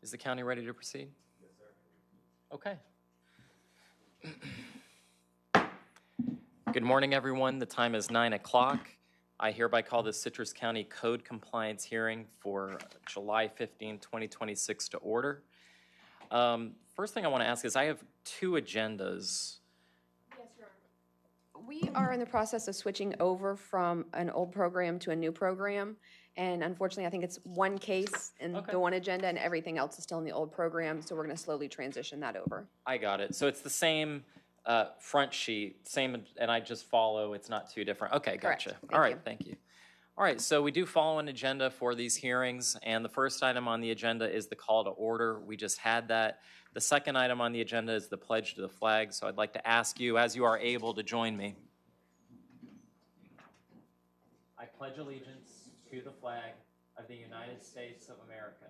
Is the county ready to proceed? Yes, sir. Okay. Good morning, everyone. The time is 9 o'clock. I hereby call the Citrus County Code Compliance hearing for July 15, 2026 to order. First thing I want to ask is I have two agendas. Yes, Your Honor. We are in the process of switching over from an old program to a new program. And unfortunately, I think it's one case in Okay. the one agenda and everything else is still in the old program. So we're going to slowly transition that over. I got it. So it's the same front sheet, same, and I just follow. It's not too different. Okay, Correct. gotcha. Thank All right, you. thank you. All right, so we do follow an agenda for these hearings, and the first item on the agenda is the call to order. We just had that. The second item on the agenda is the pledge to the flag, so I'd like to ask you, as you are able, to join me. I pledge allegiance to the flag of the United States of America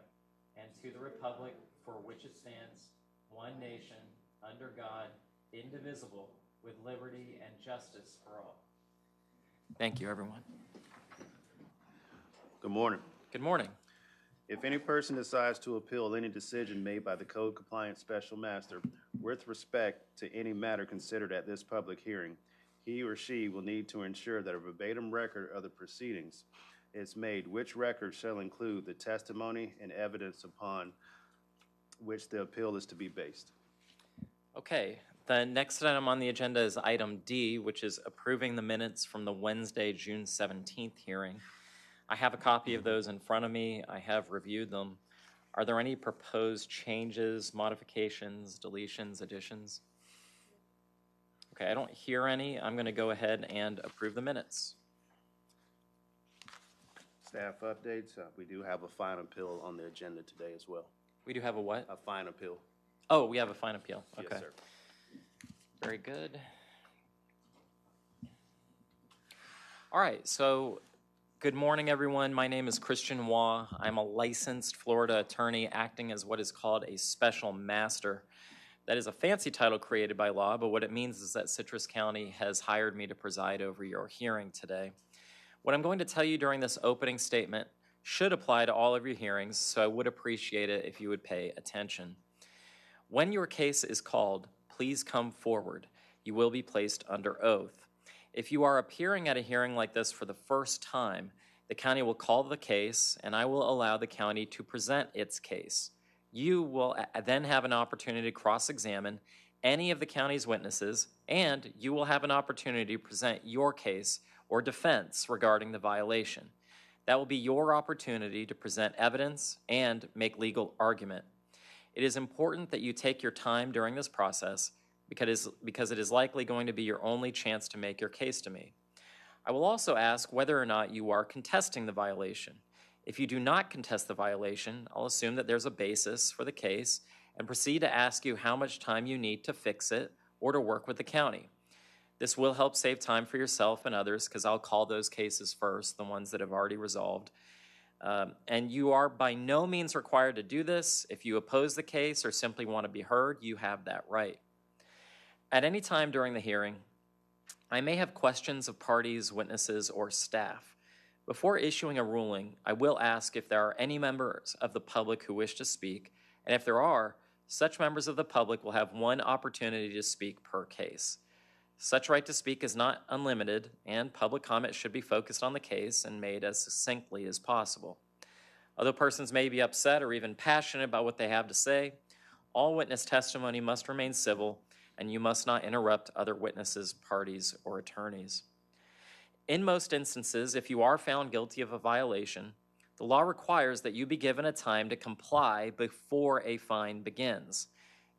and to the republic for which it stands, one nation, under God, indivisible, with liberty and justice for all. Thank you, everyone. Good morning. Good morning. If any person decides to appeal any decision made by the Code Compliance Special Master with respect to any matter considered at this public hearing, he or she will need to ensure that a verbatim record of the proceedings is made, which record shall include the testimony and evidence upon which the appeal is to be based. Okay, the next item on the agenda is item D, which is approving the minutes from the Wednesday, June 17th hearing. I have a copy of those in front of me. I have reviewed them. Are there any proposed changes, modifications, deletions, additions? Okay, I don't hear any. I'm going to go ahead and approve the minutes. Staff updates, we do have a fine appeal on the agenda today as well. We do have a what? A fine appeal. Oh, we have a fine appeal. Okay. Yes, sir. Very good. All right, so good morning, everyone. My name is Christian Waugh. I'm a licensed Florida attorney acting as what is called a special master. That is a fancy title created by law, but what it means is that Citrus County has hired me to preside over your hearing today. What I'm going to tell you during this opening statement should apply to all of your hearings, so I would appreciate it if you would pay attention. When your case is called, please come forward. You will be placed under oath. If you are appearing at a hearing like this for the first time, the county will call the case, and I will allow the county to present its case. You will then have an opportunity to cross-examine any of the county's witnesses, and you will have an opportunity to present your case or defense regarding the violation. That will be your opportunity to present evidence and make legal argument. It is important that you take your time during this process because it is likely going to be your only chance to make your case to me. I will also ask whether or not you are contesting the violation. If you do not contest the violation, I'll assume that there's a basis for the case and proceed to ask you how much time you need to fix it or to work with the county. This will help save time for yourself and others because I'll call those cases first, the ones that have already resolved. And you are by no means required to do this. If you oppose the case or simply want to be heard, you have that right. At any time during the hearing, I may have questions of parties, witnesses, or staff. Before issuing a ruling, I will ask if there are any members of the public who wish to speak, and if there are, such members of the public will have one opportunity to speak per case. Such right to speak is not unlimited, and public comment should be focused on the case and made as succinctly as possible. Although persons may be upset or even passionate about what they have to say, all witness testimony must remain civil, and you must not interrupt other witnesses, parties, or attorneys. In most instances, if you are found guilty of a violation, the law requires that you be given a time to comply before a fine begins.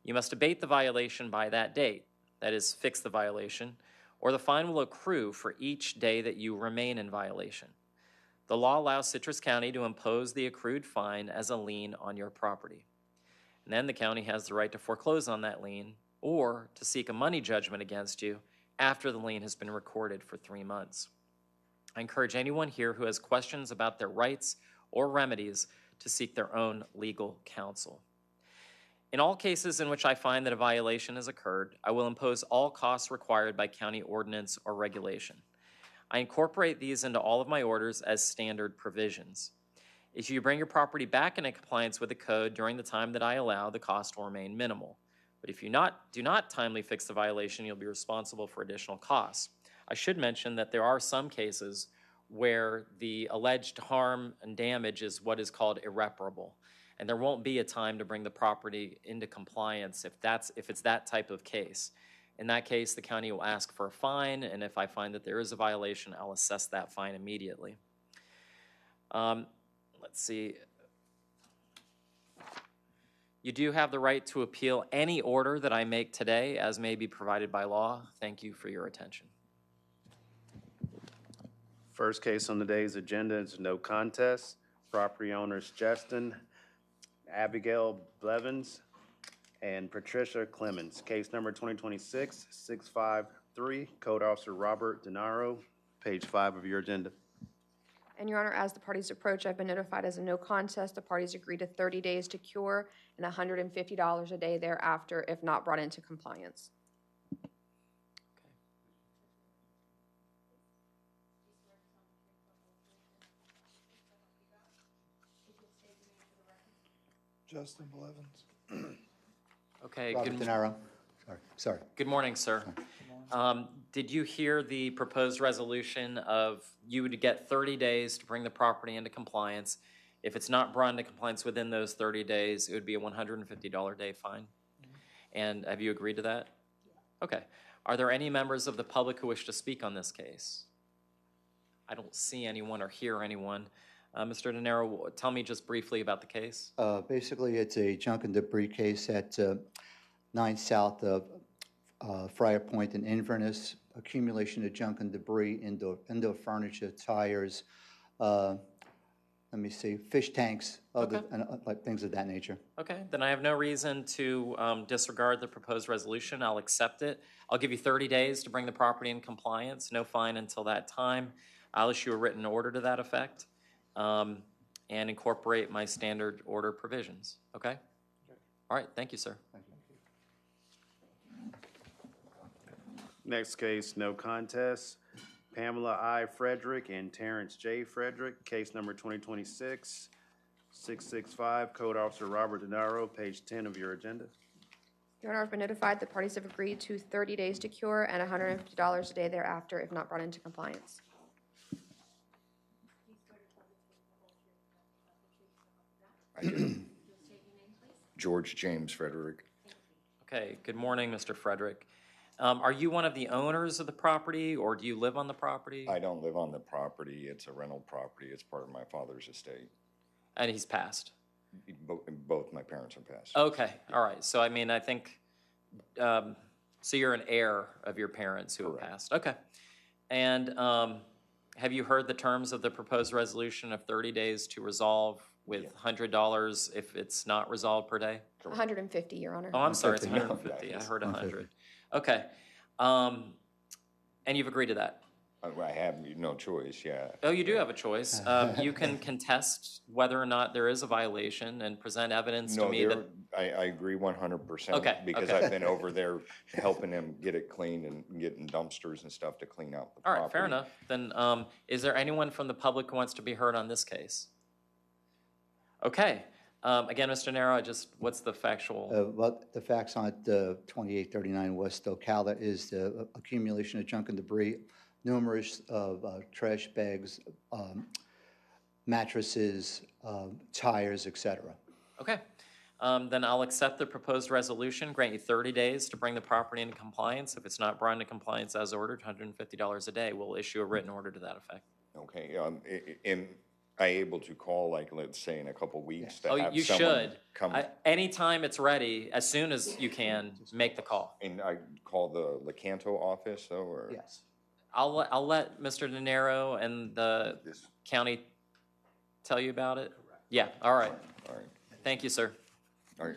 You must abate the violation by that date, that is, fix the violation, or the fine will accrue for each day that you remain in violation. The law allows Citrus County to impose the accrued fine as a lien on your property. And then the county has the right to foreclose on that lien or to seek a money judgment against you after the lien has been recorded for 3 months. I encourage anyone here who has questions about their rights or remedies to seek their own legal counsel. In all cases in which I find that a violation has occurred, I will impose all costs required by county ordinance or regulation. I incorporate these into all of my orders as standard provisions. If you bring your property back into compliance with the code during the time that I allow, the cost will remain minimal. But if you do not timely fix the violation, you'll be responsible for additional costs. I should mention that there are some cases where the alleged harm and damage is what is called irreparable. And there won't be a time to bring the property into compliance if it's that type of case. In that case, the county will ask for a fine, and if I find that there is a violation, I'll assess that fine immediately. Let's see. You do have the right to appeal any order that I make today, as may be provided by law. Thank you for your attention. First case on the day's agenda is no contest. Property owners Justin, Abigail Blevins, and Patricia Clemens. Case number 2026-653, Code Officer Robert DeNaro, page 5 of your agenda. And Your Honor, as the parties approach, I've been notified as a no contest. The parties agree to 30 days to cure and $150 a day thereafter if not brought into compliance. Justin Blevins. Okay. Robert DeNaro. Sorry. Good morning, sir. Did you hear the proposed resolution of you would get 30 days to bring the property into compliance? If it's not brought into compliance within those 30 days, it would be a $150 day fine. And have you agreed to that? Okay. Are there any members of the public who wish to speak on this case? I don't see anyone or hear anyone. Mr. DeNaro, tell me just briefly about the case. Basically, it's a junk and debris case at 9 South of Friar Point in Inverness. Accumulation of junk and debris, indoor furniture, tires, let me see, fish tanks, Okay. like things of that nature. Okay, then I have no reason to disregard the proposed resolution. I'll accept it. I'll give you 30 days to bring the property in compliance, no fine until that time. I'll issue a written order to that effect and incorporate my standard order provisions, okay? All right, thank you, sir. Thank you. Next case, no contest. Pamela I. Frederick and Terrence J. Frederick, case number 2026-665, Code Officer Robert DeNaro, page 10 of your agenda. Your Honor, I've been notified the parties have agreed to 30 days to cure and $150 a day thereafter if not brought into compliance. George James Frederick. Okay, good morning, Mr. Frederick. Are you one of the owners of the property, or do you live on the property? I don't live on the property. It's a rental property. It's part of my father's estate. And he's passed? Both my parents are passed. Okay, all right. So, I mean, I think, so you're an heir of your parents who have Correct. passed? Okay. And have you heard the terms of the proposed resolution of 30 days to resolve with $100 if it's not resolved per day? 150, Your Honor. Oh, I'm sorry, it's 150. 150. I heard 100. Okay. And you've agreed to that? I have no choice, yeah. Oh, you do have a choice. You can contest whether or not there is a violation and present evidence to No, me that. I agree 100%. Okay, Because okay. I've been over there helping him get it cleaned and getting dumpsters and stuff to clean out the All property. right, fair enough. Then is there anyone from the public who wants to be heard on this case? Okay. Again, Mr. Nero, what's the factual? Well, the facts on it, 2839 West Ocala is the accumulation of junk and debris, numerous trash bags, mattresses, tires, etc. Okay. Then I'll accept the proposed resolution, grant you 30 days to bring the property into compliance. If it's not brought into compliance as ordered, $150 a day. We'll issue a written order to that effect. Okay, am I able to call, like, let's say in a couple weeks to Oh, have you someone should. come? Anytime it's ready, as soon as you can, make the call. And I call the Lecanto office, though, or? Yes. I'll let Mr. De Niro and the This, county tell you about it? Yeah, all right. all right, Thank you, sir. all right.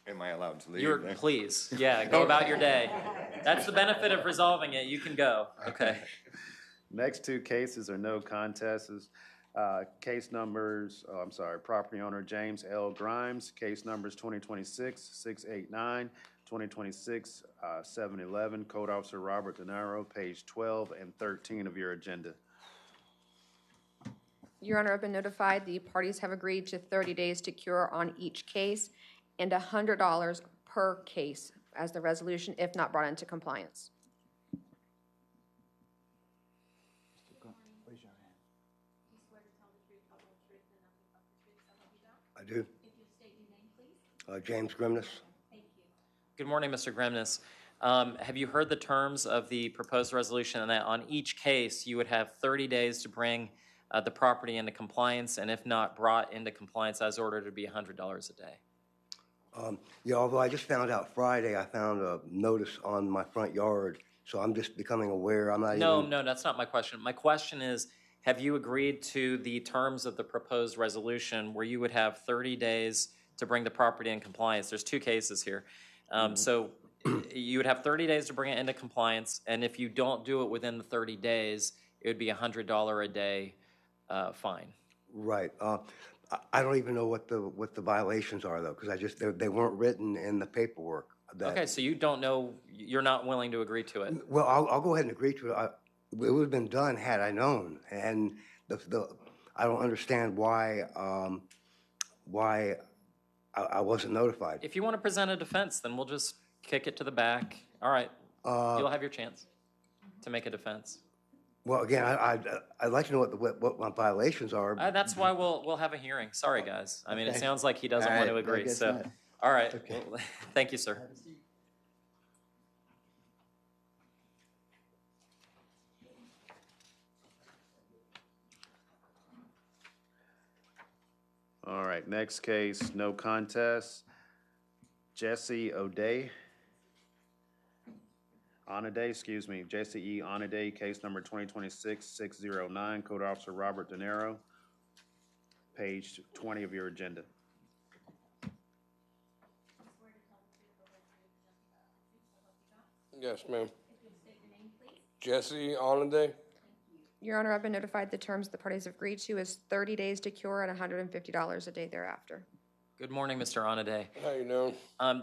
Am I allowed to leave? You're, then? please, yeah, go about your day. That's the benefit of resolving it. You can go. Okay. Next two cases are no contests. Case numbers, property owner James L. Grimes, case numbers 2026-689, 2026-711, Code Officer Robert DeNiro, page 12 and 13 of your agenda. Your Honor, I've been notified the parties have agreed to 30 days to cure on each case and $100 per case as the resolution if not brought into compliance. I do. James Grimness. Good morning, Mr. Gremness. Have you heard the terms of the proposed resolution, and that on each case you would have 30 days to bring the property into compliance, and if not brought into compliance as ordered, it would be $100 a day? Yeah, although I just found out Friday, I found a notice on my front yard, so I'm just becoming aware. I'm not No, even. no, that's not my question. My question is, have you agreed to the terms of the proposed resolution where you would have 30 days to bring the property in compliance? There's two cases here. So you would have 30 days to bring it into compliance, and if you don't do it within the 30 days, it would be $100 a day fine. Right. I don't even know what the violations are though, because they weren't written in the paperwork. Okay, so you don't know, you're not willing to agree to it? Well, I'll go ahead and agree to it. It would have been done had I known, and I don't understand why I wasn't notified. If you want to present a defense, then we'll just kick it to the back. All right, you'll have your chance to make a defense. Well, again, I'd like to know what my violations are. That's why we'll have a hearing. Sorry, guys. I mean, it sounds like he doesn't All want to right, I agree, guess so. not. All right, Okay. well, thank you, sir. All right, next case, no contest. Jesse Jesse E. Onaday, case number 2026-609, Code Officer Robert De Niro, page 20 of your agenda. Yes, ma'am. Jesse Holiday. Your Honor, I've been notified the terms the parties have agreed to is 30 days to cure and $150 a day thereafter. Good morning, Mr. Onaday. How you doing?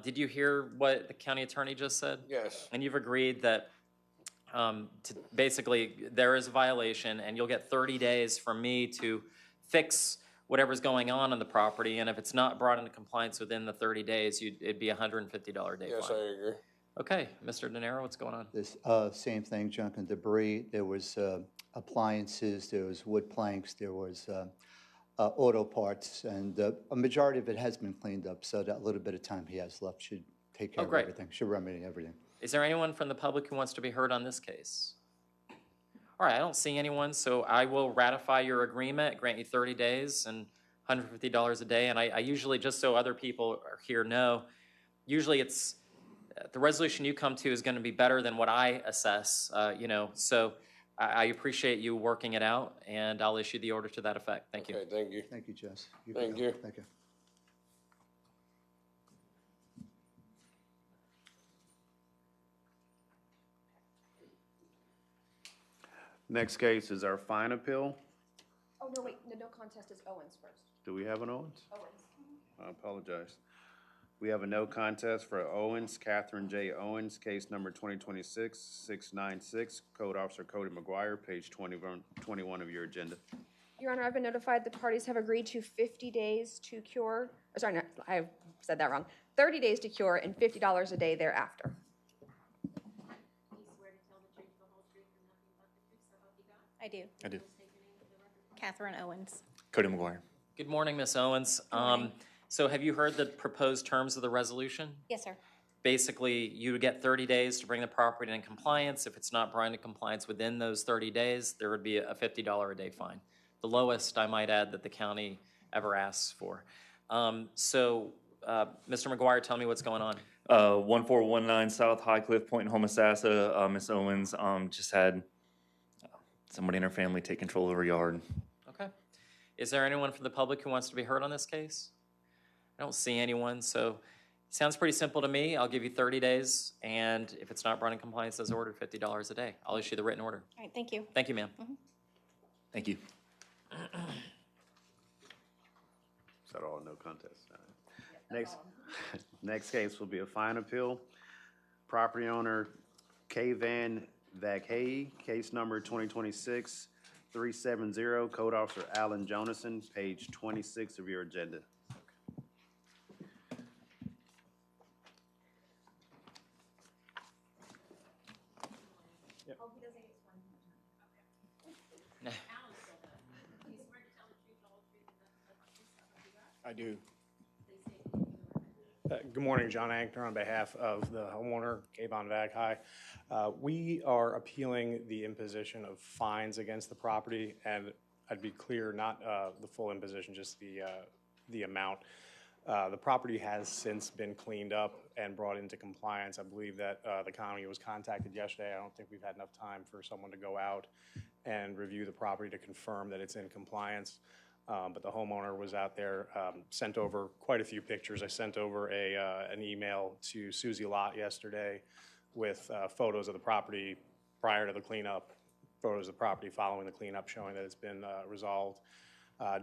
Did you hear what the county attorney just said? Yes. And you've agreed that basically there is a violation and you'll get 30 days from me to fix whatever's going on the property, and if it's not brought into compliance within the 30 days, it'd be a $150 a day Yes, fine. I agree. Okay, Mr. De Niro, what's going on? This same thing, junk and debris. There was appliances, there was wood planks, there was auto parts, and a majority of it has been cleaned up, so that little bit of time he has left should take care of great. everything, should remedy everything. Is there anyone from the public who wants to be heard on this case? All right, I don't see anyone, so I will ratify your agreement, grant you 30 days and $150 a day. And I usually, just so other people here know, usually it's the resolution you come to is going to be better than what I assess, so I appreciate you working it out, and I'll issue the order to that effect. Thank you. Okay, thank you. Thank you, Jess. Thank you. Thank you. Next case is our fine appeal. Oh, no, wait, the no contest is Owens first. Do we have an Owens? Owens. I apologize. We have a no contest for Owens, Catherine J. Owens, case number 2026-696, Code Officer Cody McGuire, page 21 of your agenda. Your Honor, I've been notified the parties have agreed to 50 days to cure, sorry, no, I said that wrong, 30 days to cure and $50 a day thereafter. I do. I do. Catherine Owens. Cody McGuire. Good morning, Ms. Owens. So have you heard the proposed terms of the resolution? Yes, sir. Basically, you would get 30 days to bring the property in compliance. If it's not brought into compliance within those 30 days, there would be a $50 a day fine. The lowest, I might add, that the county ever asks for. Mr. McGuire, tell me what's going on. 1419 South High Cliff Point in Homosassa. Miss Owens just had somebody in her family take control of her yard. Okay. Is there anyone from the public who wants to be heard on this case? I don't see anyone, so it sounds pretty simple to me. I'll give you 30 days, and if it's not brought in compliance as ordered, $50 a day. I'll issue the written order. All right, thank you. Thank you, ma'am. Thank you. Is that all? No contest? All right. Next case will be a fine appeal. Property owner K. Van Vaghay, case number 2026 370, Code Officer Alan Jonason, page 26 of your agenda. I do. Good morning, John Ankner on behalf of the homeowner, Kayvon Vaghai. We are appealing the imposition of fines against the property, and I'd be clear, not the full imposition, just the amount. The property has since been cleaned up and brought into compliance. I believe that the county was contacted yesterday. I don't think we've had enough time for someone to go out and review the property to confirm that it's in compliance. But the homeowner was out there, sent over quite a few pictures. I sent over an email to Susie Lott yesterday with photos of the property prior to the cleanup, photos of the property following the cleanup showing that it's been resolved.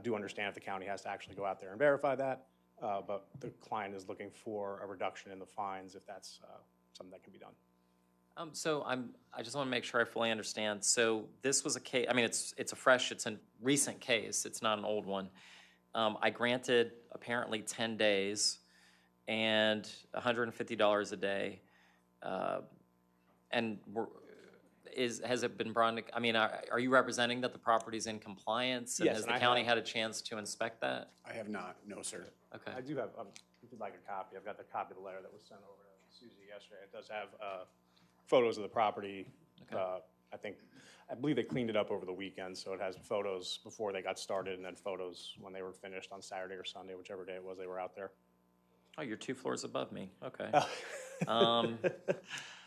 Do understand if the county has to actually go out there and verify that, but the client is looking for a reduction in the fines if that's something that can be done. So I just want to make sure I fully understand. So this was a case, I mean, it's a recent case. It's not an old one. I granted apparently 10 days and $150 a day. And has it been brought, I mean, are you representing that the property's in compliance? And Yes, has and the I county have- had a chance to inspect that? I have not, no, sir. Okay. I do have, if you'd like a copy, I've got the copy of the letter that was sent over to Susie yesterday. It does have photos of the property. Okay. I believe they cleaned it up over the weekend, so it has photos before they got started and then photos when they were finished on Saturday or Sunday, whichever day it was they were out there. Oh, you're 2 floors above me. Okay.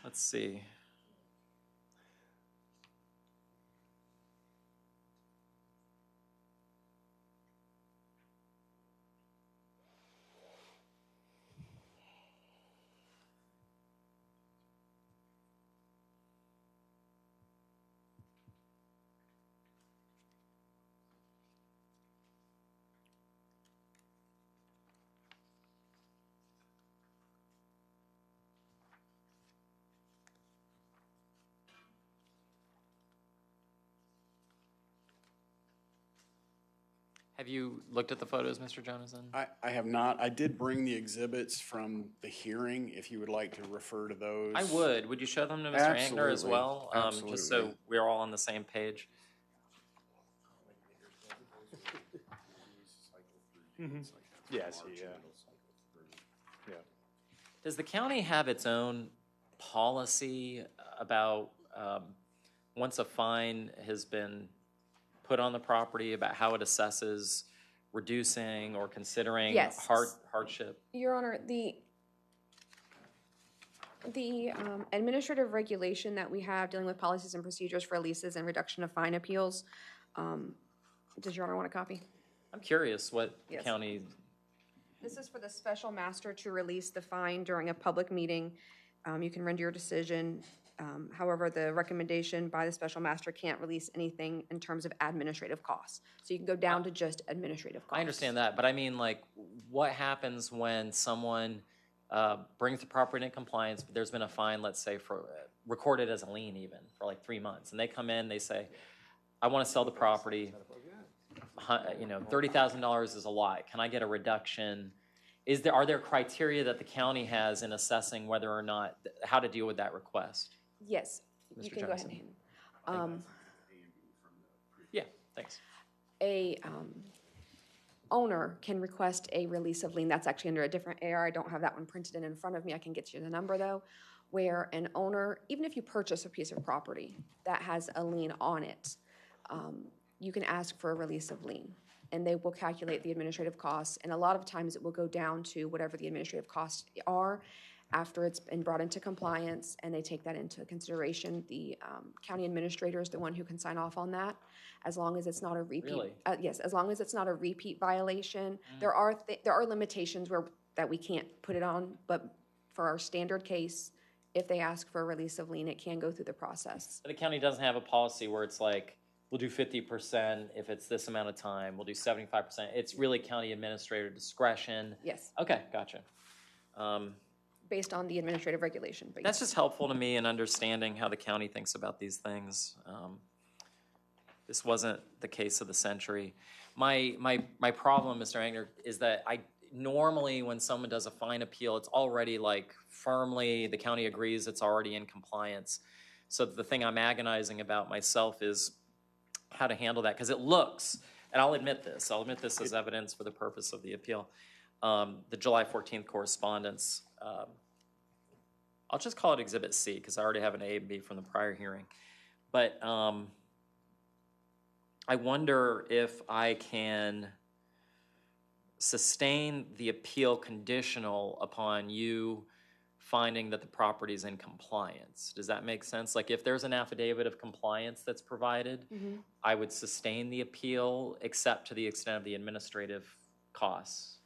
Let's see. Have you looked at the photos, Mr. Jonathan? I have not. I did bring the exhibits from the hearing, if you would like to refer to those. I would. Would you show them to Mr. Ankner as Absolutely. well? Just so Absolutely. we're all on the same page. Yes, yeah. Does the county have its own policy about once a fine has been put on the property about how it assesses reducing or considering Yes. hardship? Your Honor, the administrative regulation that we have dealing with policies and procedures for leases and reduction of fine appeals, does Your Honor want a copy? I'm curious what the Yes. county, This is for the special master to release the fine during a public meeting. You can render your decision. However, the recommendation by the special master can't release anything in terms of administrative costs. So you can go down to just administrative costs. I understand that, but I mean, like, what happens when someone brings the property into compliance, but there's been a fine, let's say, for recorded as a lien even, for like 3 months, and they come in, they say, I want to sell the property, $30,000 is a lot, can I get a reduction? Are there criteria that the county has in assessing whether or not, how to deal with that request? Yes, you Mr. can go ahead Johnson. and hand. Yeah, thanks. A owner can request a release of lien. That's actually under a different AR. I don't have that one printed in front of me. I can get you the number though, where an owner, even if you purchase a piece of property that has a lien on it, you can ask for a release of lien, and they will calculate the administrative costs. And a lot of times it will go down to whatever the administrative costs are after it's been brought into compliance, and they take that into consideration. The county administrator is the one who can sign off on that, as long as it's not a repeat. Really? Yes, as long as it's not a repeat violation. There are limitations that we can't put it on, but for our standard case, if they ask for a release of lien, it can go through the process. But the county doesn't have a policy where it's like, we'll do 50% if it's this amount of time, we'll do 75%. It's really county administrator discretion. Yes, Okay, gotcha. based on the administrative regulation. But That's yes. just helpful to me in understanding how the county thinks about these things. this wasn't the case of the century. My problem, Mr. Angner, is that normally when someone does a fine appeal, it's already like firmly, the county agrees it's already in compliance. So the thing I'm agonizing about myself is how to handle that, because it looks, and I'll admit this as evidence for the purpose of the appeal. The July 14th correspondence, I'll just call it Exhibit C, because I already have an A and B from the prior hearing. But I wonder if I can sustain the appeal conditional upon you finding that the property is in compliance. Does that make sense? Like if there's an affidavit of compliance that's provided, I would sustain the appeal except to the extent of the administrative costs.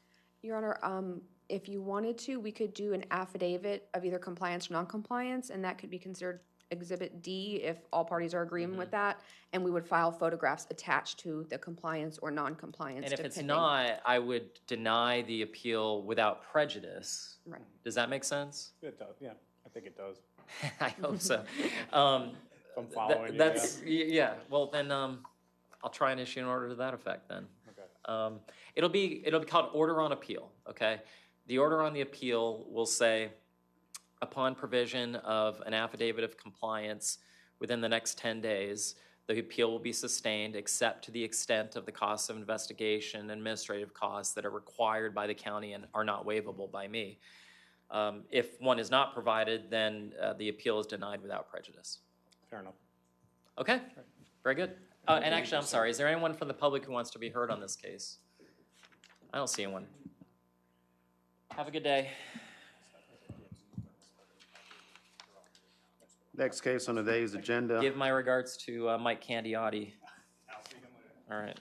Your Honor, if you wanted to, we could do an affidavit of either compliance or non-compliance, and that could be considered Exhibit D if all parties are agreeing with that, and we would file photographs attached to the compliance or non-compliance. And if it's not, I would deny the appeal without prejudice. Right. Does that make sense? It does, yeah, I think it does. I hope so. I'm following you, That's, yeah, well then, I'll try and issue an order to that effect then. Okay. It'll be called order on appeal, okay? The order on the appeal will say, upon provision of an affidavit of compliance within the next 10 days, the appeal will be sustained except to the extent of the costs of investigation, administrative costs that are required by the county and are not waivable by me. If one is not provided, then the appeal is denied without prejudice. Fair enough. Okay, very good. And actually, I'm sorry, is there anyone from the public who wants to be heard on this case? I don't see anyone. Have a good day. Next case on today's agenda, Give my regards to Mike Candiotti. All right.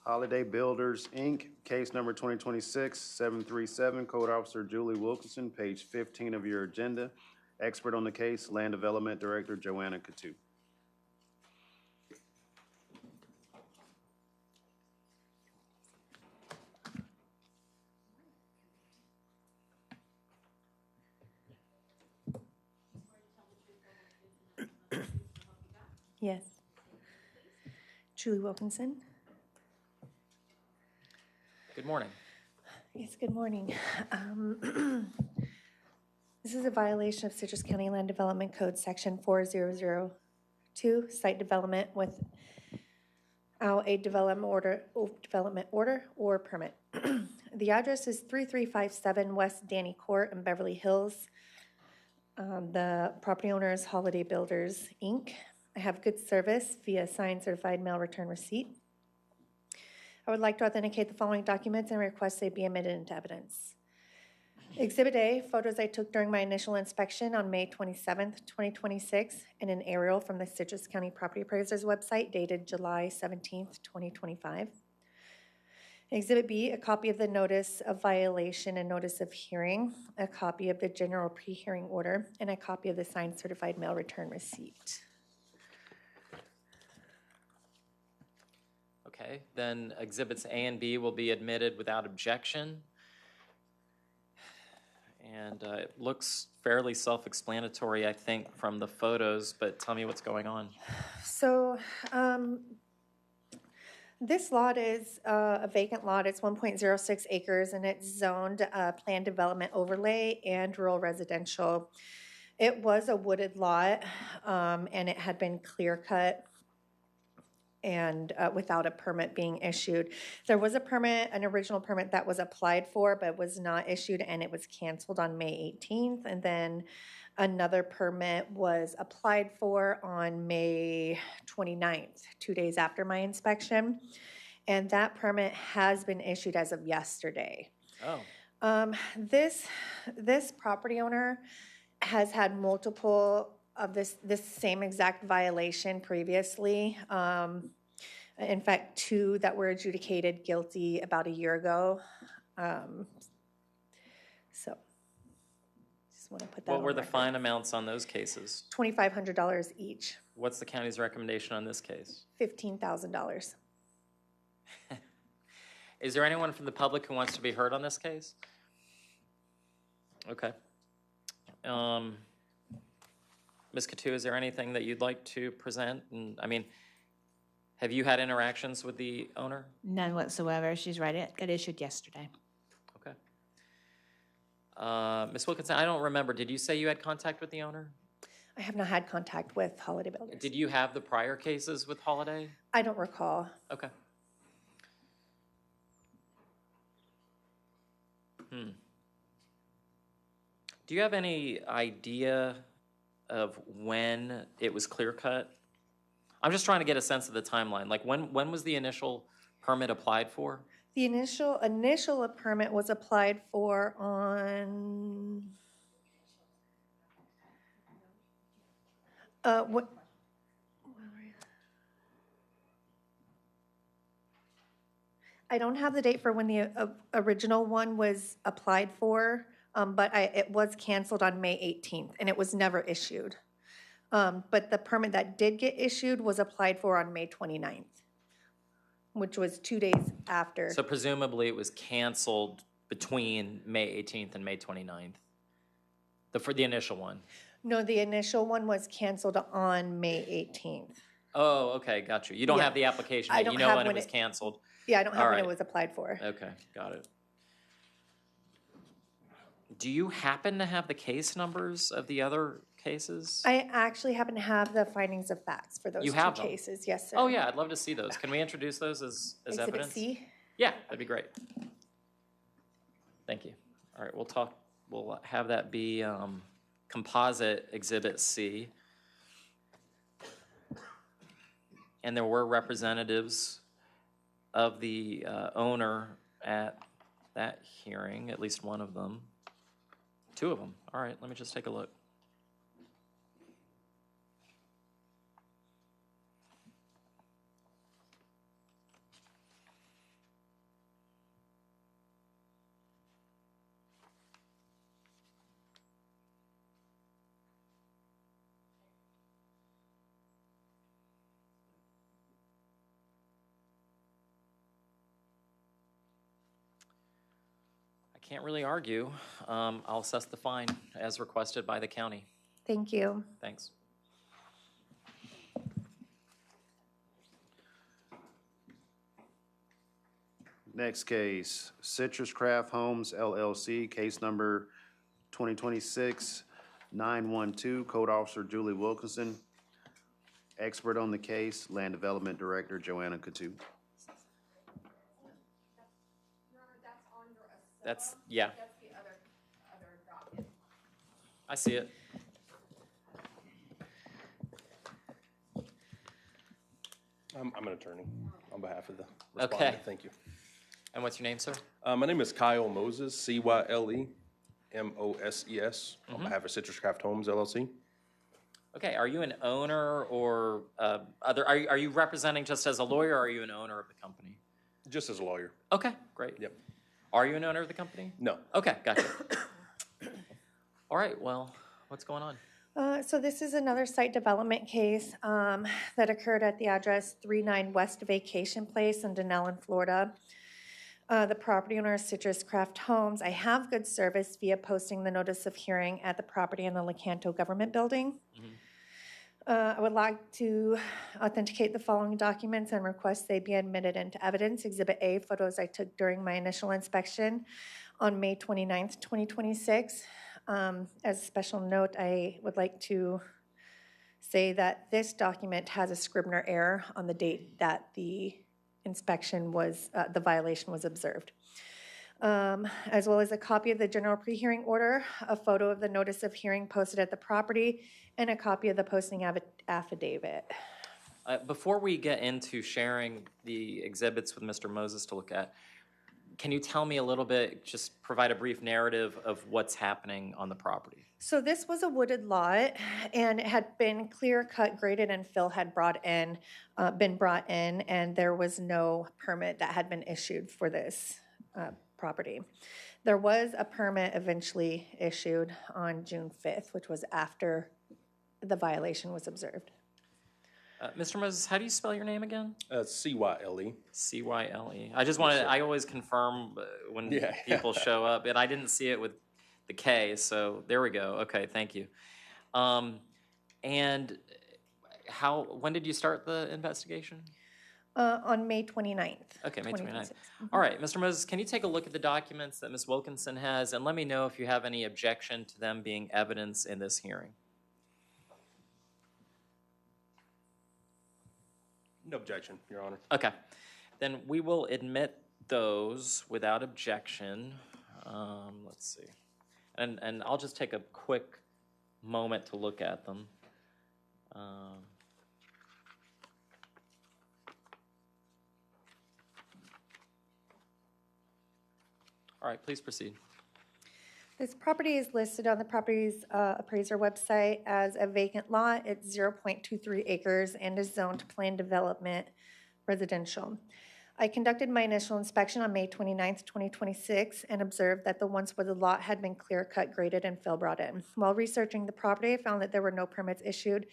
Holiday Builders, Inc., case number 2026-737, Code Officer Julie Wilkinson, page 15 of your agenda. Expert on the case, Land Development Director Joanna Coutu. Yes. Julie Wilkinson. Good morning. Yes, good morning. This is a violation of Citrus County Land Development Code, Section 4002, site development without a development order or permit. The address is 3357 West Danny Court in Beverly Hills. The property owner is Holiday Builders, Inc. I have good service via signed certified mail return receipt. I would like to authenticate the following documents and request they be admitted into evidence. Exhibit A, photos I took during my initial inspection on May 27th, 2026, and an aerial from the Citrus County Property Appraiser's website dated July 17th, 2025. Exhibit B, a copy of the notice of violation and notice of hearing, a copy of the general pre-hearing order, and a copy of the signed certified mail return receipt. Okay, then exhibits A and B will be admitted without objection. And it looks fairly self-explanatory, I think, from the photos, but tell me what's going on. So, this lot is a vacant lot. It's 1.06 acres, and it's zoned planned development overlay and rural residential. It was a wooded lot, and it had been clear cut and without a permit being issued. There was a permit, an original permit that was applied for, but was not issued, and it was canceled on May 18th. And then another permit was applied for on May 29th, 2 days after my inspection. And that permit has been issued as of yesterday. Oh. This property owner has had multiple of this same exact violation previously. In fact, 2 that were adjudicated guilty about a year ago. So, just want to put that What on were the record. fine amounts on those cases? $2,500 each, What's the county's recommendation on this case? $15,000. Is there anyone from the public who wants to be heard on this case? Okay. Ms. Coutu, is there anything that you'd like to present? And I mean, Have you had interactions with the owner? None whatsoever. She's right. It got issued yesterday. Okay. Ms. Wilkinson, I don't remember. Did you say you had contact with the owner? I have not had contact with Holiday Builders. Did you have the prior cases with Holiday? I don't recall. Okay. Do you have any idea of when it was clear cut? I'm just trying to get a sense of the timeline. Like when was the initial permit applied for? The initial permit was applied for on, what? I don't have the date for when the original one was applied for, but it was canceled on May 18th, and it was never issued. But the permit that did get issued was applied for on May 29th, which was 2 days after. So presumably it was canceled between May 18th and May 29th, for the initial one. No, the initial one was canceled on May 18th. Oh, okay, got you. You don't Yeah. have the application, I but you don't know have when it when was it- canceled. Yeah, I don't have All when right. it was applied for. Okay, got it. Do you happen to have the case numbers of the other cases? I actually happen to have the findings of facts for those You two have them? cases. Yes, sir. Oh, yeah, I'd love to see those. Can we introduce those as Exhibit evidence? C. Yeah, that'd be great. Thank you. All right, we'll have that be composite Exhibit C. And there were representatives of the owner at that hearing, at least one of them. Two of them. All right, let me just take a look. Can't really argue. I'll assess the fine as requested by the county. Thank you. Thanks. Next case, Citrus Craft Homes LLC, case number 2026-912, Code Officer Julie Wilkinson. Expert on the case, Land Development Director Joanna Coutu. That's, yeah. I see it. I'm an attorney on behalf of the Okay. respondent. Thank you. And what's your name, sir? My name is Kyle Moses, CYLEMOSES, on behalf of Citrus Craft Homes LLC. Okay, are you an owner or are you representing just as a lawyer, or are you an owner of the company? Just as a lawyer. Okay, great. Yep. Are you an owner of the company? No. Okay, gotcha. All right, well, what's going on? So this is another site development case that occurred at the address 39 West Vacation Place in Denellen, Florida. The property owner is Citrus Craft Homes. I have good service via posting the notice of hearing at the property in the Lecanto Government Building. I would like to authenticate the following documents and request they be admitted into evidence. Exhibit A, photos I took during my initial inspection on May 29th, 2026. As a special note, I would like to say that this document has a Scribner error on the date that the inspection was, the violation was observed. As well as a copy of the general pre-hearing order, a photo of the notice of hearing posted at the property, and a copy of the posting affidavit. Before we get into sharing the exhibits with Mr. Moses to look at, can you tell me a little bit, just provide a brief narrative of what's happening on the property? So this was a wooded lot, and it had been clear cut, graded, and fill had been brought in, and there was no permit that had been issued for this property. There was a permit eventually issued on June 5th, which was after the violation was observed. Mr. Moses, how do you spell your name again? CYLE. C-Y-L-E. I just wanted, I always confirm when Yeah. people show up, and I didn't see it with the K, so there we go. Okay, thank you. And when did you start the investigation? On May 29th. Okay, May 29th. 2026. All right, Mr. Moses, can you take a look at the documents that Ms. Wilkinson has and let me know if you have any objection to them being evidence in this hearing? No objection, Your Honor. Okay, then we will admit those without objection. Let's see. And I'll just take a quick moment to look at them. All right, please proceed. This property is listed on the property's appraiser website as a vacant lot. It's 0.23 acres and is zoned planned development residential. I conducted my initial inspection on May 29th, 2026, and observed that the once wooded lot had been clear-cut, graded, and fill brought in. While researching the property, I found that there were no permits issued.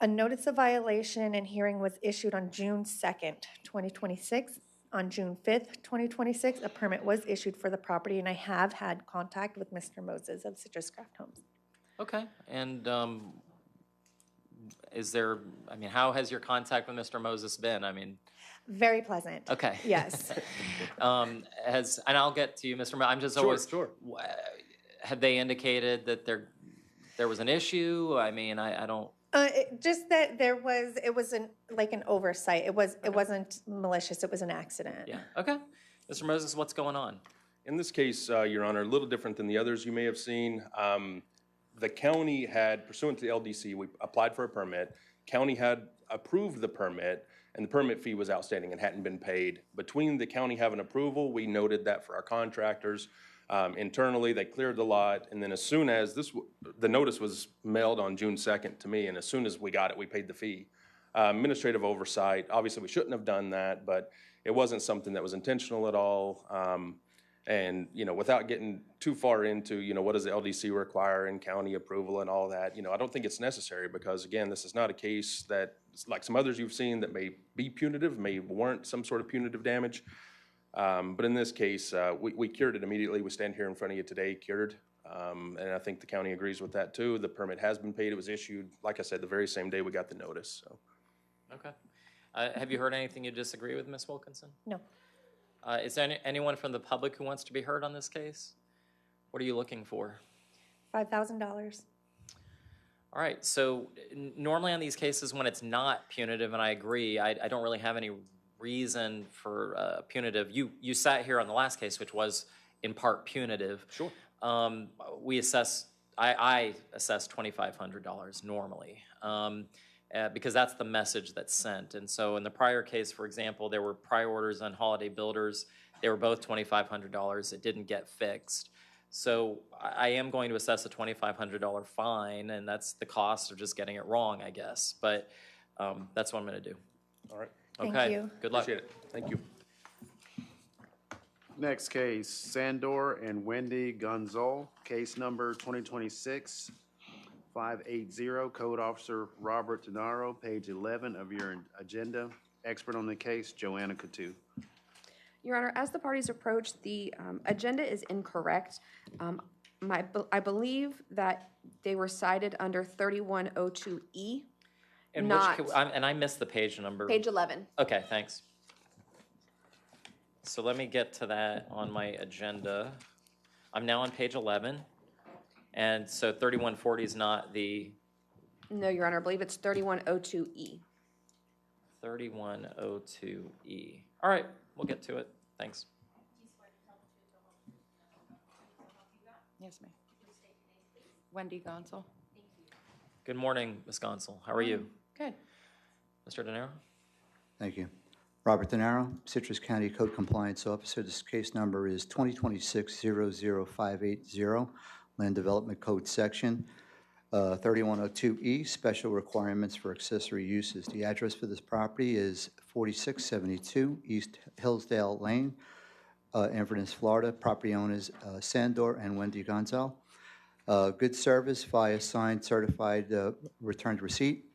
A notice of violation and hearing was issued on June 2nd, 2026. On June 5th, 2026, a permit was issued for the property, and I have had contact with Mr. Moses of Citrus Craft Homes. Okay, and is there, I mean, how has your contact with Mr. Moses been? I mean, Very pleasant. okay. Yes. And I'll get to you, Mr. I'm just always, Sure. Have they indicated that there was an issue? I mean, I don't. Just that it was an oversight. It wasn't malicious. It was an accident. Yeah, okay. Mr. Moses, what's going on? In this case, Your Honor, a little different than the others you may have seen. The county had, pursuant to the LDC, we applied for a permit. County had approved the permit, and the permit fee was outstanding and hadn't been paid. Between the county having approval, we noted that for our contractors. Internally, they cleared the lot, and then as soon as the notice was mailed on June 2nd to me, and as soon as we got it, we paid the fee. Administrative oversight, obviously we shouldn't have done that, but it wasn't something that was intentional at all. And, without getting too far into, what does the LDC require in county approval and all that, I don't think it's necessary because, again, this is not a case that, like some others you've seen, that may be punitive, may warrant some sort of punitive damage. But in this case, we cured it immediately. We stand here in front of you today, cured. And I think the county agrees with that too. The permit has been paid. It was issued, like I said, the very same day we got the notice. So. Okay. Have you heard anything you disagree with, Ms. Wilkinson? No. Is there anyone from the public who wants to be heard on this case? What are you looking for? $5,000. All right, so normally on these cases when it's not punitive, and I agree, I don't really have any reason for punitive. You sat here on the last case, which was in part punitive. Sure. I assess $2,500 normally. Because that's the message that's sent. And so in the prior case, for example, there were prior orders on Holiday Builders. They were both $2,500. It didn't get fixed. So I am going to assess a $2,500 fine, and that's the cost of just getting it wrong, I guess. But that's what I'm going to do. All right. Thank Okay. you. Good luck. Appreciate it. Thank you. Next case, Sandor and Wendy Gonzal, case number 2026-580, Code Officer Robert Tenaro, page 11 of your agenda. Expert on the case, Joanna Coutu. Your Honor, as the parties approach, the agenda is incorrect. I believe that they were cited under 3102E, And not and I missed the page number. page 11. Okay, thanks. So let me get to that on my agenda. I'm now on page 11. And so 3140 is not the No, Your Honor, I believe it's 3102E. 3102E. All right, we'll get to it. Thanks. Yes, ma'am. Wendy Gonsel. Good morning, Ms. Gonsel. How are you? Good. Mr. Denaro? Thank you. Robert Denaro, Citrus County Code Compliance Officer. This case number is 2026-00580, Land Development Code Section 3102E, Special Requirements for Accessory Uses. The address for this property is 4672 East Hillsdale Lane, Inverness, Florida. Property owners Sandor and Wendy Gonzal. Good service via signed certified returned receipt.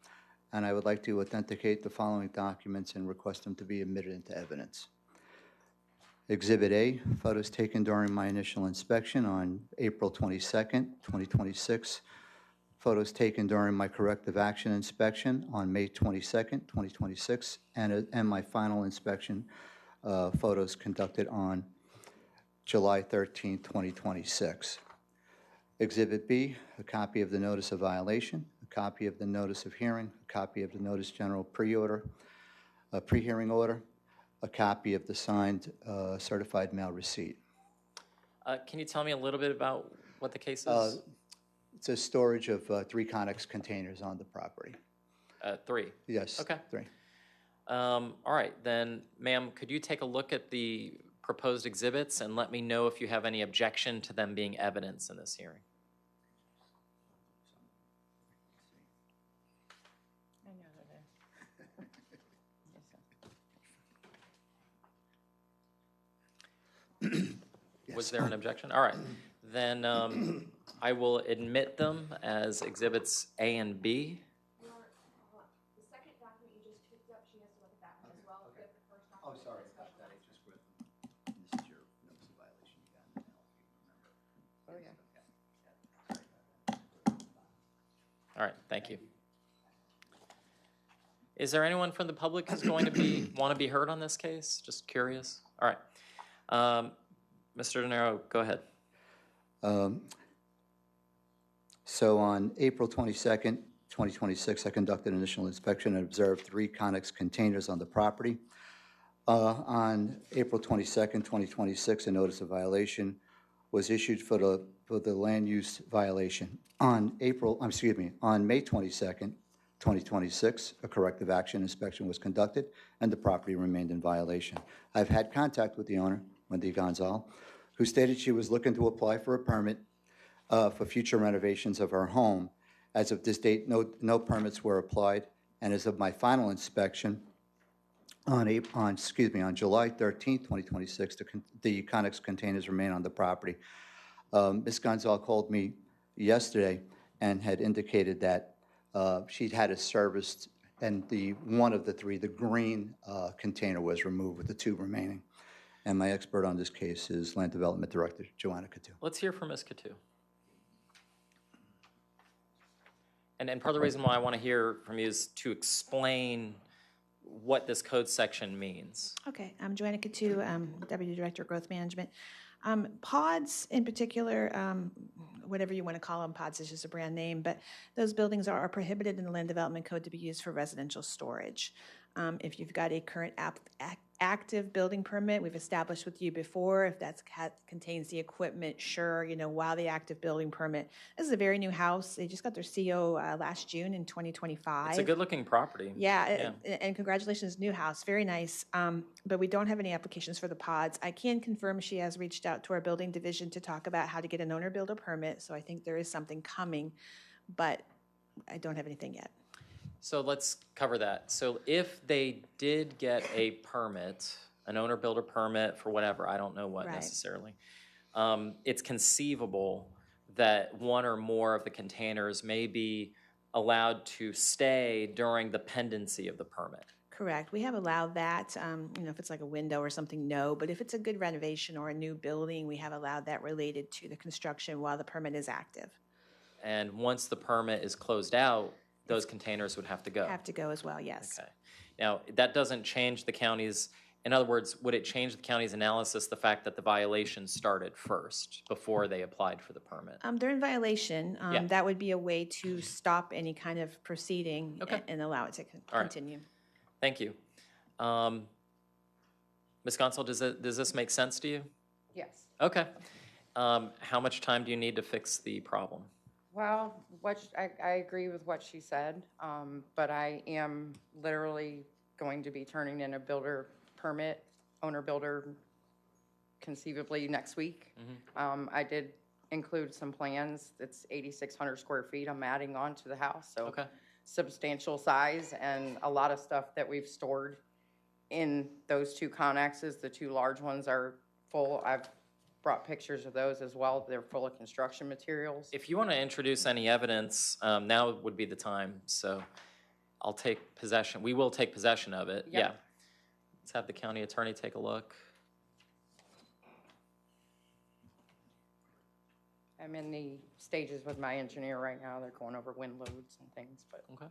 And I would like to authenticate the following documents and request them to be admitted into evidence. Exhibit A, photos taken during my initial inspection on April 22nd, 2026, photos taken during my corrective action inspection on May 22nd, 2026, and my final inspection photos conducted on July 13th, 2026. Exhibit B, a copy of the notice of violation, a copy of the notice of hearing, a copy of the notice general pre-hearing order, a copy of the signed certified mail receipt. Can you tell me a little bit about what the case is? It's a storage of 3 Connex containers on the property. 3? Yes. Okay. 3. All right, then, ma'am, could you take a look at the proposed exhibits and let me know if you have any objection to them being evidence in this hearing? I know they're there. Was there an objection? All right, then I will admit them as exhibits A and B. The second document you just picked up, she has to look at that one as well. Okay. The first Oh, document sorry is about special that. I just read them. This is your notice of violation. You got it now, if you remember. Oh, yeah. All right, thank you. Is there anyone from the public who's going to want to be heard on this case? Just curious. All right. Mr. De Niro, go ahead. So on April 22nd, 2026, I conducted an initial inspection and observed 3 Connex containers on the property. On April 22nd, 2026, a notice of violation was issued for the land use violation. On May 22nd, 2026, a corrective action inspection was conducted and the property remained in violation. I've had contact with the owner, Wendy Gonzalez, who stated she was looking to apply for a permit for future renovations of her home. As of this date, no permits were applied, and as of my final inspection on July 13th, 2026, the Connex containers remain on the property. Ms. Gonzalez called me yesterday and had indicated that she'd had it serviced, and one of the 3, the green container, was removed with the 2 remaining. And my expert on this case is Land Development Director Joanna Catu. Let's hear from Ms. Catu. And part of the reason why I want to hear from you is to explain what this code section means. Okay, I'm Joanna Catu, Deputy Director of Growth Management. Pods in particular, whatever you want to call them, pods is just a brand name, but those buildings are prohibited in the Land Development Code to be used for residential storage. If you've got a current active building permit, we've established with you before, if that contains the equipment, sure, while the active building permit. This is a very new house. They just got their CO last June in 2025. It's a good-looking property. Yeah, and congratulations, new house, very nice. But we don't have any applications for the pods. I can confirm she has reached out to our building division to talk about how to get an owner-builder permit, so I think there is something coming, but I don't have anything yet. So let's cover that. So if they did get a permit, an owner-builder permit for whatever, I don't know what necessarily, it's conceivable that one or more of the containers may be allowed to stay during the pendency of the permit. Correct. We have allowed that, if it's like a window or something, no. But if it's a good renovation or a new building, we have allowed that related to the construction while the permit is active. And once the permit is closed out, those containers would have to go. Have to go as well, yes. Okay. Now, that doesn't change the county's, in other words, would it change the county's analysis, the fact that the violation started first before they applied for the permit? They're in violation. Yeah. That would be a way to stop any kind of proceeding Okay. and allow it to All right. continue. Thank you. Ms. Gonzalez, does this make sense to you? Yes. Okay. How much time do you need to fix the problem? Well, I agree with what she said, but I am literally going to be turning in a builder permit, owner builder, conceivably next week. I did include some plans. It's 8,600 square feet I'm adding on to the house, so substantial size and a lot of stuff that we've stored in those 2 connexes. The 2 large ones are full. I've brought pictures of those as well. They're full of construction materials. If you want to introduce any evidence, now would be the time. So I'll take possession. We will take possession of it. Yep. Yeah. Let's have the county attorney take a look. I'm in the stages with my engineer right now. They're going over wind loads and things, but. Okay.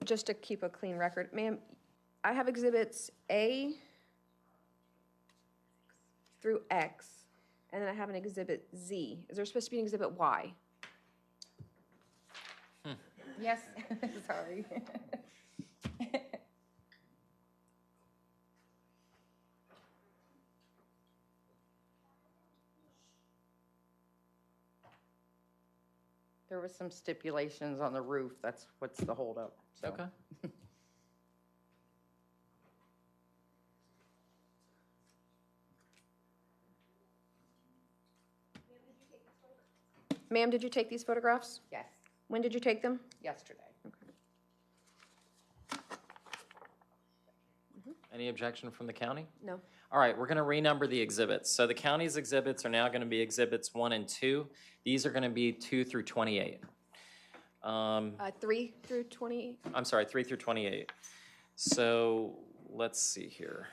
Just to keep a clean record, ma'am, I have exhibits A through X, and then I have an exhibit Z. Is there supposed to be an exhibit Y? Yes, sorry. There was some stipulations on the roof. That's what's the holdup, so. Okay. Ma'am, did you take these photographs? Yes, When did you take them? yesterday. Any objection from the county? No. All right, we're going to renumber the exhibits. So the county's exhibits are now going to be exhibits 1 and 2. These are going to be 2 through 28. 3 through 20? I'm sorry, 3 through 28. So let's see here.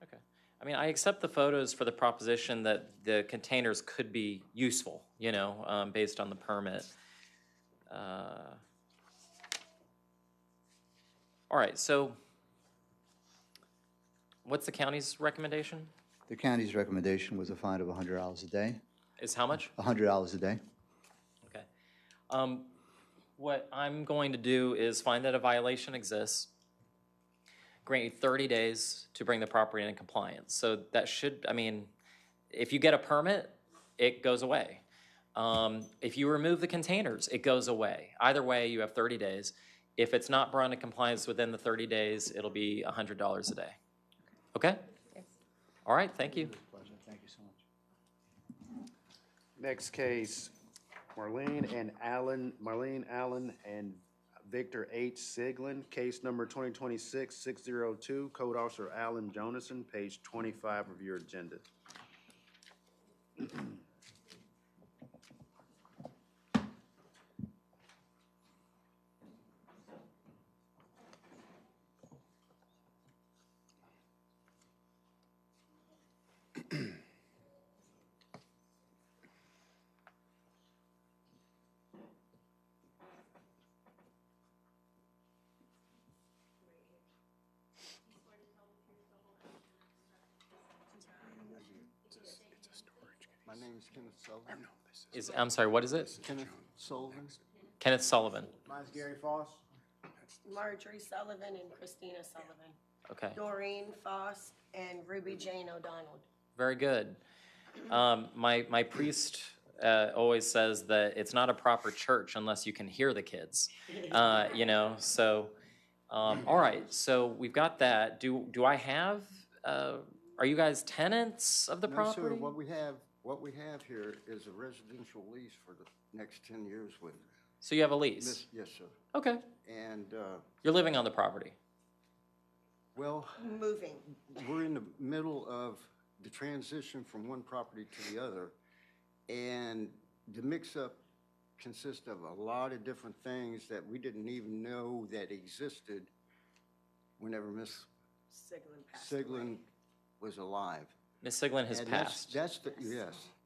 Okay. I mean, I accept the photos for the proposition that the containers could be useful, you know, based on the permit. All right, so what's the county's recommendation? The county's recommendation was a fine of $100 a day, Is how much? $100 a day. Okay. What I'm going to do is find that a violation exists, grant you 30 days to bring the property into compliance. So that should, I mean, if you get a permit, it goes away. If you remove the containers, it goes away. Either way, you have 30 days. If it's not brought into compliance within the 30 days, it'll be $100 a day. Okay? Yes. All right, thank you. Thank you so much. Next case, Marlene Allen and Victor H. Siglin, case number 2026-602, Code Officer Alan Jonason, page 25 of your agenda. My name is Kenneth Sullivan. I'm sorry, what is it? Kenneth Sullivan. Kenneth Sullivan. Mine's Gary Foss. Marjorie Sullivan and Christina Sullivan. Okay, Doreen Foss and Ruby Jane O'Donnell. very good. My priest always says that it's not a proper church unless you can hear the kids, you know, so, all right, so we've got that. Do I have, are you guys tenants of the property? No, sir, what we have here is a residential lease for the next 10 years with. So you have a lease? Yes, sir. Okay. And, You're living on the property? well, Moving. we're in the middle of the transition from one property to the other. And the mix-up consists of a lot of different things that we didn't even know that existed whenever Miss Siglin passed away. Siglin was alive. Ms. Siglin has And passed. Yes,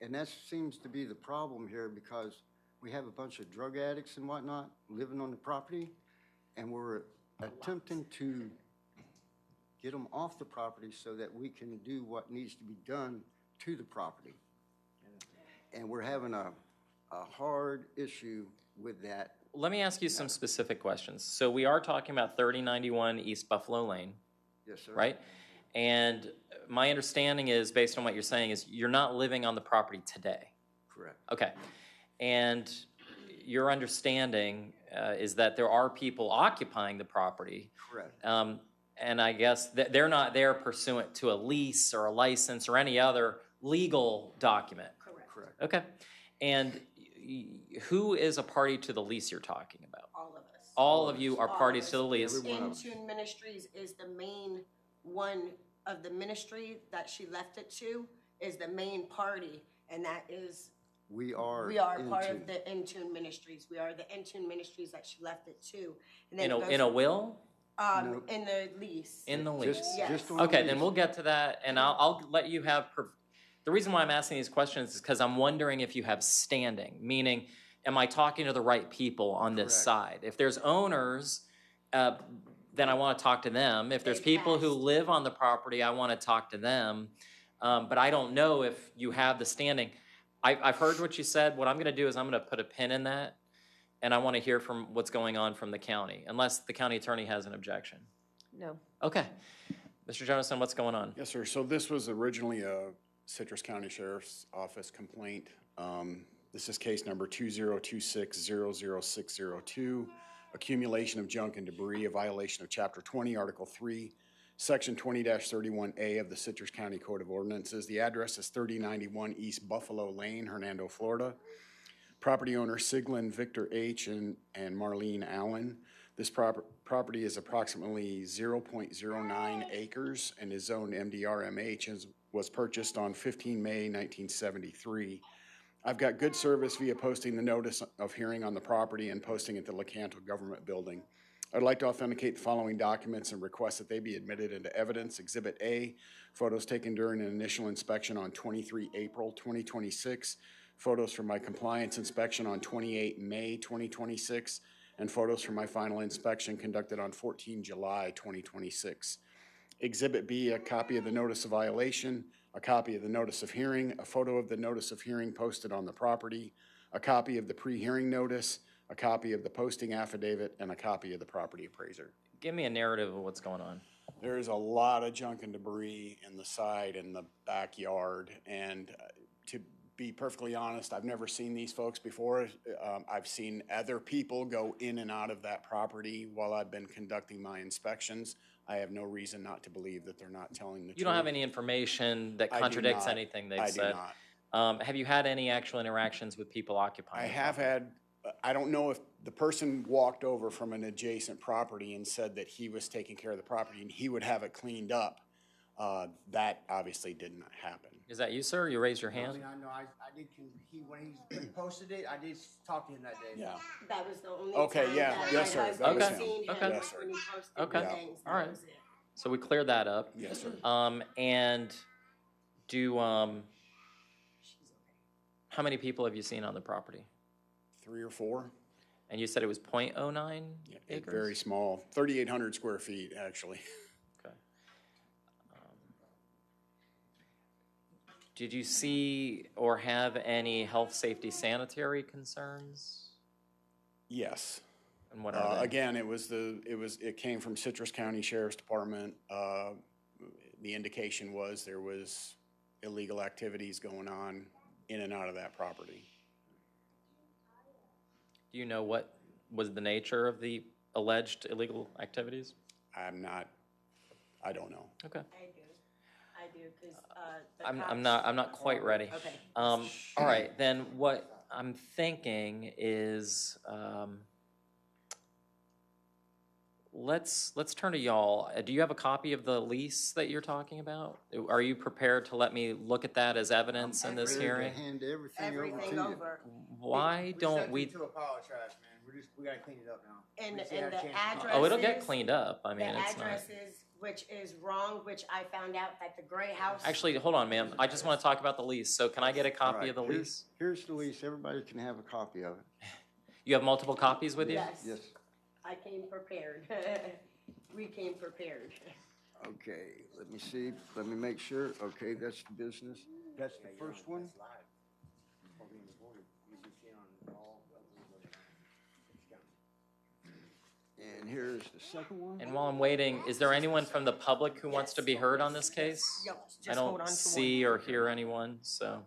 and that seems to be the problem here because we have a bunch of drug addicts and whatnot living on the property, and we're attempting to get them off the property so that we can do what needs to be done to the property. And we're having a hard issue with that. Let me ask you some specific questions. So we are talking about 3091 East Buffalo Lane, Yes, sir. right? And my understanding is, based on what you're saying, is you're not living on the property today. Correct. Okay. And your understanding is that there are people occupying the property. Correct. And I guess they're not there pursuant to a lease or a license or any other legal document. Correct. Okay. And who is a party to the lease you're talking about? All of us. All of you are All parties of to the us. lease. Intune Ministries is the main one of the ministry that she left it to, is the main party, and that is, We are part of Intune. the Intune Ministries. We are the Intune Ministries that she left it to. And In then it a, in a goes, will? No. in the lease. In the lease? Yes. Just on the Okay, then lease. we'll get to that, and I'll let you have, the reason why I'm asking these questions is because I'm wondering if you have standing, meaning, am I talking to the right people on this Correct. side? If there's owners, then I want to talk to them. If there's They people who passed. live on the property, I want to talk to them. But I don't know if you have the standing. I've heard what you said. What I'm going to do is I'm going to put a pin in that, and I want to hear from what's going on from the county, unless the county attorney has an objection. No. Okay. Mr. Jonathan, what's going on? Yes, sir. So this was originally a Citrus County Sheriff's Office complaint. This is case number 202600602, accumulation of junk and debris, a violation of Chapter 20, Article 3, Section 20-31A of the Citrus County Code of Ordinances. The address is 3091 East Buffalo Lane, Hernando, Florida. Property owner Siglin Victor H. and Marlene Allen. This property is approximately 0.09 acres and is zoned MDR-MH and was purchased on 15 May 1973. I've got good service via posting the notice of hearing on the property and posting at the Lecanto Government Building. I'd like to authenticate the following documents and request that they be admitted into evidence. Exhibit A, photos taken during an initial inspection on 23 April 2026, photos from my compliance inspection on 28 May 2026, and photos from my final inspection conducted on 14 July 2026. Exhibit B, a copy of the notice of violation, a copy of the notice of hearing, a photo of the notice of hearing posted on the property, a copy of the pre-hearing notice, a copy of the posting affidavit, and a copy of the property appraiser. Give me a narrative of what's going on. There's a lot of junk and debris in the side and the backyard, and to be perfectly honest, I've never seen these folks before. I've seen other people go in and out of that property while I've been conducting my inspections. I have no reason not to believe that they're not telling the truth. You don't have any information that I do contradicts not. anything they've I do said? not. Have you had any actual interactions with people occupying? I the have property? had, I don't know if the person walked over from an adjacent property and said that he was taking care of the property and he would have it cleaned up. That obviously did not happen. Is that you, sir? You raised your hand? I know, I did, when he posted it, I did talk to him that day. Yeah. That was the only Okay, time yeah, that yes, sir, my that husband was him. seen him Okay. Yes, sir. when he posted Okay. the things. All That right. was it. So we cleared that up. Yes, sir. And do, how many people have you seen on the property? 3 or 4. And you said it was 0.09 acres? Very small, 3,800 square feet, actually. Okay. Did you see or have any health, safety, sanitary concerns? Yes. And what are they? Again, it came from Citrus County Sheriff's Department. The indication was there was illegal activities going on in and out of that property. Do you know what was the nature of the alleged illegal activities? I don't know. Okay. I do, because, I'm not quite ready. Okay. All right, then what I'm thinking is, let's turn to y'all. Do you have a copy of the lease that you're talking about? Are you prepared to let me look at that as evidence in this hearing? Hand everything over to Everything you. over. Why don't we? To a pile of trash, man. We gotta clean it up now. And, We just and had a the chance to- address Oh, it'll get is- cleaned up. I mean, the it's not. address is, which is wrong, which I found out that the gray house. Actually, hold on, ma'am. I just want to talk about the lease. So can I get a All copy right, of the here's- lease? Here's the lease. Everybody can have a copy of it. You have multiple copies with you? Yes. Yes. I came prepared. We came prepared. Okay, let me see. Let me make sure. Okay, that's the business. That's the first one. And here is the second one. And while I'm waiting, is there anyone from the public who wants to be heard on this case? Yep, I just hold on don't to see or hear anyone, so.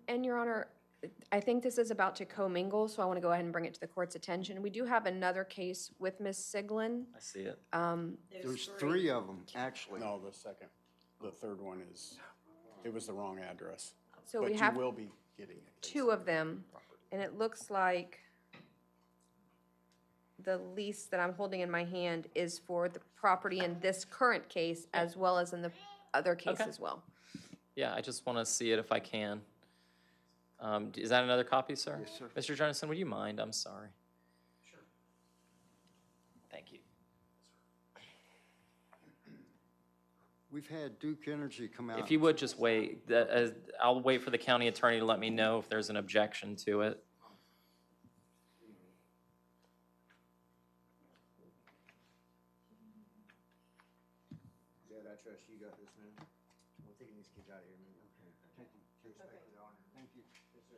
And Your Honor, I think this is about to commingle, so I want to go ahead and bring it to the court's attention. We do have another case with Ms. Siglin. I see it. There's three of them, actually. No, the third one it was the wrong address. So But we you have will be getting it. two of them, and it looks like the lease that I'm holding in my hand is for the property in this current case as well as in the other case Okay. as well. Yeah, I just want to see it if I can. Is that another copy, sir? Yes, sir. Mr. Jonathan, would you mind? I'm sorry. Sure. Thank you. We've had Duke Energy come out. If you would just wait, I'll wait for the county attorney to let me know if there's an objection to it. Jed, I trust you got this, man. We're taking these kids out of here, man. Okay. Take respect for the honor. Thank you. Yes, sir.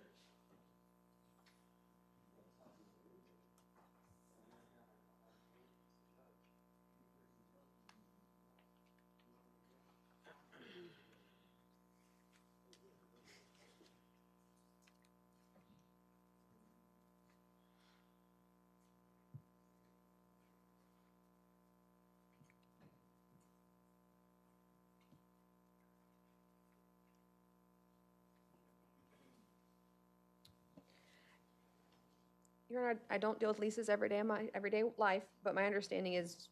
Your Honor, I don't deal with leases every day in my everyday life, but my understanding is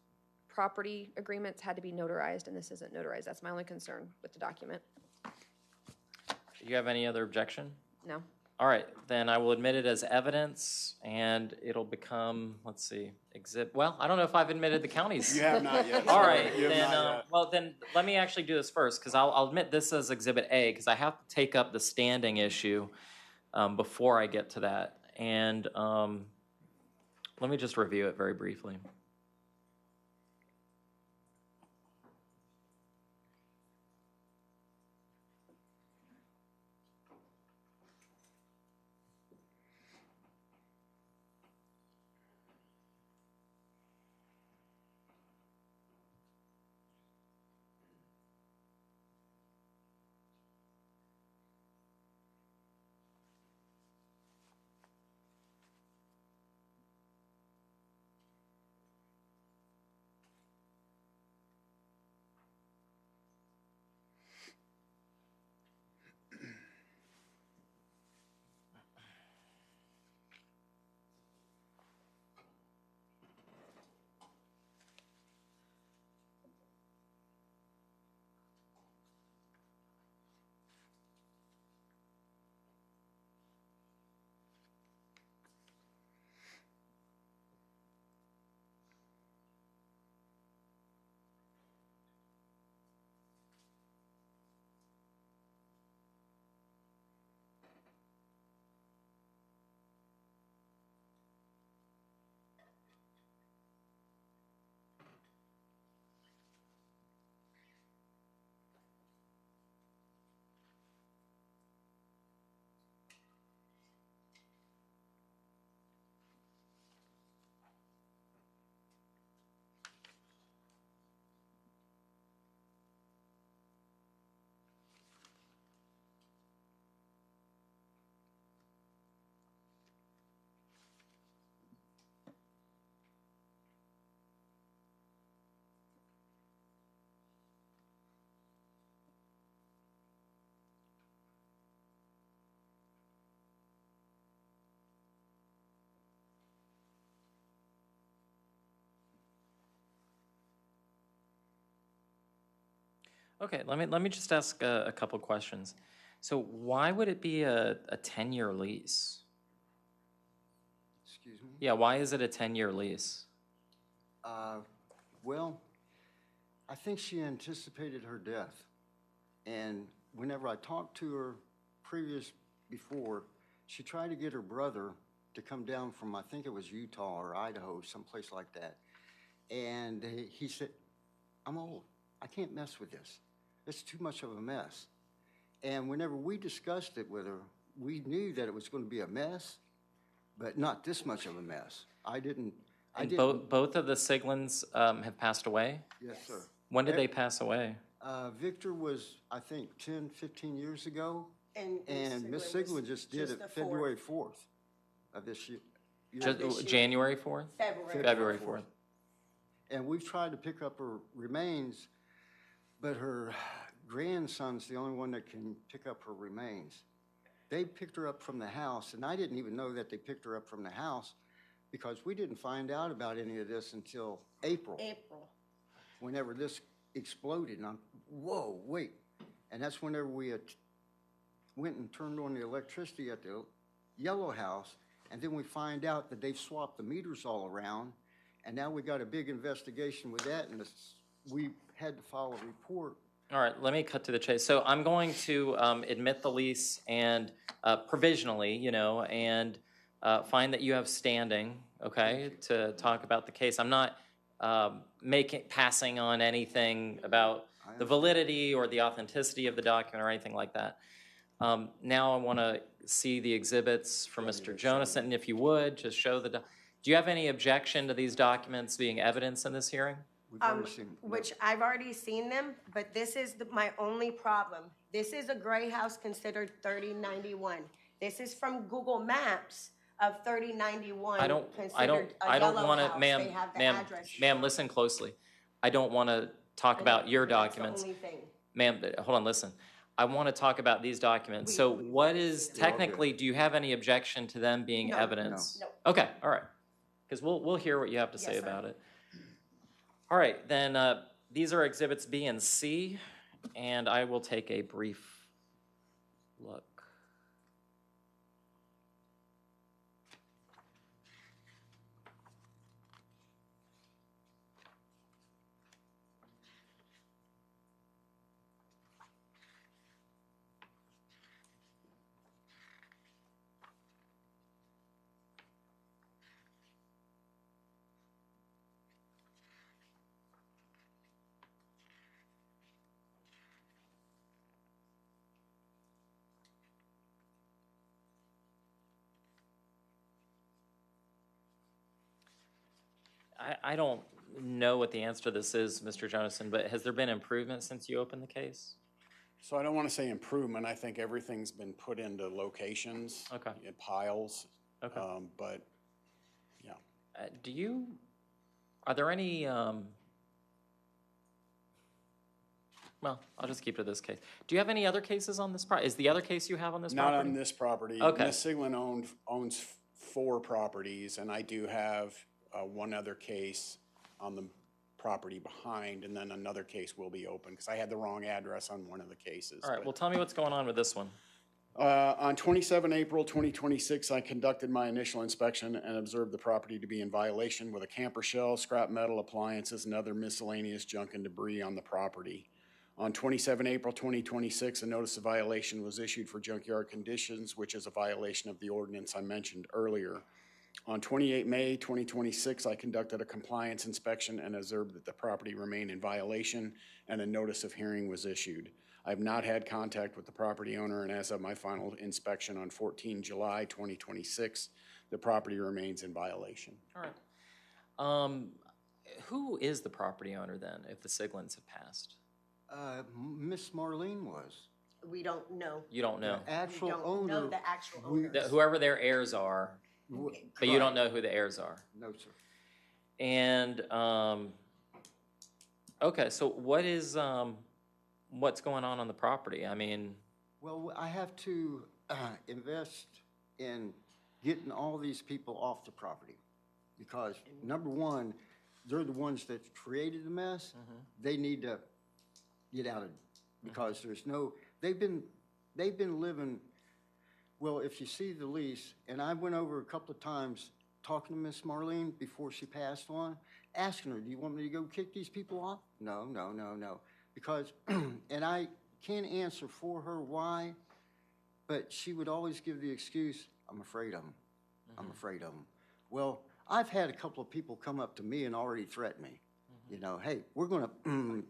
property agreements had to be notarized, and this isn't notarized. That's my only concern with the document. Do you have any other objection? No. All right, then I will admit it as evidence, and it'll become, let's see, well, I don't know if I've admitted the county's. You have not yet. All sir. right, You have then, not yet. well, then, let me actually do this first, because I'll admit this as Exhibit A, because I have to take up the standing issue before I get to that. And let me just review it very briefly. Okay, let me just ask a couple questions. So why would it be a 10-year lease? Excuse me? Yeah, why is it a 10-year lease? Well, I think she anticipated her death. And whenever I talked to her before, she tried to get her brother to come down from, I think it was Utah or Idaho, someplace like that. And he said, I'm old. I can't mess with this. It's too much of a mess. And whenever we discussed it with her, we knew that it was going to be a mess, but not this much of a mess. I didn't. And both of the Siglins have passed away? Yes, sir. When did they pass away? Victor was, I think, 10, 15 years ago, And Miss Siglin just did it February 4th of this year. January 4th? February 4th. And we've tried to pick up her remains, but her grandson's the only one that can pick up her remains. They picked her up from the house, and I didn't even know that they picked her up from the house because we didn't find out about any of this until April. Whenever this exploded, and I'm, whoa, wait. And that's whenever we had went and turned on the electricity at the yellow house, and then we find out that they've swapped the meters all around, and now we got a big investigation with that, and we had to file a report. All right, let me cut to the chase. So I'm going to admit the lease and provisionally, you know, and find that you have standing, okay, to talk about the case. I'm not passing on anything about the validity or the authenticity of the document or anything like that. Now I want to see the exhibits from Mr. Jonason, and if you would, just show the, do you have any objection to these documents being evidence in this hearing? Which I've already seen them, but this is my only problem. This is a gray house considered 3091. This is from Google Maps of 3091 I don't want to, ma'am, listen closely. I don't want to talk about your documents. Ma'am, hold on, listen. I want to talk about these documents. So what is, technically, do you have any objection to them being evidence? No. Okay, all right. Because we'll hear what you have to say about it. All right, then these are exhibits B and C, and I will take a brief look. I don't know what the answer to this is, Mr. Jonason, but has there been improvement since you opened the case? So I don't want to say improvement. I think everything's been put into locations. Okay. In piles. Okay. But, yeah. Are there any, well, I'll just keep to this case. Do you have any other cases on this property? Is the other case you have on this property? Not on this property. Okay. Ms. Siglin owns 4 properties, and I do have one other case on the property behind, and then another case will be open, because I had the wrong address on one of the cases. All right, well, tell me what's going on with this one. On 27 April 2026, I conducted my initial inspection and observed the property to be in violation with a camper shell, scrap metal appliances, and other miscellaneous junk and debris on the property. On 27 April 2026, a notice of violation was issued for junkyard conditions, which is a violation of the ordinance I mentioned earlier. On 28 May 2026, I conducted a compliance inspection and observed that the property remained in violation, and a notice of hearing was issued. I have not had contact with the property owner, and as of my final inspection on 14 July 2026, the property remains in violation. All right. Who is the property owner then, if the Siglins have passed? Miss Marlene was. We don't know. You don't know? The actual We don't owner. know the actual owner. Whoever their heirs are, but you don't know who the heirs are? No, sir. And, okay, so what is, what's going on the property? I mean... Well, I have to invest in getting all these people off the property, because number one, they're the ones that created the mess. They need to get out of it, because there's no, they've been living, well, if you see the lease, and I went over a couple of times talking to Miss Marlene before she passed on, asking her, do you want me to go kick these people off? No, no, no, no. Because, and I can't answer for her why, but she would always give the excuse, I'm afraid of them. I'm afraid of them. Well, I've had a couple of people come up to me and already threaten me. You know, hey, we're going to,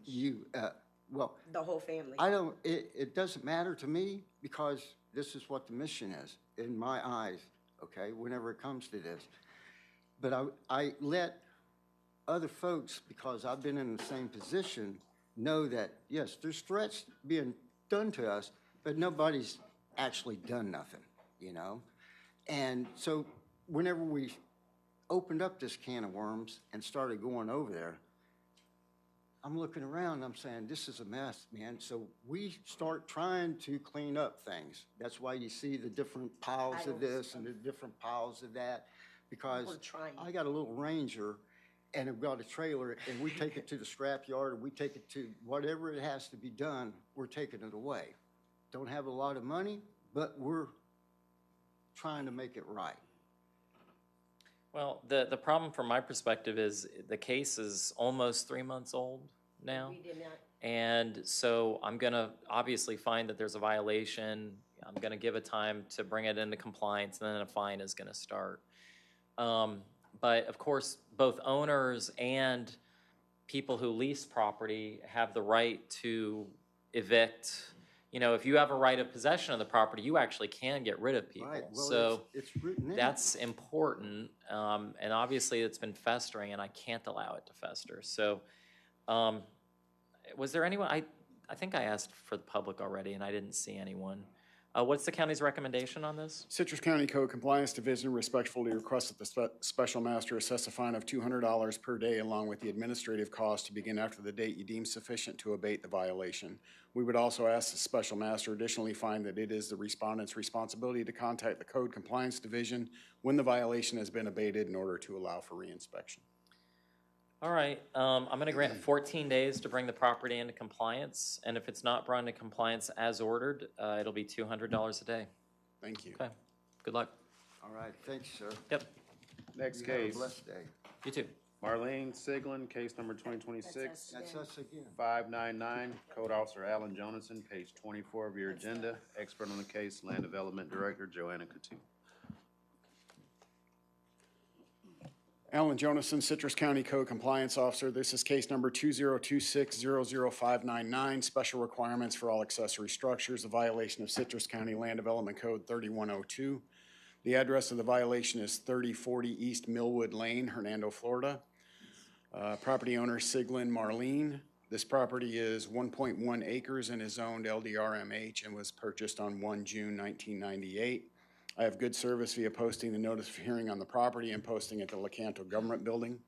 well. The whole family. It doesn't matter to me, because this is what the mission is, in my eyes, okay, whenever it comes to this. But I let other folks, because I've been in the same position, know that, yes, there's threats being done to us, but nobody's actually done nothing, you know? And so whenever we opened up this can of worms and started going over there, I'm looking around and I'm saying, this is a mess, man. So we start trying to clean up things. That's why you see the different piles of this and the different piles of that, because I got a little Ranger and I've got a trailer, and we take it to the scrap yard, or we take it to whatever it has to be done, we're taking it away. Don't have a lot of money, but we're trying to make it right. Well, the problem from my perspective is the case is almost 3 months old now. We did not. And so I'm going to obviously find that there's a violation. I'm going to give it time to bring it into compliance, and then a fine is going to start. But of course, both owners and people who lease property have the right to evict. You know, if you have a right of possession of the property, you actually can get rid of people. Right. Well, so it's written in. that's important. And obviously it's been festering, and I can't allow it to fester. So was there anyone, I think I asked for the public already, and I didn't see anyone. What's the county's recommendation on this? Citrus County Code Compliance Division respectfully requests that the Special Master assess a fine of $200 per day along with the administrative cost to begin after the date you deem sufficient to abate the violation. We would also ask the Special Master additionally find that it is the respondent's responsibility to contact the Code Compliance Division when the violation has been abated in order to allow for reinspection. All right, I'm going to grant 14 days to bring the property into compliance, and if it's not brought into compliance as ordered, it'll be $200 a day. Thank you. Okay, good luck. All right, thanks, sir. Yep. Next You have a case. blessed day. You too. Marlene Siglin, case number 2026. That's us again. 599, Code Officer Alan Jonason, page 24 of your agenda. Expert on the case, Land Development Director Joanna Coutu. Alan Jonason, Citrus County Code Compliance Officer. This is case number 202600599, special requirements for all accessory structures, a violation of Citrus County Land Development Code 3102. The address of the violation is 3040 East Millwood Lane, Hernando, Florida. Property owner Siglin Marlene. This property is 1.1 acres and is zoned LDRMH and was purchased on 1 June 1998. I have good service via posting the notice of hearing on the property and posting at the Lecanto Government Building.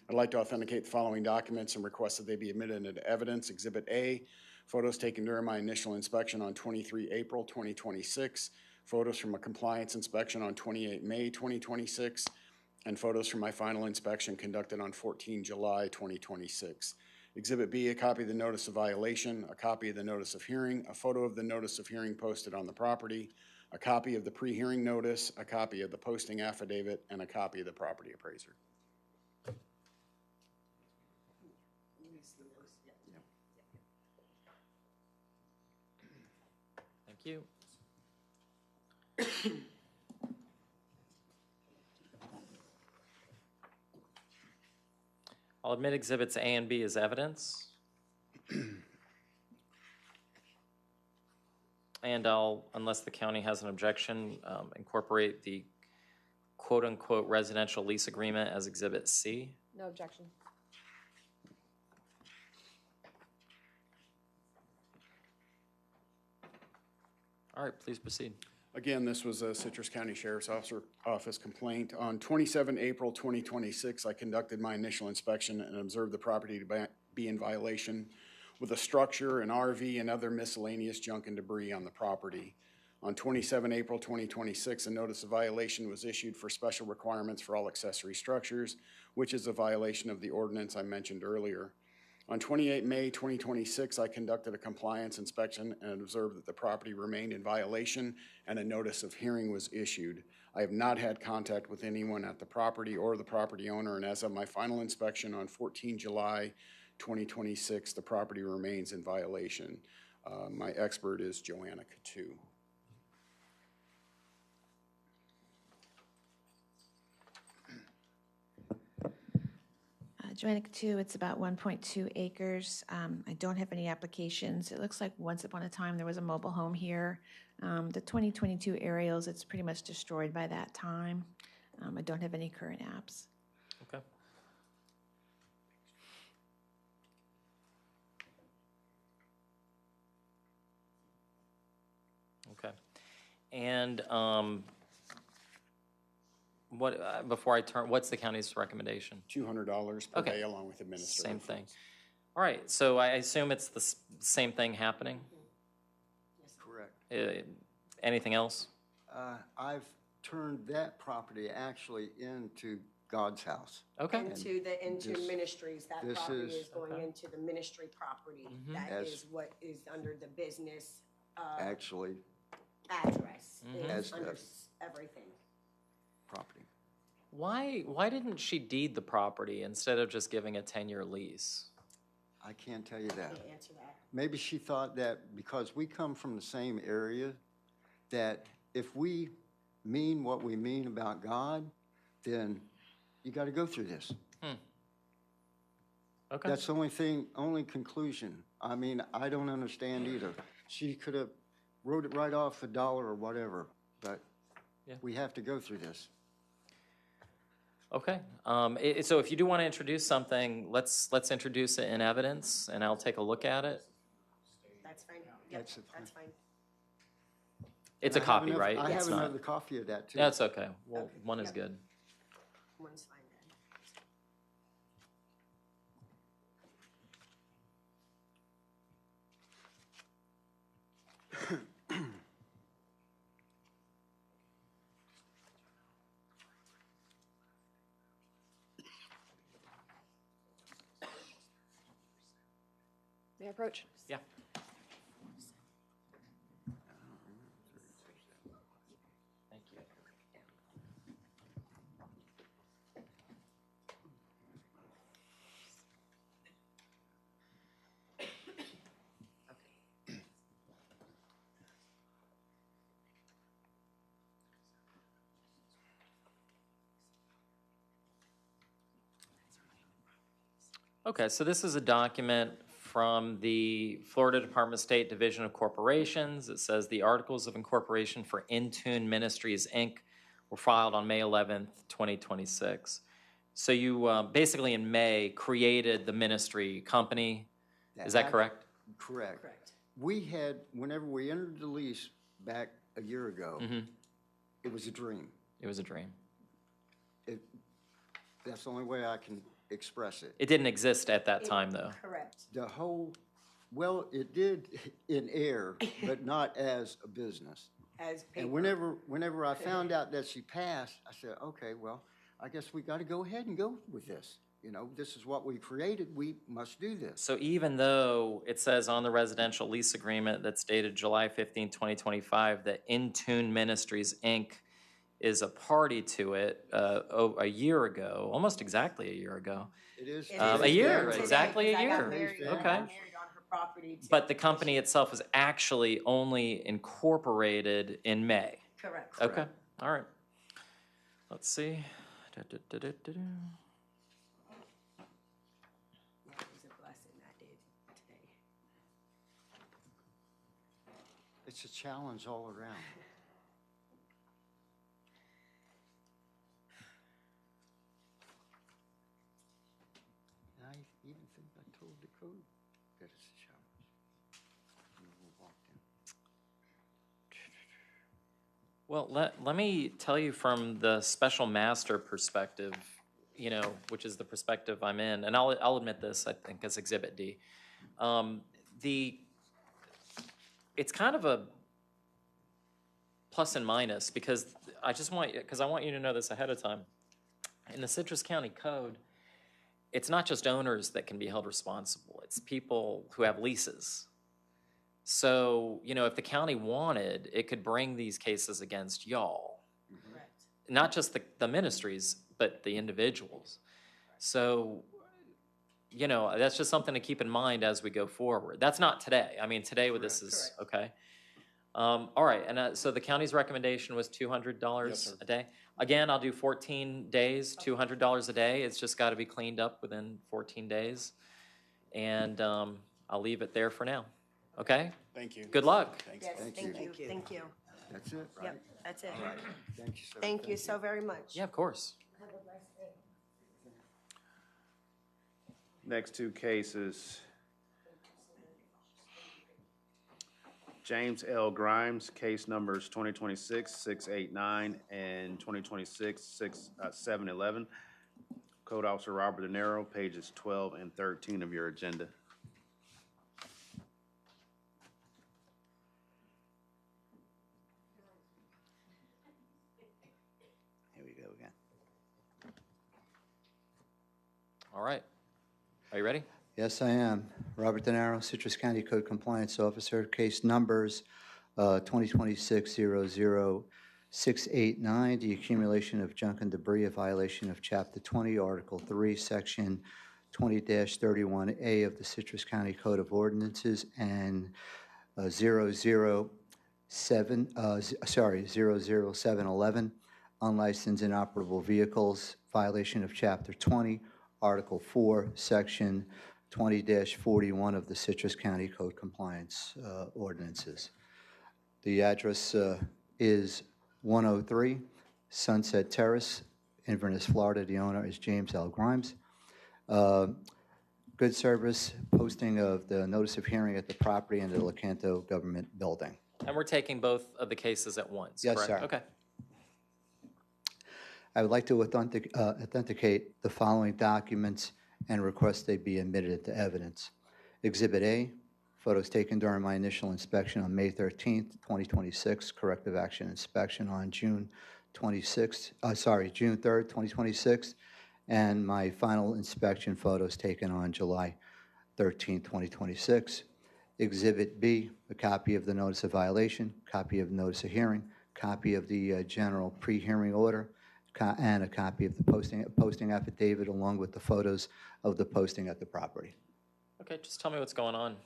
I'd like to authenticate the following documents and request that they be admitted into evidence. Exhibit A, photos taken during my initial inspection on 23 April 2026, photos from a compliance inspection on 28 May 2026, and photos from my final inspection conducted on 14 July 2026. Exhibit B, a copy of the notice of violation, a copy of the notice of hearing, a photo of the notice of hearing posted on the property, a copy of the pre-hearing notice, a copy of the posting affidavit, and a copy of the property appraiser. Thank you. I'll admit exhibits A and B as evidence. And I'll, unless the county has an objection, incorporate the quote-unquote residential lease agreement as Exhibit C. No objection. All right, please proceed. Again, this was a Citrus County Sheriff's Office complaint. On 27 April 2026, I conducted my initial inspection and observed the property to be in violation with a structure, an RV, and other miscellaneous junk and debris on the property. On 27 April 2026, a notice of violation was issued for special requirements for all accessory structures, which is a violation of the ordinance I mentioned earlier. On 28 May 2026, I conducted a compliance inspection and observed that the property remained in violation and a notice of hearing was issued. I have not had contact with anyone at the property or the property owner, and as of my final inspection on 14 July 2026, the property remains in violation. My expert is Joanna Coutu. Joannic 2, it's about 1.2 acres. I don't have any applications. It looks like once upon a time there was a mobile home here. The 2022 aerials, it's pretty much destroyed by that time. I don't have any current apps. Okay. Okay. And what before I turn, what's the county's recommendation? $200 per Okay. day along with administrative. Same thing. All right. So I assume it's the same thing happening. Correct. Anything else? I've turned that property actually into God's house. Okay. Into this- ministries, that this property is- is going into the ministry property. That As- is what is under the business, Actually, address, As is under the- everything. property. Why didn't she deed the property instead of just giving a 10-year lease? I can't tell you that. Can't answer that. Maybe she thought that because we come from the same area, that if we mean what we mean about God, then you got to go through this. Okay. That's the only conclusion. I mean, I don't understand either. She could have wrote it right off $1 or whatever, but Yeah. we have to go through this. Okay. So if you do want to introduce something, let's introduce it in evidence, and I'll take a look at it. That's fine. Yep, that's fine. It's a And I have copy, another- right? I It's have not. another copy of that too. That's okay. Well, Okay, one is yep. good. One's fine then. May I approach? Yeah. Thank you. Okay, so this is a document from the Florida Department of State Division of Corporations. It says the Articles of Incorporation for Intune Ministries, Inc. were filed on May 11th, 2026. So you basically in May created the ministry company. Is that correct? Correct. Correct. We had, whenever we entered the lease back a year ago, it was a dream. It was a dream. That's the only way I can express it. It didn't exist at that time, though. Correct. The whole, well, it did in air, but not as a business. As paper. And whenever I found out that she passed, I said, okay, well, I guess we got to go ahead and go with this. You know, this is what we created. We must do this. So even though it says on the residential lease agreement that's dated July 15, 2025, that Intune Ministries, Inc. is a party to it a year ago, almost exactly a year ago. It is. A year, Today, exactly a because I got year. married- I got Okay. married on her property too. But the company itself was actually only incorporated in May. Correct. Okay, all right. Let's see. Da-da-da-da-da-da. That was a blessing I did today. It's a challenge all around. And I even think I told the code that it's a challenge. When we walked in. Well, let me tell you from the special master perspective, you know, which is the perspective I'm in, and I'll admit this, I think, as Exhibit D. It's kind of a plus and minus because I want you to know this ahead of time. In the Citrus County Code, it's not just owners that can be held responsible. It's people who have leases. So, you know, if the county wanted, it could bring these cases against y'all. Correct. Not just the ministries, but the individuals. So, you know, that's just something to keep in mind as we go forward. That's not today. I mean, today with this is, okay. All right, and so the county's recommendation was $200 a day. Again, I'll do 14 days, $200 a day. It's just got to be cleaned up within 14 days. And I'll leave it there for now. Okay? Thank you. Good luck. Yes, thank you, thank you. That's it, right? Yep, that's it. All right. Thank you, sir. Thank you so very much. Yeah, of course. Have a blessed day. Next two cases. James L. Grimes, case numbers 2026-689 and 2026-711. Code Officer Robert De Niro, pages 12 and 13 of your agenda. Here we go again. All right. Are you ready? Yes, I am. Robert De Niro, Citrus County Code Compliance Officer, case numbers 2026-00689, the accumulation of junk and debris, a violation of Chapter 20, Article 3, Section 20-31A of the Citrus County Code of Ordinances, and 00711, unlicensed inoperable vehicles, violation of Chapter 20, Article 4, Section 20-41 of the Citrus County Code Compliance Ordinances. The address is 103 Sunset Terrace, Inverness, Florida. The owner is James L. Grimes. Good service, posting of the notice of hearing at the property and the Lecanto Government Building. And we're taking both of the cases at once, Yes, correct? sir. Okay. I would like to authenticate the following documents and request they be admitted into evidence. Exhibit A, photos taken during my initial inspection on May 13th, 2026, corrective action inspection on June 3rd, 2026, and my final inspection photos taken on July 13th, 2026. Exhibit B, a copy of the notice of violation, copy of the notice of hearing, copy of the general pre-hearing order, and a copy of the posting affidavit along with the photos of the posting at the property. Okay, just tell me what's going on.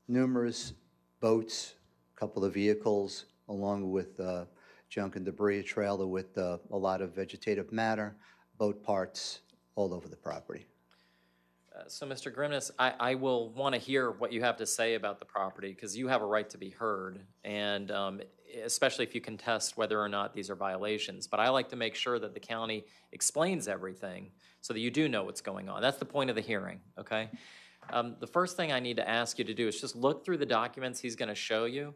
Numerous boats, a couple of vehicles, along with junk and debris, a trailer with a lot of vegetative matter, boat parts all over the property. So, Mr. Grimness, I will want to hear what you have to say about the property because you have a right to be heard, and especially if you contest whether or not these are violations. But I like to make sure that the county explains everything so that you do know what's going on. That's the point of the hearing, okay? The first thing I need to ask you to do is just look through the documents he's going to show you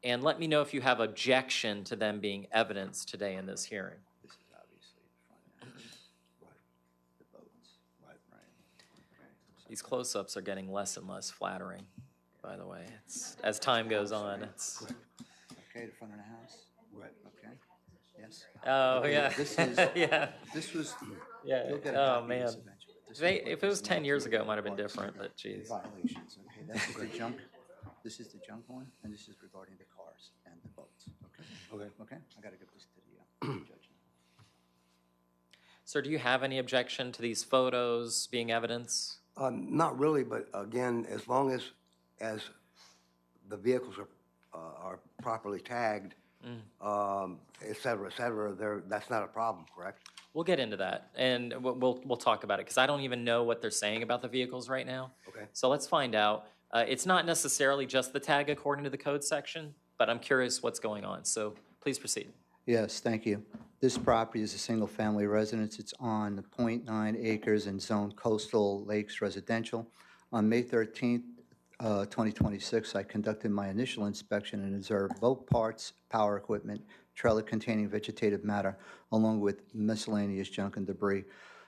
and let me know if you have objection to them being evidence today in this hearing. This is obviously the front end. Right. The boats. Right. Okay. These close-ups are getting less and less flattering, by the way. As time goes on, it's... Okay, the front of the house? Right. Okay. Yes. Oh, yeah. This is, yeah. This was, Yeah. you'll get a Oh, copy of man. this eventually. This If it was 10 years ago, it might have been different, but geez. Violations, okay, this is the junk, this is the junk one, and this is regarding the cars and the boats, okay? Okay, I gotta give this to the judge now. Sir, do you have any objection to these photos being evidence? Not really, but again, as long as the vehicles are properly tagged, et cetera, that's not a problem, correct? We'll get into that, and we'll talk about it, because I don't even know what they're saying about the vehicles right now. Okay. So let's find out. It's not necessarily just the tag according to the code section, but I'm curious what's going on, so please proceed. Yes, thank you. This property is a single-family residence. It's on 0.9 acres in Zone Coastal Lakes Residential. On May 13th, 2026, I conducted my initial inspection and observed boat parts, power equipment, trailer containing vegetative matter, along with miscellaneous junk and debris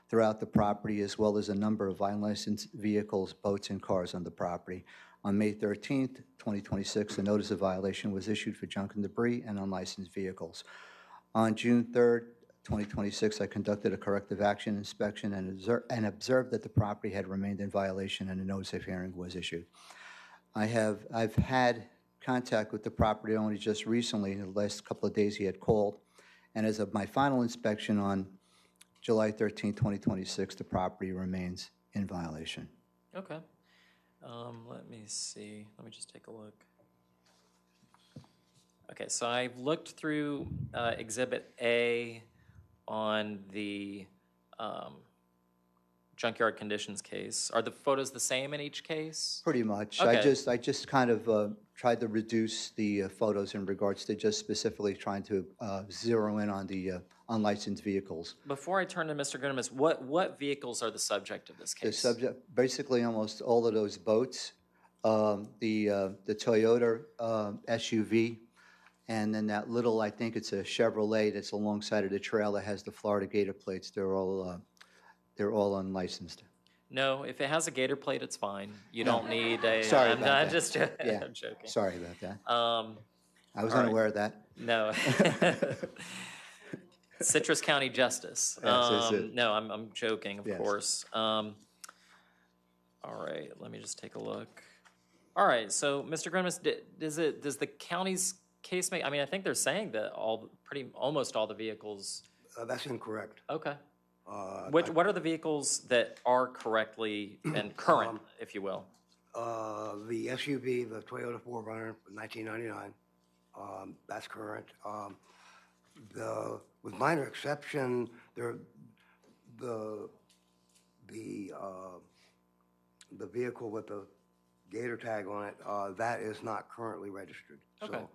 throughout the property, as well as a number of unlicensed vehicles, boats, and cars on the property. On May 13th, 2026, a notice of violation was issued for junk and debris and unlicensed vehicles. On June 3rd, 2026, I conducted a corrective action inspection and observed that the property had remained in violation and a notice of hearing was issued. I've had contact with the property owner just recently. In the last couple of days, he had called, and as of my final inspection on July 13, 2026, the property remains in violation. Okay. Let me see. Let me just take a look. Okay, so I've looked through Exhibit A on the junkyard conditions case. Are the photos the same in each case? Pretty much. Okay. I just kind of tried to reduce the photos in regards to just specifically trying to zero in on the unlicensed vehicles. Before I turn to Mr. Gundemus, what vehicles are the subject of this The case? subject, basically almost all of those boats, the Toyota SUV, and then that little, I think it's a Chevrolet that's alongside of the trail that has the Florida Gator plates. They're all unlicensed. No, if it has a gator plate, it's fine. You No. don't need a. Sorry I'm about not that. just Yeah. I'm joking. Sorry about that. I was all right. unaware of that. No. Citrus County Justice. Yes, that's it. No, I'm joking, of Yes. course. All right, let me just take a look. All right, so Mr. Gundemus, does the county's case make? I mean, I think they're saying that almost all the vehicles. That's incorrect. Okay. What are the vehicles that are correctly and current, if you will? The SUV, the Toyota 4Runner, 1999, that's current. With minor exception, the vehicle with the Gator tag on it, that is not currently registered. Okay.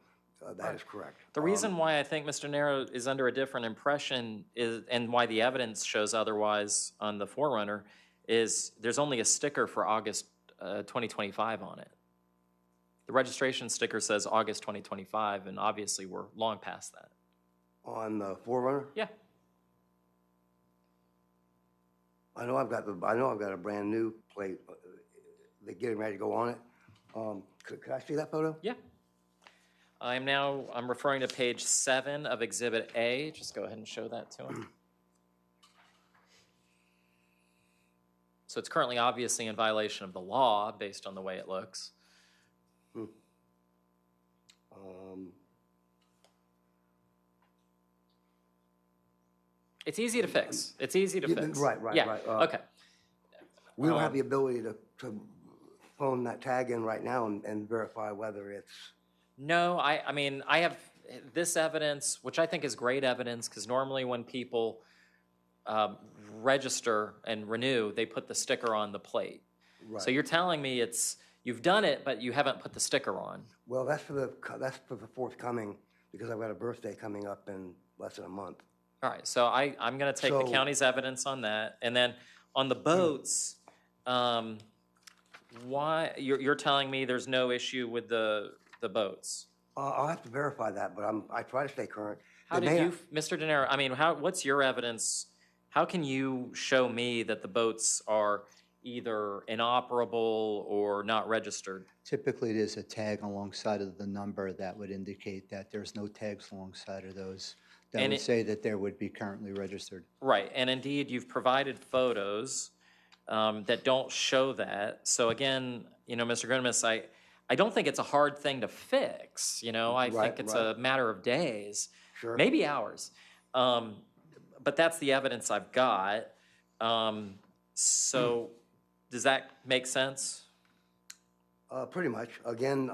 So that is correct. The reason why I think Mr. Nero is under a different impression is, and why the evidence shows otherwise on the 4Runner, is there's only a sticker for August 2025 on it. The registration sticker says August 2025, and obviously we're long past that. On the 4Runner? Yeah. I know I've got a brand new plate. They're getting ready to go on it. Could I see that photo? Yeah. I'm referring to page 7 of Exhibit A. Just go ahead and show that to him. So it's currently obviously in violation of the law based on the way it looks. It's easy to fix. It's easy to fix. Right. Yeah, okay. We don't have the ability to phone that tag in right now and verify whether it's... No, I mean, I have this evidence, which I think is great evidence, because normally when people register and renew, they put the sticker on the plate. Right. So you're telling me you've done it, but you haven't put the sticker on. Well, that's for the forthcoming, because I've got a birthday coming up in less than a month. All right, so I'm going to take the county's evidence on that. And then on the boats, why you're telling me there's no issue with the boats? I'll have to verify that, but I try to stay current. How did you, Mr. De Niro, I mean, what's your evidence? How can you show me that the boats are either inoperable or not registered? Typically, there's a tag alongside of the number that would indicate that there's no tags alongside of those. That would say that they would be currently registered. Right, and indeed, you've provided photos that don't show that. So again, Mr. Gundemus, I don't think it's a hard thing to fix. I think it's a matter of days, maybe hours. But that's the evidence I've got. So does that make sense? Pretty much. Again,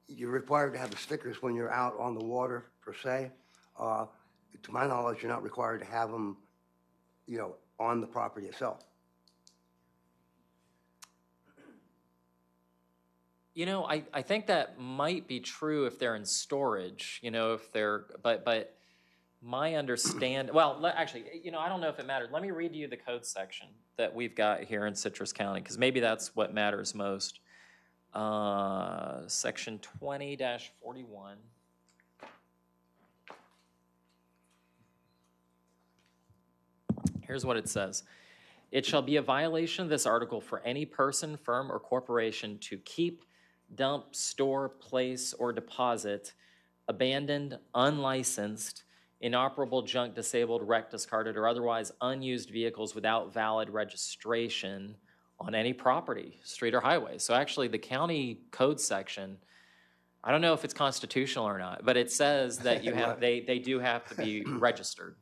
you're required to have the stickers when you're out on the water, per se. To my knowledge, you're not required to have them, on the property itself. I think that might be true if they're in storage, if they're, but my understanding, well, actually, I don't know if it matters. Let me read you the code section that we've got here in Citrus County, because maybe that's what matters most. Section 20-41. Here's what it says. It shall be a violation of this article for any person, firm, or corporation to keep, dump, store, place, or deposit abandoned, unlicensed, inoperable, junk, disabled, wrecked, discarded, or otherwise unused vehicles without valid registration on any property, street or highway. So actually the county code section, I don't know if it's constitutional or not, but it says that you have, they do have to be registered.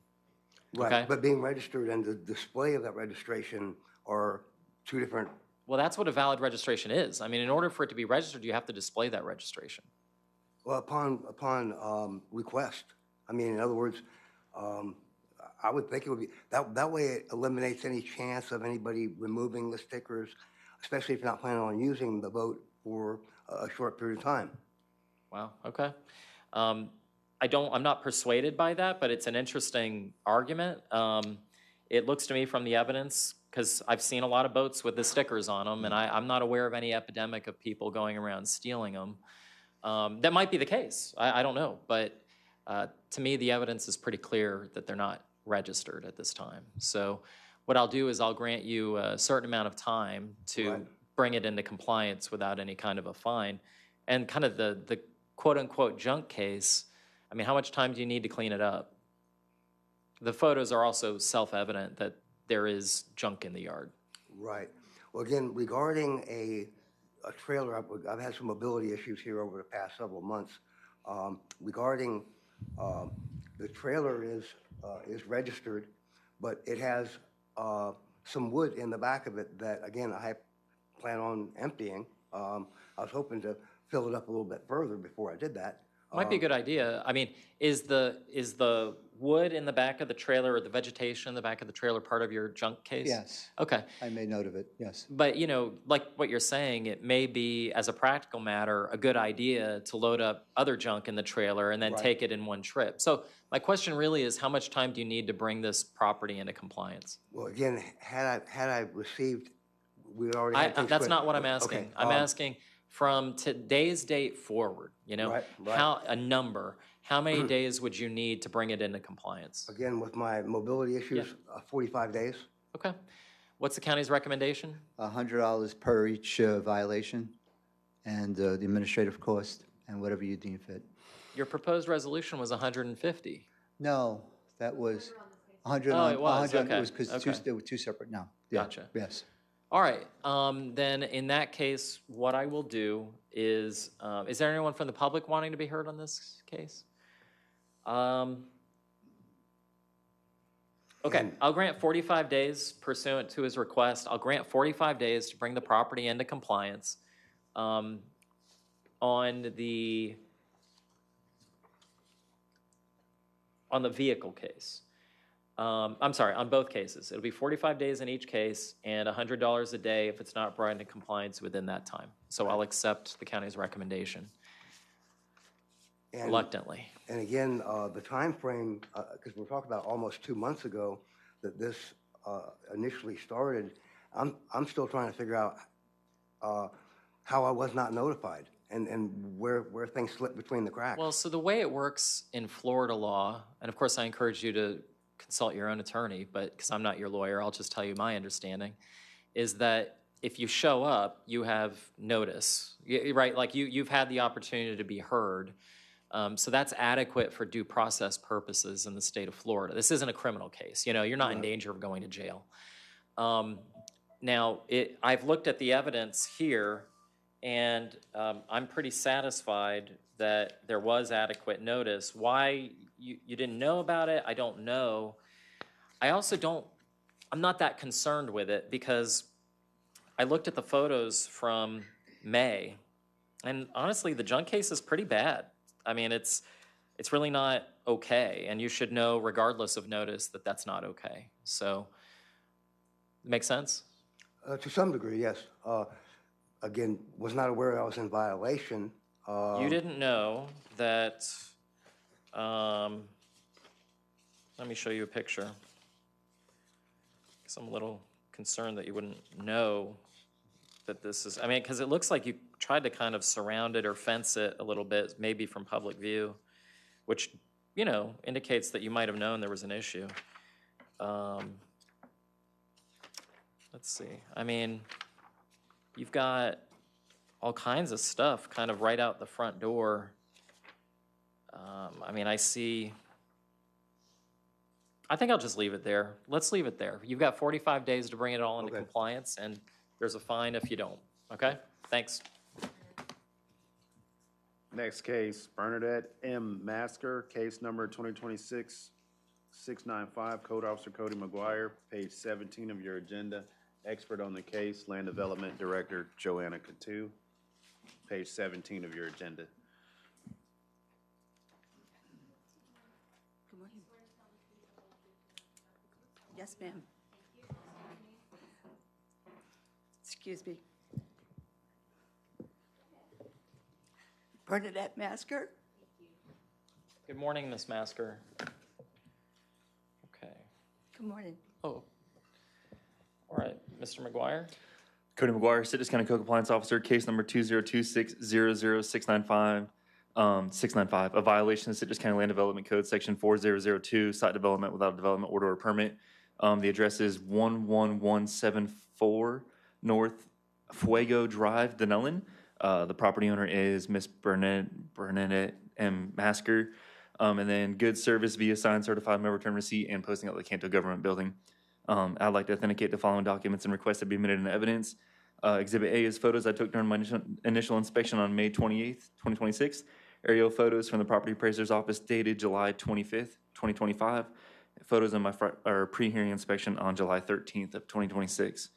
Right, Okay. but being registered and the display of that registration are two different... Well, that's what a valid registration is. I mean, in order for it to be registered, you have to display that registration. Well, upon request. I mean, in other words, I would think it would be, that way it eliminates any chance of anybody removing the stickers, especially if you're not planning on using the boat for a short period of time. Wow, okay. I'm not persuaded by that, but it's an interesting argument. It looks to me from the evidence, because I've seen a lot of boats with the stickers on them, and I'm not aware of any epidemic of people going around stealing them. That might be the case. I don't know, but to me, the evidence is pretty clear that they're not registered at this time. So what I'll do is I'll grant you a certain amount of time to bring it into compliance without any kind of a fine. And kind of the quote-unquote junk case, I mean, how much time do you need to clean it up? The photos are also self-evident that there is junk in the yard. Right. Well, again, regarding a trailer, I've had some mobility issues here over the past several months. Regarding the trailer is registered, but it has some wood in the back of it that, again, I plan on emptying. I was hoping to fill it up a little bit further before I did that. Might be a good idea. I mean, is the wood in the back of the trailer or the vegetation in the back of the trailer part of your junk case? Yes. Okay. I made note of it, yes. But, you know, like what you're saying, it may be, as a practical matter, a good idea to load up other junk in the trailer and then take it in one trip. So my question really is, how much time do you need to bring this property into compliance? Well, again, had I received, we already had things That's put- not what I'm asking. Okay, I'm asking from today's date forward, you know, a number. How many days would you need to bring it into compliance? Again, with my mobility issues, 45 days. Okay. What's the county's recommendation? $100 per each violation, and the administrative cost, and whatever you deem fit. Your proposed resolution was 150. No, that was 100 Oh, on, it was, 100, okay, it was because okay. they were two separate, no. Yeah, Gotcha. Yes. All right, then in that case, what I will do is there anyone from the public wanting to be heard on this case? Okay, I'll grant 45 days pursuant to his request. I'll grant 45 days to bring the property into compliance. On the vehicle case. I'm sorry, on both cases. It'll be 45 days in each case and $100 a day if it's not brought into compliance within that time. So I'll accept the county's recommendation reluctantly. And again, the time frame, because we're talking about almost 2 months ago that this initially started, I'm still trying to figure out how I was not notified and where things slipped between the cracks. Well, so the way it works in Florida law, and of course I encourage you to consult your own attorney, but because I'm not your lawyer, I'll just tell you my understanding, is that if you show up, you have notice, right? Like you've had the opportunity to be heard. So that's adequate for due process purposes in the state of Florida. This isn't a criminal case. You know, you're not in danger of going to jail. Now, I've looked at the evidence here, and I'm pretty satisfied that there was adequate notice. Why you didn't know about it, I don't know. I also I'm not that concerned with it because I looked at the photos from May, and honestly, the junk case is pretty bad. I mean, it's really not okay, and you should know, regardless of notice, that that's not okay. So, make sense? To some degree, yes. Again, was not aware I was in violation. You didn't know that, let me show you a picture. Because I'm a little concerned that you wouldn't know that this is, I mean, because it looks like you tried to kind of surround it or fence it a little bit, maybe from public view, which, you know, indicates that you might have known there was an issue. Let's see. I mean, you've got all kinds of stuff kind of right out the front door. I mean, I think I'll just leave it there. Let's leave it there. You've got 45 days to bring it all into compliance, and there's a fine if you don't. Okay? Thanks. Next case, Bernadette M. Masker, case number 2026-695, Code Officer Cody McGuire, page 17 of your agenda. Expert on the case, Land Development Director Joanna Coutu, page 17 of your agenda. morning. Yes, ma'am. Excuse me. Bernadette Masker. Good morning, Ms. Masker. Okay. Good morning. Oh. All right, Mr. McGuire? Cody McGuire, Citrus County Code Compliance Officer, case number 202600695. 695, a violation of Citrus County Land Development Code, section 4002, site development without a development order or permit. The address is 11174 North Fuego Drive, Dunellen. The property owner is Miss Bernadette M. Masker. And then good service via signed certified mail return receipt and posting at the Canto Government Building. I'd like to authenticate the following documents and request to be admitted into evidence. Exhibit A is photos I took during my initial inspection on May 28th, 2026. Aerial photos from the property appraiser's office dated July 25th, 2025. Photos of my pre-hearing inspection on July 13th of 2026.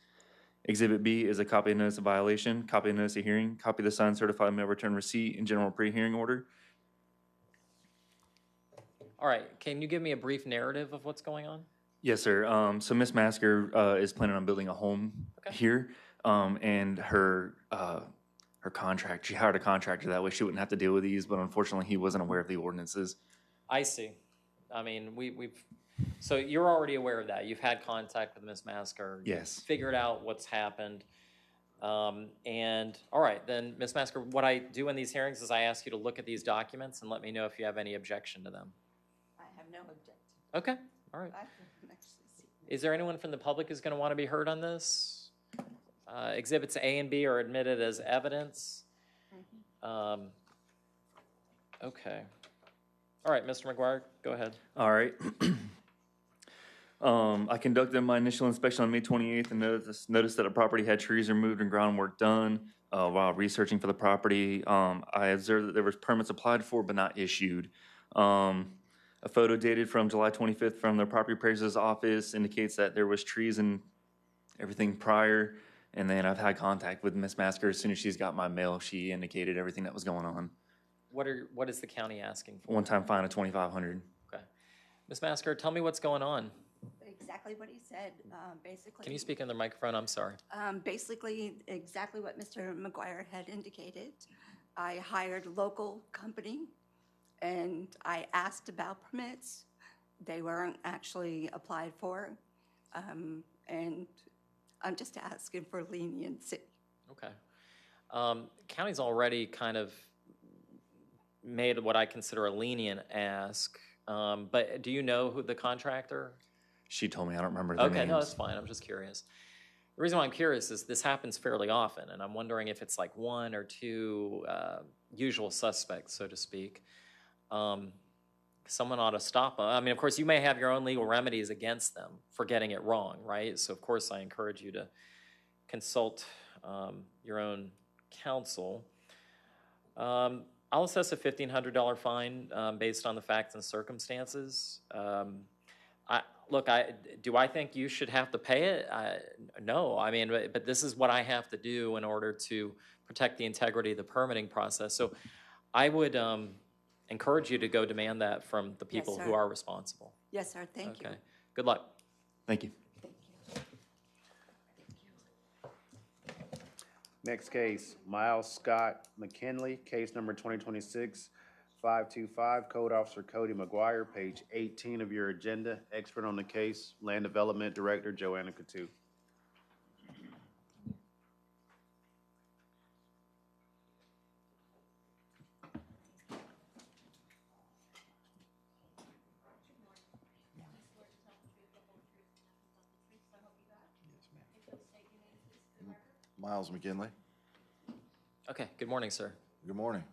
Exhibit B is a copy of notice of violation, copy of notice of hearing, copy of the signed certified mail return receipt, and general pre-hearing order. All right, can you give me a brief narrative of what's going on? Yes, sir. So Ms. Masker is planning on building a home here, and her contract, she hired a contractor, that way she wouldn't have to deal with these, but unfortunately he wasn't aware of the ordinances. I see. I mean, so you're already aware of that. You've had contact with Ms. Masker. Yes. Figured out what's happened. And all right, then Ms. Masker, what I do in these hearings is I ask you to look at these documents and let me know if you have any objection to them. I have no objection. Okay, all right. Is there anyone from the public who's going to want to be heard on this? Exhibits A and B are admitted as evidence. Okay. All right, Mr. McGuire, go ahead. All right. I conducted my initial inspection on May 28th and noticed that a property had trees removed and groundwork done. While researching for the property, I observed that there was permits applied for but not issued. A photo dated from July 25th from the property appraiser's office indicates that there was trees and everything prior. And then I've had contact with Ms. Masker. As soon as she's got my mail, she indicated everything that was going on. What is the county asking for? One-time fine of $2,500. Okay. Ms. Masker, tell me what's going on. Exactly what he said, basically. Can you speak in the microphone? I'm sorry. Basically, exactly what Mr. McGuire had indicated. I hired a local company, and I asked about permits. They weren't actually applied for, and I'm just asking for leniency. Okay. County's already kind of made what I consider a lenient ask, but do you know who the contractor? She told me. I don't remember the names. Okay, no, that's fine. I'm just curious. The reason why I'm curious is this happens fairly often, and I'm wondering if it's like one or two usual suspects, so to speak. Someone ought to stop them. I mean, of course, you may have your own legal remedies against them for getting it wrong, right? So, of course, I encourage you to consult your own counsel. I'll assess a $1,500 fine based on the facts and circumstances. Do I think you should have to pay it? No, I mean, but this is what I have to do in order to protect the integrity of the permitting process. So I would encourage you to go demand that from the people who are responsible. Yes, sir. Thank you. Okay. Good luck. Thank you. Next case, Miles Scott McKinley, case number 2026-525, Code Officer Cody McGuire, page 18 of your agenda. Expert on the case, Land Development Director Joanna Coutu. Miles McKinley. Okay. Good morning, sir. Good morning.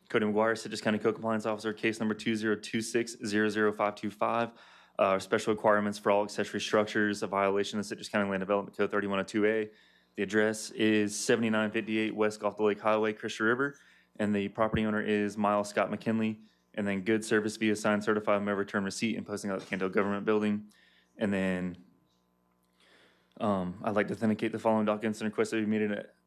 Cody McGuire, Citrus County Code Compliance Officer, case number 202600525. Special requirements for all accessory structures, a violation of Citrus County Land Development Code 3102A. The address is 7958 West Gulf Lake Highway, Christian River, and the property owner is Miles Scott McKinley. And then good service via signed certified mail return receipt and posting at the Canto Government Building. And then I'd like to authenticate the following documents and request that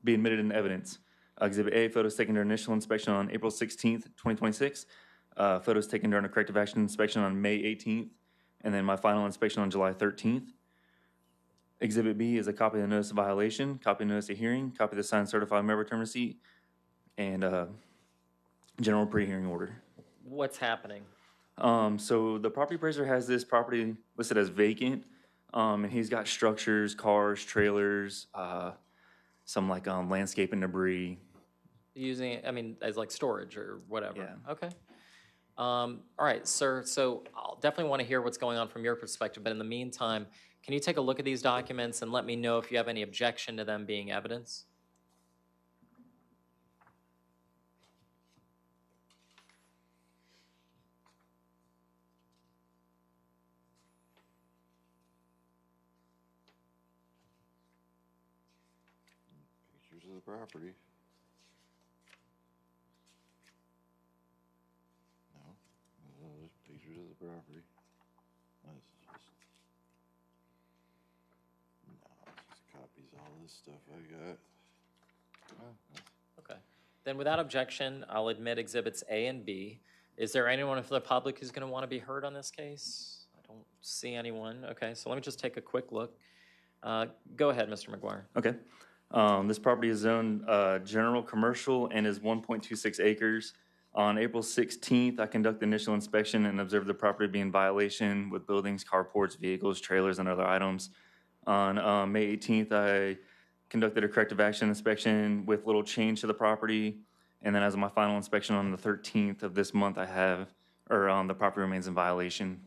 be admitted in evidence. Exhibit A, photos taken during initial inspection on April 16th, 2026. Photos taken during a corrective action inspection on May 18th. And then my final inspection on July 13th. Exhibit B is a copy of the notice of violation, copy of notice of hearing, copy of the signed certified member return receipt, and general pre-hearing order. What's happening? So the property appraiser has this property listed as vacant, and he's got structures, cars, trailers, some like landscaping debris. Using it, I mean, as like storage or whatever? Yeah. Okay. All right, sir, so I'll definitely want to hear what's going on from your perspective, but in the meantime, can you take a look at these documents and let me know if you have any objection to them being evidence? Pictures of the property. No, there's pictures of the property. That's just, no, it's just copies of all this stuff I got. Okay. Then without objection, I'll admit exhibits A and B. Is there anyone from the public who's going to want to be heard on this case? I don't see anyone. Okay, so let me just take a quick look. Go ahead, Mr. McGuire. Okay. This property is zoned general commercial and is 1.26 acres. On April 16th, I conducted initial inspection and observed the property be in violation with buildings, carports, vehicles, trailers, and other items. On May 18th, I conducted a corrective action inspection with little change to the property. And then as of my final inspection on the 13th of this month, the property remains in violation.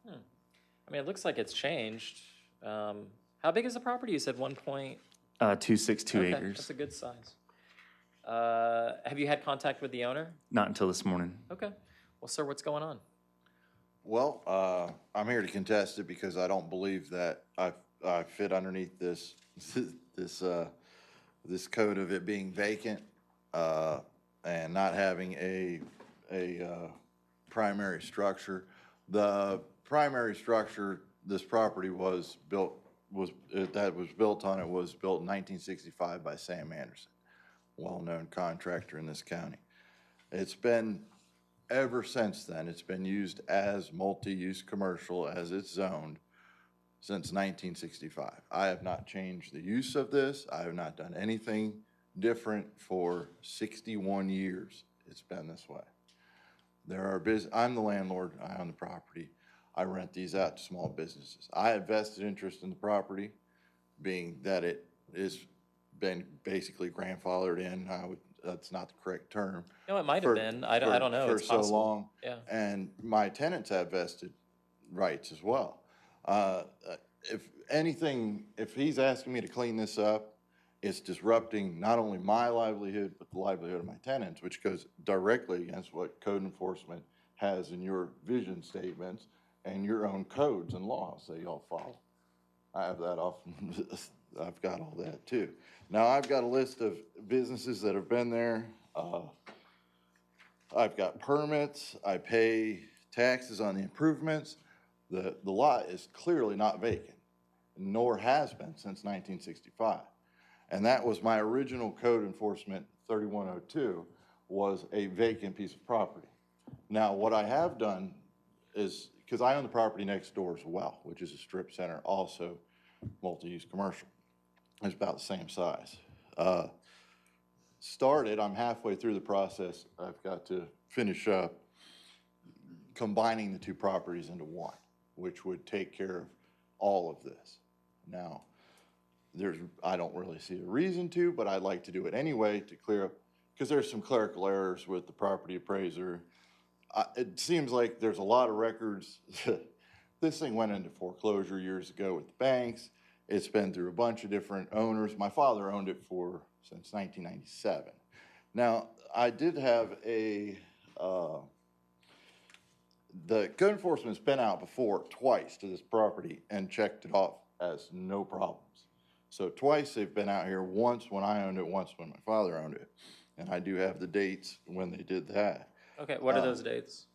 I mean, it looks like it's changed. How big is the property? You said 262 okay, acres. that's a good size. Have you had contact with the owner? Not until this morning. Okay. Well, sir, what's going on? Well, I'm here to contest it because I don't believe that I fit underneath this code of it being vacant and not having a primary structure. The primary structure this property was built on it was built in 1965 by Sam Anderson, well-known contractor in this county. It's been ever since then. It's been used as multi-use commercial as it's zoned since 1965. I have not changed the use of this. I have not done anything different for 61 years. It's been this way. I'm the landlord. I own the property. I rent these out to small businesses. I have vested interest in the property, being that it has been basically grandfathered in. That's not the correct term. No, it might have been. I don't know. For It's so possible. long. Yeah. And my tenants have vested rights as well. If anything, if he's asking me to clean this up, it's disrupting not only my livelihood, but the livelihood of my tenants, which goes directly against what code enforcement has in your vision statements and your own codes and laws that y'all follow. I have that off. I've got all that too. Now I've got a list of businesses that have been there. I've got permits. I pay taxes on the improvements. The lot is clearly not vacant, nor has been since 1965. And that was my original code enforcement 3102 was a vacant piece of property. Now what I have done is, because I own the property next door as well, which is a strip center, also multi-use commercial. It's about the same size. I'm halfway through the process. I've got to finish up combining the two properties into one, which would take care of all of this. Now, I don't really see a reason to, but I'd like to do it anyway to clear up, because there's some clerical errors with the property appraiser. It seems like there's a lot of records. This thing went into foreclosure years ago with the banks. It's been through a bunch of different owners. My father owned it since 1997. Now, I did have the code enforcement's been out before twice to this property and checked it off as no problems. So twice they've been out here, once when I owned it, once when my father owned it. And I do have the dates when they did that. Okay, what are those dates?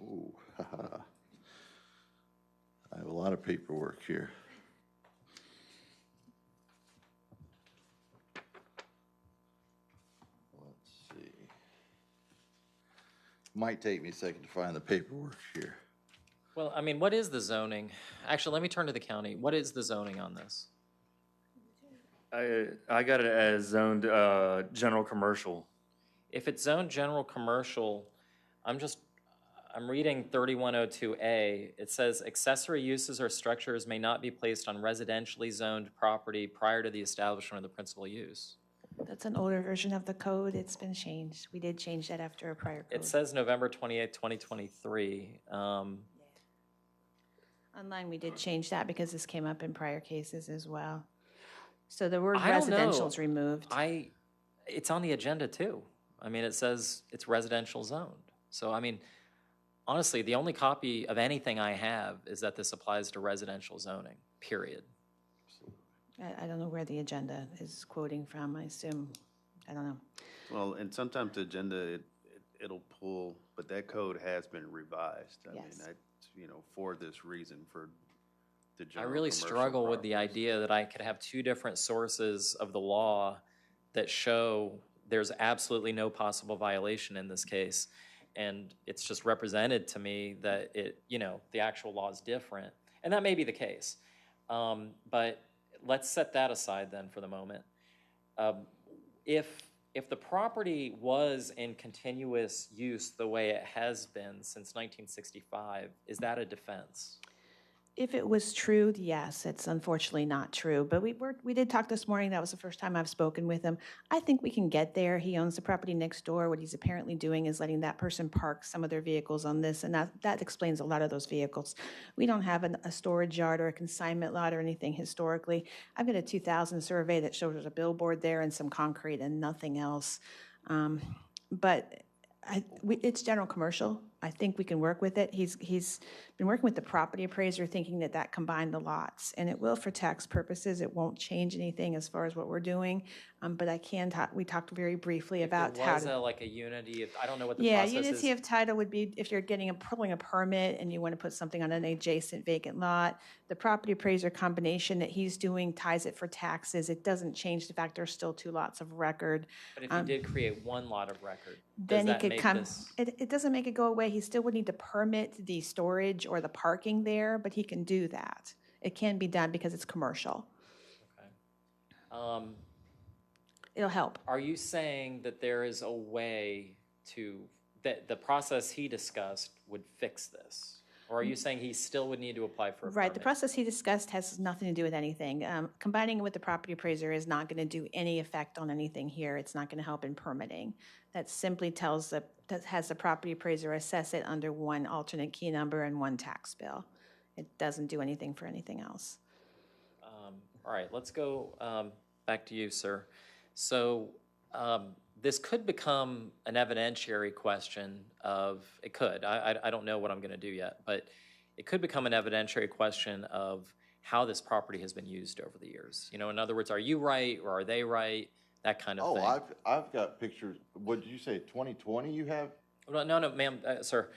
Ooh, I have a lot of paperwork here. Might take me a second to find the paperwork here. Well, I mean, what is the zoning? Actually, let me turn to the county. What is the zoning on this? I got it as zoned general commercial. If it's zoned general commercial, I'm reading 3102A. It says accessory uses or structures may not be placed on residentially zoned property prior to the establishment of the principal use. That's an older version of the code. It's been changed. We did change that after a prior code. It says November 28th, 2023. Online, we did change that because this came up in prior cases as well. So the word I don't know. residential is removed. It's on the agenda too. I mean, it says it's residential zoned. So, I mean, honestly, the only copy of anything I have is that this applies to residential zoning, period. I don't know where the agenda is quoting from. I assume, I don't know. Well, and sometimes the agenda, it'll pull, but that code has been revised. I mean, for this reason, for the I general really commercial struggle with the properties. idea that I could have two different sources of the law that show there's absolutely no possible violation in this case. And it's just represented to me that the actual law is different. And that may be the case. But let's set that aside then for the moment. If the property was in continuous use the way it has been since 1965, is that a defense? If it was true, yes, it's unfortunately not true. But we did talk this morning. That was the first time I've spoken with him. I think we can get there. He owns the property next door. What he's apparently doing is letting that person park some of their vehicles on this, and that explains a lot of those vehicles. We don't have a storage yard or a consignment lot or anything historically. I've got a 2000 survey that shows there's a billboard there and some concrete and nothing else. But it's general commercial. I think we can work with it. He's been working with the property appraiser thinking that combined the lots, and it will for tax purposes. It won't change anything as far as what we're doing, but I can talk, we talked very briefly about how to. Like a unity of, I don't know what the process is. Yeah, unity of title would be if you're pulling a permit and you want to put something on an adjacent vacant lot. The property appraiser combination that he's doing ties it for taxes. It doesn't change the fact there's still two lots of record. But if you did create one lot of record, then does he could make come, this? it doesn't make it go away. He still would need to permit the storage or the parking there, but he can do that. It can be done because it's commercial. Okay. It'll help. Are you saying that there is a way that the process he discussed would fix this? Or are you saying he still would need to apply for a Right, permit? the process he discussed has nothing to do with anything. Combining it with the property appraiser is not going to do any effect on anything here. It's not going to help in permitting. That simply has the property appraiser assess it under one alternate key number and one tax bill. It doesn't do anything for anything else. All right, let's go back to you, sir. So this could become an evidentiary question it could. I don't know what I'm going to do yet, but it could become an evidentiary question of how this property has been used over the years. In other words, are you right or are they right? That kind of thing. Oh, I've got pictures. What did you say, 2020 you have? Well, no, ma'am, sir.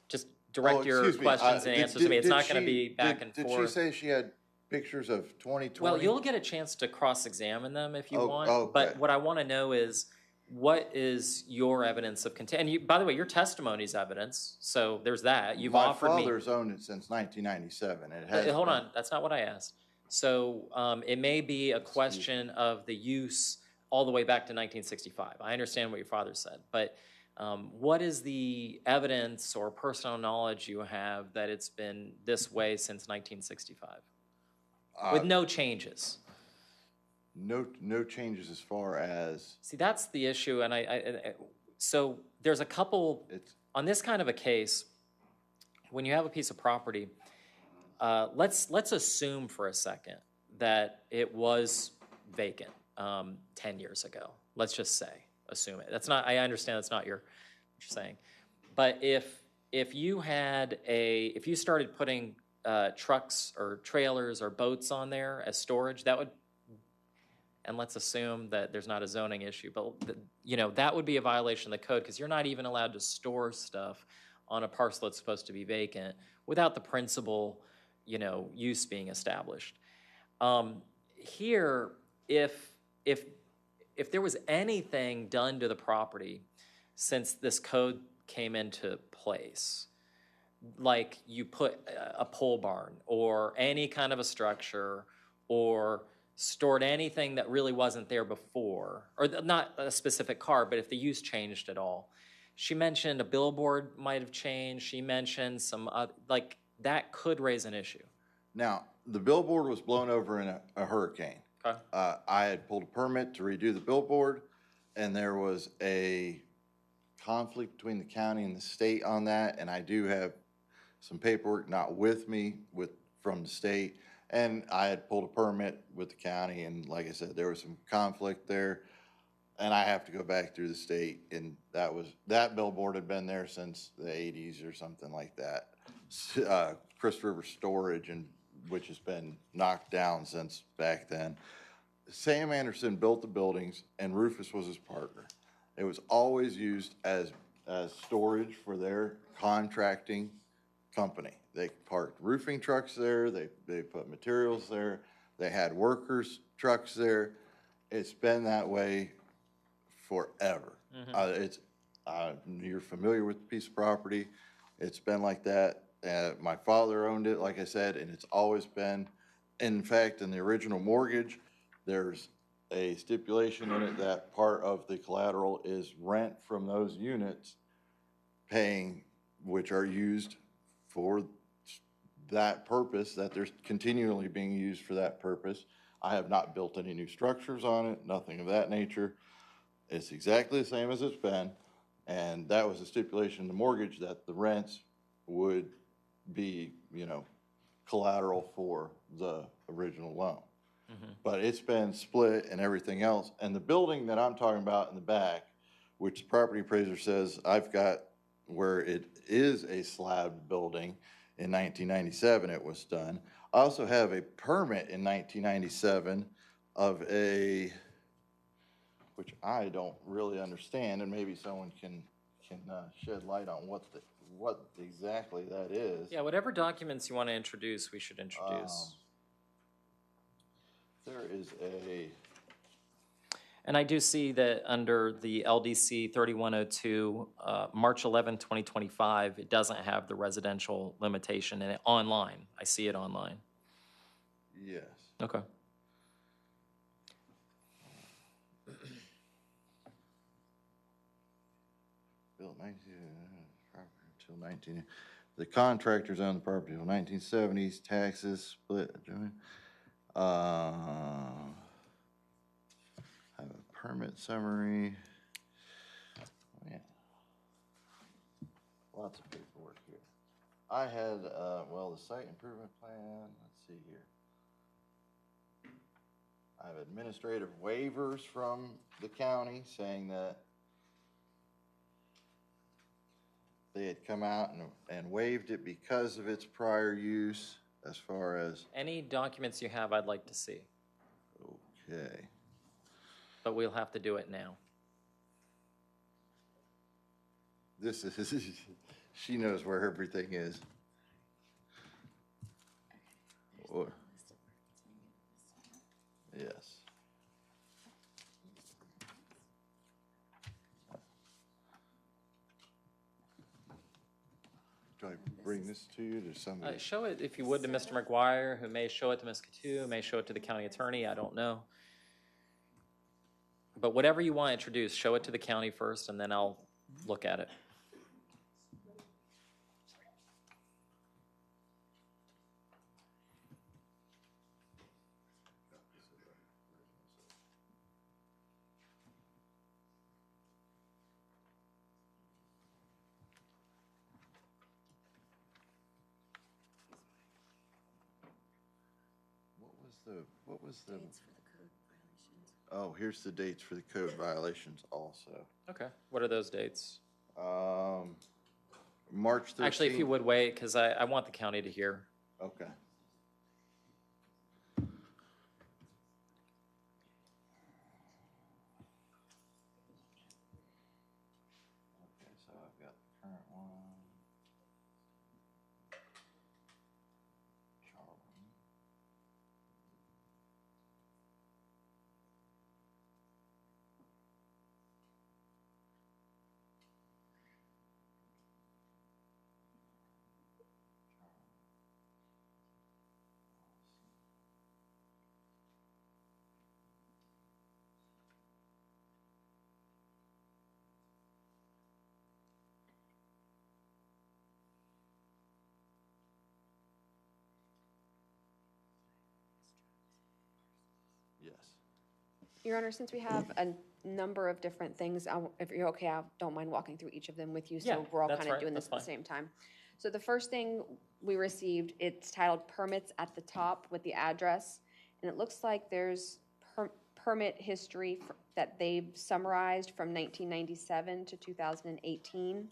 Just direct your excuse me. questions and answers to me. It's not going to be back and forth. Did she say she had pictures of 2020? Well, you'll get a chance to cross-examine them if you want. Okay. But what I want to know is, what is your evidence of content? And by the way, your testimony is evidence, so there's that. You've offered me. My father's owned it since 1997. It has. Hold on, that's not what I asked. So it may be a question of the use all the way back to 1965. I understand what your father said, but what is the evidence or personal knowledge you have that it's been this way since 1965? With no changes. No changes as far as. See, that's the issue, and so there's a couple, on this kind of a case, when you have a piece of property, let's assume for a second that it was vacant 10 years ago. Let's just assume it. That's not, I understand that's not what you're saying. But if you started putting trucks or trailers or boats on there as storage, that would, and let's assume that there's not a zoning issue, but that would be a violation of the code because you're not even allowed to store stuff on a parcel that's supposed to be vacant without the principal, use being established. Here, if there was anything done to the property since this code came into place, like you put a pole barn or any kind of a structure or stored anything that really wasn't there before, or not a specific car, but if the use changed at all. She mentioned a billboard might have changed. She mentioned some other, like that could raise an issue. Now, the billboard was blown over in a hurricane. Okay. I had pulled a permit to redo the billboard, and there was a conflict between the county and the state on that, and I do have some paperwork not with me from the state, and I had pulled a permit with the county, and like I said, there was some conflict there, and I have to go back through the state, and that billboard had been there since the 80s or something like that. Chris River Storage, which has been knocked down since back then. Sam Anderson built the buildings, and Rufus was his partner. It was always used as storage for their contracting company. They parked roofing trucks there, they put materials there, they had workers' trucks there. It's been that way forever. You're familiar with the piece of property. It's been like that. My father owned it, like I said, and it's always been. In fact, in the original mortgage, there's a stipulation in it that part of the collateral is rent from those units paying, which are used for that purpose, that they're continually being used for that purpose. I have not built any new structures on it, nothing of that nature. It's exactly the same as it's been, and that was a stipulation in the mortgage that the rents would be, collateral for the original loan. But it's been split and everything else. And the building that I'm talking about in the back, which the property appraiser says I've got where it is a slab building, in 1997 it was done. I also have a permit in 1997 of which I don't really understand, and maybe someone can shed light on what exactly that is. Yeah, whatever documents you want to introduce, we should introduce. There is And I do see that under the LDC 3102, March 11, 2025, it doesn't have the residential limitation in it online. I see it online. Yes. Okay. Built 19, the contractors own the property till 1970s, taxes split. Have a permit summary. Oh, yeah. Lots of paperwork here. I had, the site improvement plan, let's see here. I have administrative waivers from the county saying that they had come out and waived it because of its prior use as far as. Any documents you have, I'd like to see. Okay. But we'll have to do it now. This is, she knows where everything is. Yes. Do I bring this to you, to somebody? Show it, if you would, to Mr. McGuire, who may show it to Ms. Katu, may show it to the county attorney, I don't know. But whatever you want to introduce, show it to the county first, and then I'll look at it. What was the? Oh, here's the dates for the code violations also. Okay, what are those dates? March 13th. Actually, if you would wait, because I want the county to hear. Okay. Okay, so I've got the current one. Your Honor, since we have a number of different things, if you're okay, I don't mind walking through each of them with you, Yeah, so we're all that's kind of right, doing that's this at the fine. same time. So the first thing we received, it's titled Permits at the top with the address, and it looks like there's permit history that they've summarized from 1997 to 2018.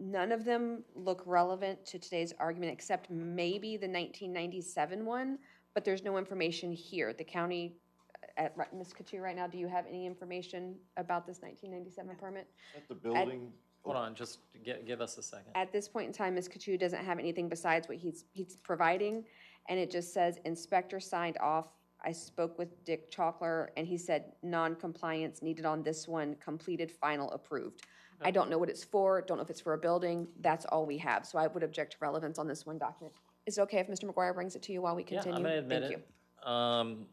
None of them look relevant to today's argument, except maybe the 1997 one, but there's no information here. The county, Ms. Couture, right now, do you have any information about this 1997 permit? At the building. Hold on, just give us a second. At this point in time, Ms. Couture doesn't have anything besides what he's providing, and it just says, inspector signed off. I spoke with Dick Chalkler, and he said non-compliance needed on this one, completed, final, approved. I don't know what it's for, don't know if it's for a building, that's all we have, so I would object to relevance on this one document. Is it okay if Mr. McGuire brings it to you while we continue? Yeah, I'm gonna admit Thank it. you.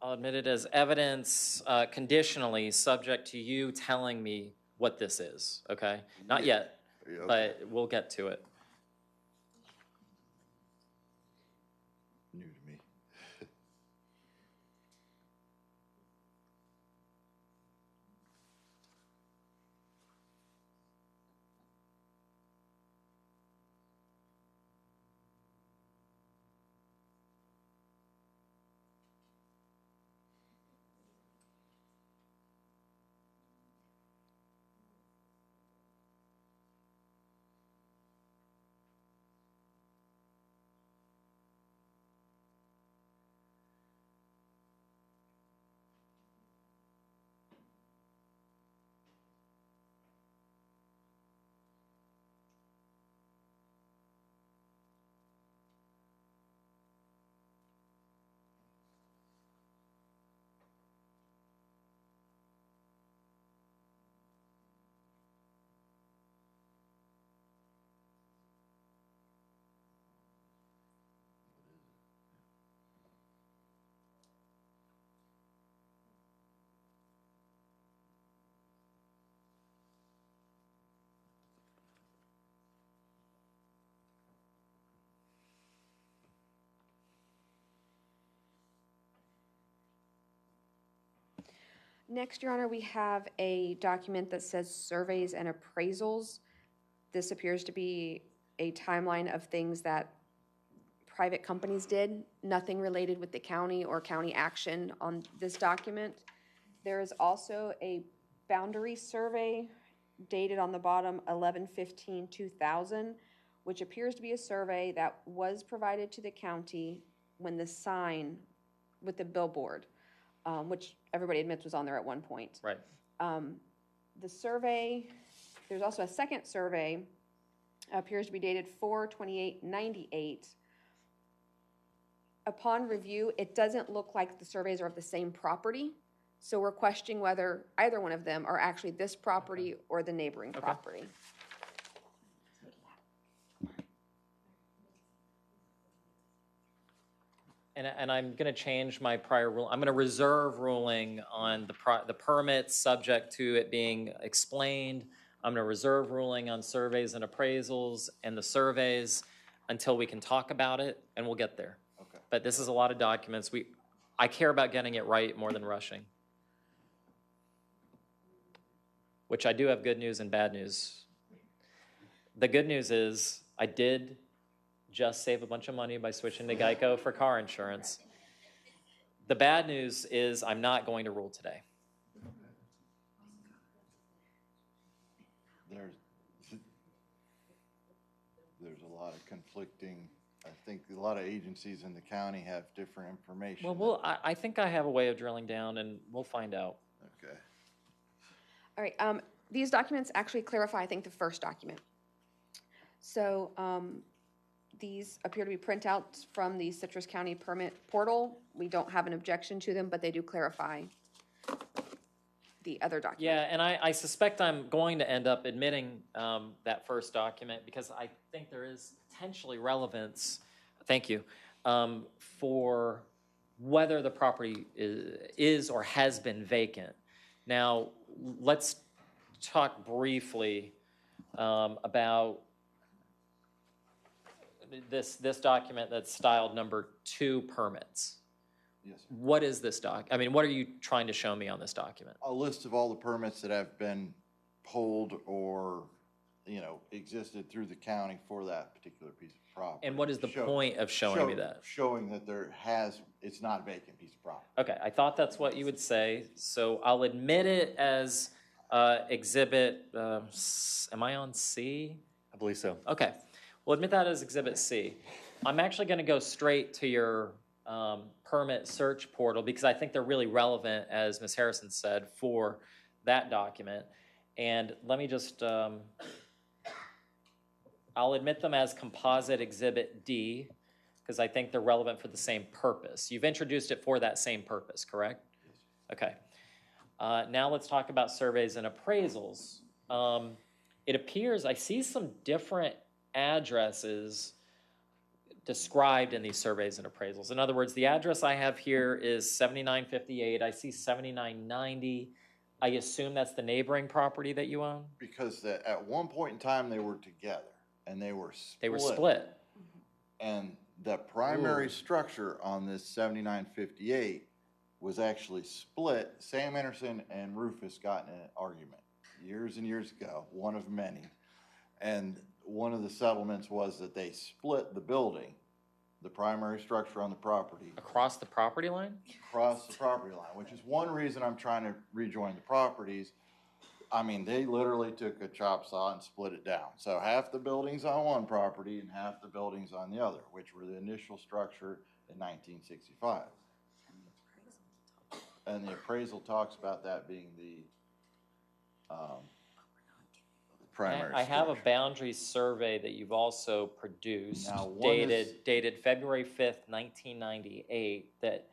I'll admit it as evidence conditionally, subject to you telling me what this is, okay? Not yet, Yeah, okay. but we'll get to it. New to me. Next, Your Honor, we have a document that says surveys and appraisals. This appears to be a timeline of things that private companies did, nothing related with the county or county action on this document. There is also a boundary survey dated on the bottom 11/15/2000, which appears to be a survey that was provided to the county when the sign with the billboard, which everybody admits was on there at one point. Right. The survey, there's also a second survey, appears to be dated 4/28/98. Upon review, it doesn't look like the surveys are of the same property, so we're questioning whether either one of them are actually this property or the neighboring property. And I'm going to change my prior rule. I'm going to reserve ruling on the permits subject to it being explained. I'm going to reserve ruling on surveys and appraisals and the surveys until we can talk about it, and we'll get there. Okay. But this is a lot of documents. I care about getting it right more than rushing. Which I do have good news and bad news. The good news is I did just save a bunch of money by switching to Geico for car insurance. The bad news is I'm not going to rule today. There's a lot of conflicting, I think a lot of agencies in the county have different information. I think I have a way of drilling down, and we'll find out. Okay. All right, these documents actually clarify, I think, the first document. So these appear to be printouts from the Citrus County permit portal. We don't have an objection to them, but they do clarify the other document. Yeah, and I suspect I'm going to end up admitting that first document because I think there is potentially relevance, thank you, for whether the property is or has been vacant. Now, let's talk briefly about this document that's styled number 2 permits. Yes, sir. What is this I mean, what are you trying to show me on this document? A list of all the permits that have been pulled or, existed through the county for that particular piece of property. And what is the point of showing me that? Showing that it's not a vacant piece of property. Okay, I thought that's what you would say, so I'll admit it as exhibit, am I on C? I believe so. Okay, we'll admit that as exhibit C. I'm actually gonna go straight to your permit search portal because I think they're really relevant, as Ms. Harrison said, for that document. And let me just, I'll admit them as composite exhibit D because I think they're relevant for the same purpose. You've introduced it for that same purpose, correct? Okay. Now let's talk about surveys and appraisals. It appears I see some different addresses described in these surveys and appraisals. In other words, the address I have here is 7958. I see 7990. I assume that's the neighboring property that you own? Because at one point in time, they were together, and they were split. They were split. And the primary structure on this 7958 was actually split. Sam Anderson and Rufus got in an argument years and years ago, one of many. And one of the settlements was that they split the building, the primary structure on the property. Across the property line? Across the property line, which is one reason I'm trying to rejoin the properties. I mean, they literally took a chop saw and split it down. So half the building's on one property and half the building's on the other, which were the initial structure in 1965. And the appraisal talks about that being the primary I have a structure. boundary survey that you've also produced, Now, one dated February 5th, 1998, that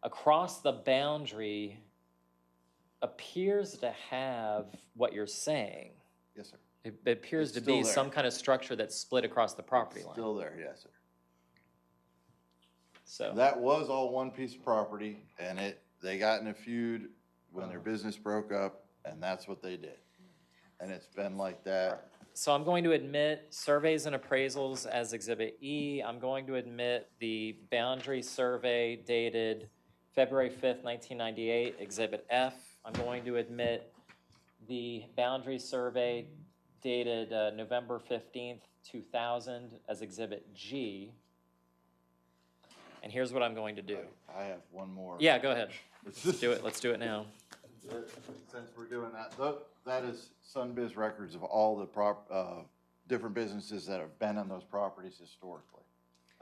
across the boundary appears to have what you're saying. Yes, sir. It appears It's to be still some there. kind of structure that's split across the property line. Still there, yes, sir. So That was all one piece of property, and they got in a feud when their business broke up, and that's what they did. And it's been like that. So I'm going to admit surveys and appraisals as Exhibit E. I'm going to admit the boundary survey dated February 5th, 1998, Exhibit F. I'm going to admit the boundary survey dated November 15th, 2000 as Exhibit G. And here's what I'm going to do. I have one more. Yeah, go ahead. Let's do it. Let's do it now. Since we're doing that, that is Sunbiz records of all the different businesses that have been on those properties historically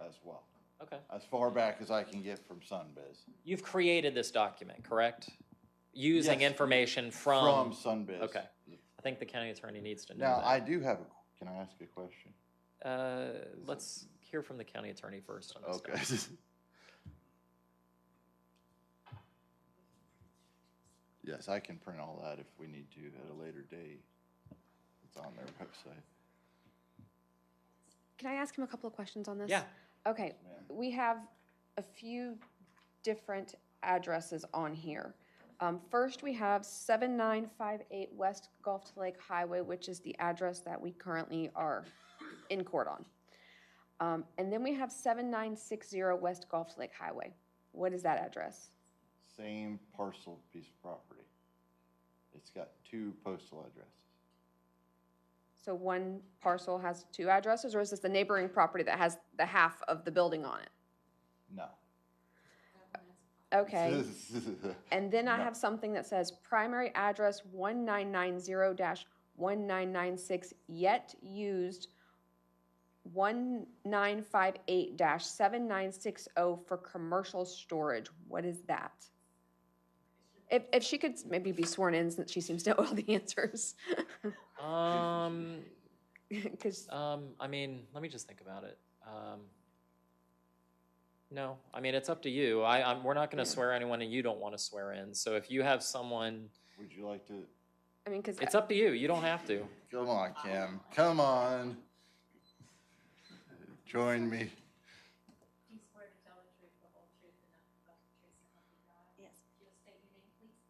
as well. Okay. As far back as I can get from Sunbiz. You've created this document, correct? Using Yes. information from Sunbiz. Okay. I think the county attorney needs to know Now, that. I do have can I ask a question? Let's hear from the county attorney first on this. Okay. Yes, I can print all that if we need to at a later date. It's on their website. Can I ask him a couple of questions on this? Yeah. Okay, we have a few different addresses on here. First, we have 7958 West Gulf to Lake Highway, which is the address that we currently are in court on. And then we have 7960 West Gulf to Lake Highway. What is that address? Same parcel piece of property. It's got 2 postal addresses. So one parcel has 2 addresses, or is this the neighboring property that has the half of the building on it? No. Okay. And then I have something that says primary address 1990-1996, yet used 1958-7960 for commercial storage. What is that? If she could maybe be sworn in, since she seems to know all the answers. I mean, let me just think about it. No, I mean, it's up to you. We're not going to swear anyone, and you don't want to swear in. So if you have someone, would you like to? I mean, because it's up to you. You don't have to. Come on, Kim. Come on. Join me.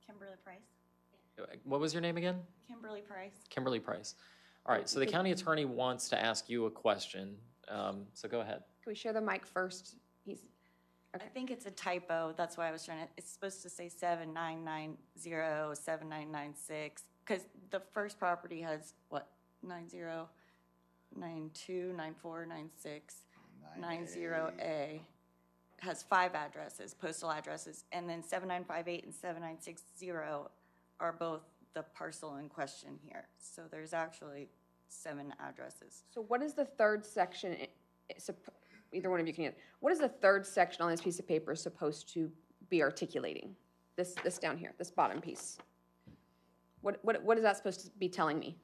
Kimberly Price. What was your name again? Kimberly Price. Kimberly Price. All right, so the county attorney wants to ask you a question. So go ahead. Can we share the mic first? I think it's a typo. That's why I was trying to, it's supposed to say 7990, 7996, because the first property has, what, 9092, 94, 96, 90A, has 5 addresses, postal addresses, and then 7958 and 7960 are both the parcel in question here. So there's actually 7 addresses. So what is the third section, either one of you can answer, what is the third section on this piece of paper supposed to be articulating? This down here, this bottom piece. What is that supposed to be telling me?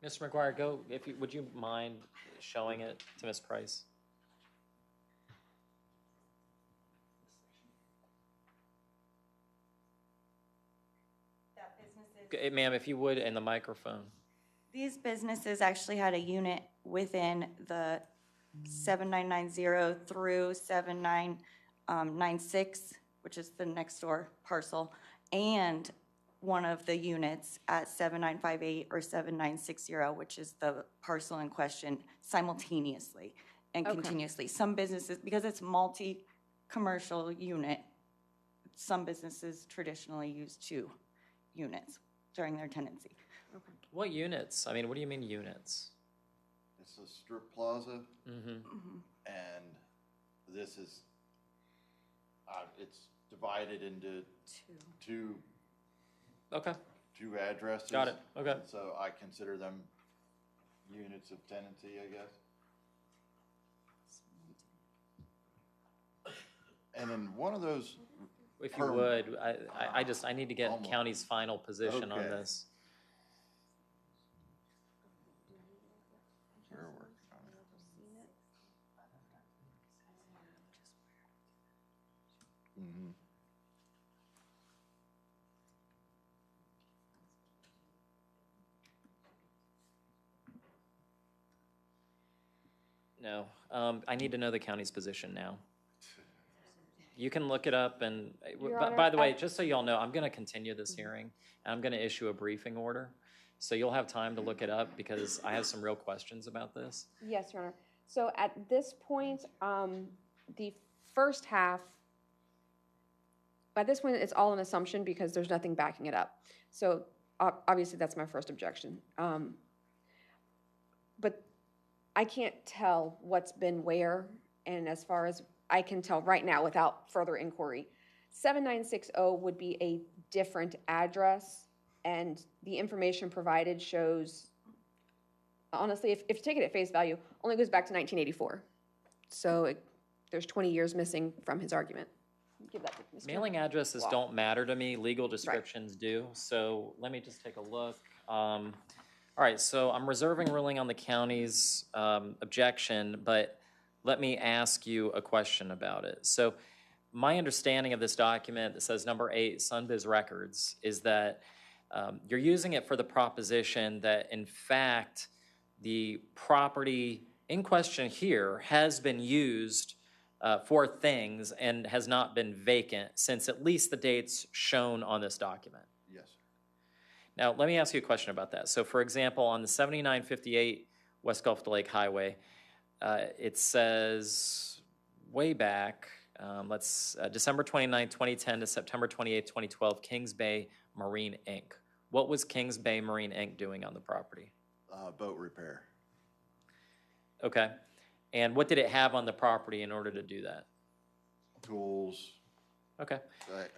Mr. McGuire, would you mind showing it to Ms. Price? Ma'am, if you would, in the microphone. These businesses actually had a unit within the 7990 through 7996, which is the next door parcel, and one of the units at 7958 or 7960, which is the parcel in question, simultaneously and continuously. Some businesses, because it's multi-commercial unit, some businesses traditionally use 2 units during their tenancy. Okay. What units? I mean, what do you mean units? It's a strip plaza, Mm-hmm. and this is, it's divided into 2. Okay. 2 addresses. Got it. Okay. So I consider them units of tenancy, I guess. And in one of those. If you would, I need to get county's final position on Okay. this. We're working on it. Mhm. No, I need to know the county's position now. You can look it up and, by the way, just so y'all know, I'm gonna continue this hearing, and I'm gonna issue a briefing order. So you'll have time to look it up, because I have some real questions about this. Yes, Your Honor. So at this point, the first half, by this point, it's all an assumption because there's nothing backing it up. So obviously, that's my first objection. But I can't tell what's been where, and as far as I can tell right now without further inquiry, 7960 would be a different address, and the information provided shows, honestly, if you take it at face value, only goes back to 1984. So there's 20 years missing from his argument. Give that to Mr. Mailing addresses don't matter to me, legal descriptions do, so let me just take a look. All right, so I'm reserving ruling on the county's objection, but let me ask you a question about it. So my understanding of this document that says number 8, Sunbiz Records, is that you're using it for the proposition that, in fact, the property in question here has been used for things and has not been vacant since at least the dates shown on this document. Yes. Now, let me ask you a question about that. So, for example, on the 7958 West Gulf to Lake Highway, it says way back, December 29, 2010 to September 28, 2012, Kings Bay Marine, Inc. What was Kings Bay Marine, Inc. doing on the property? Boat repair. Okay. And what did it have on the property in order to do that? Tools. Okay.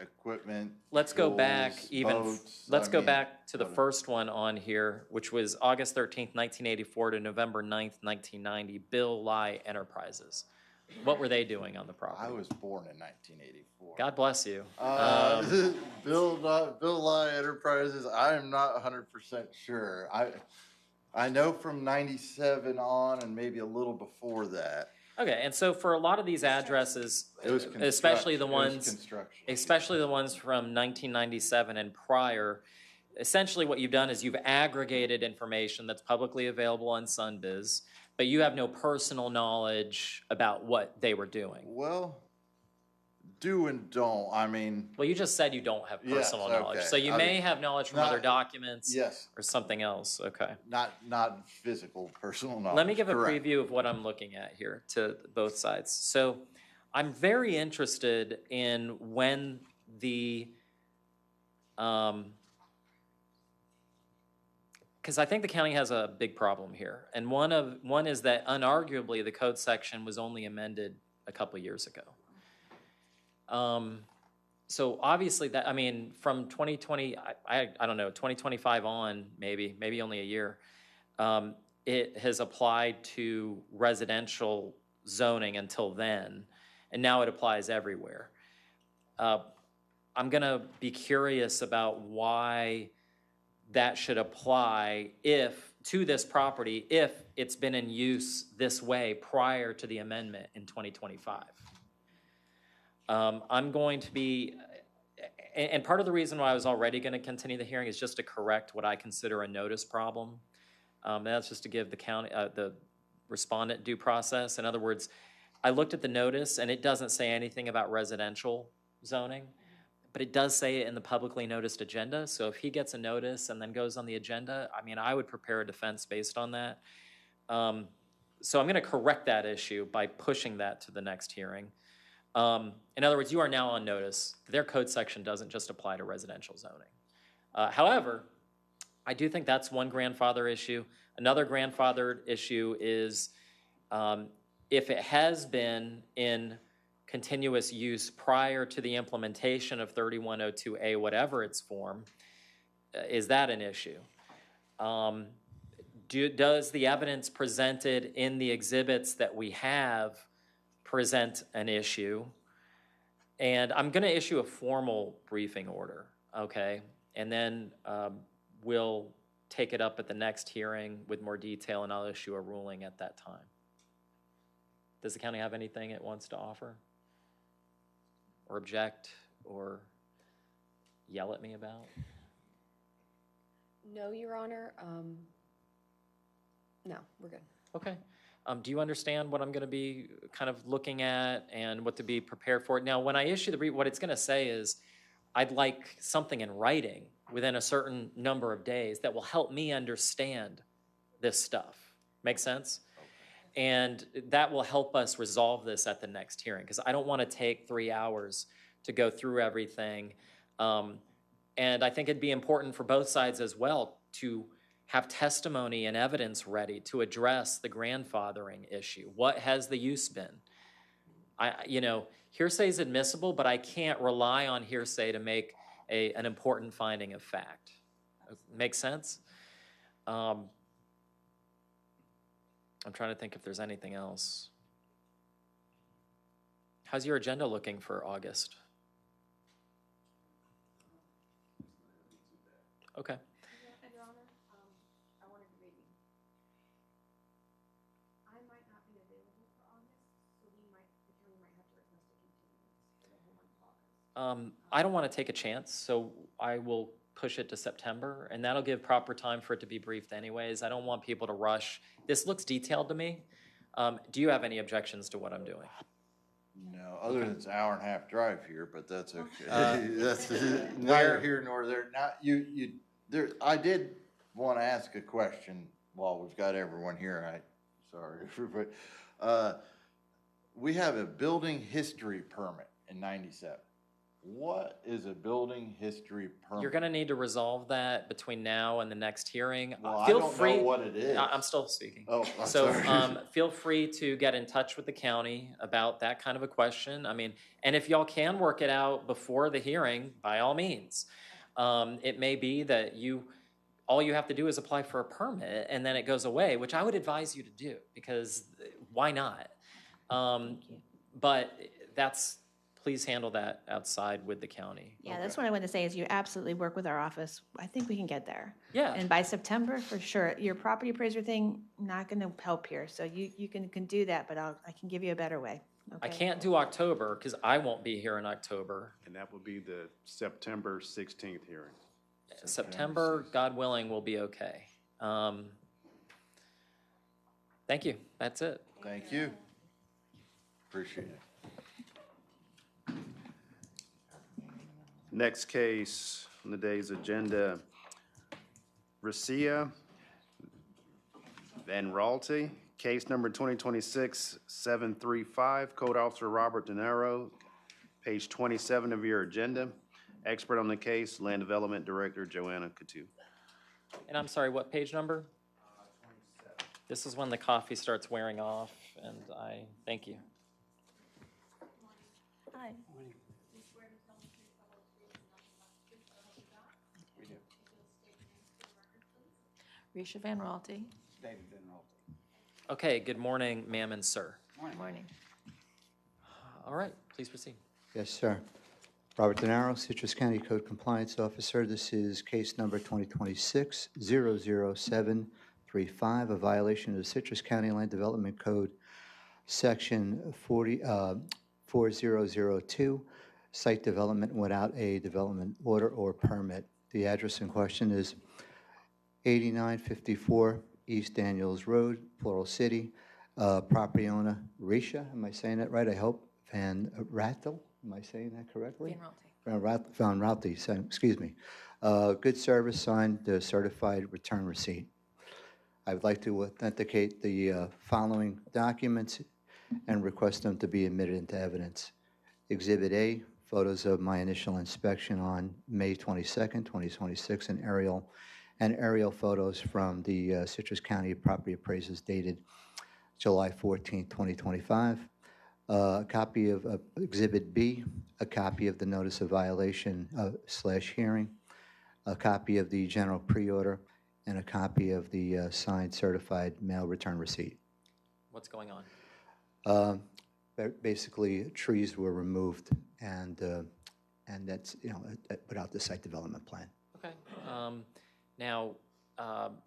Equipment. Let's go back tools, even, boats, let's go mean, back to the first one on here, which was August 13th, 1984 to November 9th, 1990, Bill Lai Enterprises. What were they doing on the property? I was born in 1984. God bless you. Bill Lai Enterprises, I am not 100% sure. I know from 97 on and maybe a little before that. Okay, and so for a lot of these addresses, especially the ones from 1997 and prior, essentially what you've done is you've aggregated information that's publicly available on Sunbiz, but you have no personal knowledge about what they were doing. Well, do and don't. I mean, Well, you just said you don't have Yes, personal knowledge, okay. so you I may mean, have knowledge from not- other documents. yes. Or something else, okay. not physical, personal knowledge. Let me give a Correct. preview of what I'm looking at here to both sides. So I'm very interested in when the, because I think the county has a big problem here. And one is that unarguably the code section was only amended a couple years ago. So obviously that, I mean, from 2020, I don't know, 2025 on, maybe only a year, it has applied to residential zoning until then, and now it applies everywhere. I'm gonna be curious about why that should apply to this property if it's been in use this way prior to the amendment in 2025. I'm going to be, and part of the reason why I was already going to continue the hearing is just to correct what I consider a notice problem. That's just to give the county, the respondent due process. In other words, I looked at the notice and it doesn't say anything about residential zoning, but it does say it in the publicly noticed agenda. So if he gets a notice and then goes on the agenda, I mean, I would prepare a defense based on that. So I'm going to correct that issue by pushing that to the next hearing. In other words, you are now on notice. Their code section doesn't just apply to residential zoning. However, I do think that's one grandfather issue. Another grandfathered issue is if it has been in continuous use prior to the implementation of 3102A, whatever its form, is that an issue? Does the evidence presented in the exhibits that we have present an issue? And I'm going to issue a formal briefing order, okay? And then we'll take it up at the next hearing with more detail, and I'll issue a ruling at that time. Does the county have anything it wants to offer? Or object, or yell at me about? No, Your Honor. No, we're good. Okay. Do you understand what I'm going to be kind of looking at and what to be prepared for? Now, when I issue the brief, what it's going to say is, I'd like something in writing within a certain number of days that will help me understand this stuff. Make sense? And that will help us resolve this at the next hearing, because I don't want to take 3 hours to go through everything. And I think it'd be important for both sides as well to have testimony and evidence ready to address the grandfathering issue. What has the use been? Hearsay is admissible, but I can't rely on hearsay to make an important finding of fact. Make sense? I'm trying to think if there's anything else. How's your agenda looking for August? Okay. Your Honor, I wanted to read. I might not be available for August, so the county might have to request a continuance for the whole month of August. I don't want to take a chance, so I will push it to September, and that'll give proper time for it to be briefed anyways. I don't want people to rush. This looks detailed to me. Do you have any objections to what I'm doing? No, other than it's an hour and a half drive here, but that's okay. That's neither here nor there. Now, I did want to ask a question while we've got everyone here. Sorry, but we have a building history permit in '97. What is a building history permit? You're going to need to resolve that between now and the next hearing. Well, Feel I don't free. know what it is. I'm still speaking. Oh, I'm so sorry. Feel free to get in touch with the county about that kind of a question. I mean, and if y'all can work it out before the hearing, by all means. It may be that all you have to do is apply for a permit and then it goes away, which I would advise you to do, because why not? But please handle that outside with the county. Yeah, that's what I want to say is you absolutely work with our office. I think we can get there. Yeah. And by September, for sure. Your property appraiser thing, not going to help here. So you can do that, but I can give you a better way. Okay? I can't do October because I won't be here in October. And that would be the September 16th hearing. September, God willing, will be okay. Thank you. That's it. Thank you. Appreciate it. Next case on the day's agenda, Racia Van Raalte, case number 2026-735, Code Officer Robert De Niro, page 27 of your agenda. Expert on the case, Land Development Director Joanna Coutu. And I'm sorry, what page number? 27. This is when the coffee starts wearing off, and I thank you. Hi. Risha Van Raalte. David Van Raalte. Okay, good morning, ma'am and sir. Morning. All right, please proceed. Yes, sir. Robert De Niro, Citrus County Code Compliance Officer. This is case number 2026-00735, a violation of the Citrus County Land Development Code, Section 4002, site development without a development order or permit. The address in question is 8954 East Daniels Road, Floral City. Property owner, Risha, am I saying that right? I hope. Van Rattel, am I saying that correctly? Van Raalte, excuse me. Good service, signed the certified return receipt. I would like to authenticate the following documents and request them to be admitted into evidence. Exhibit A, photos of my initial inspection on May 22nd, 2026, and aerial photos from the Citrus County property appraisals dated July 14th, 2025. A copy of Exhibit B, a copy of the notice of violation / hearing, a copy of the general pre-order, and a copy of the signed certified mail return receipt. What's going on? Basically, trees were removed, and that's, without the site development plan. Okay. Now,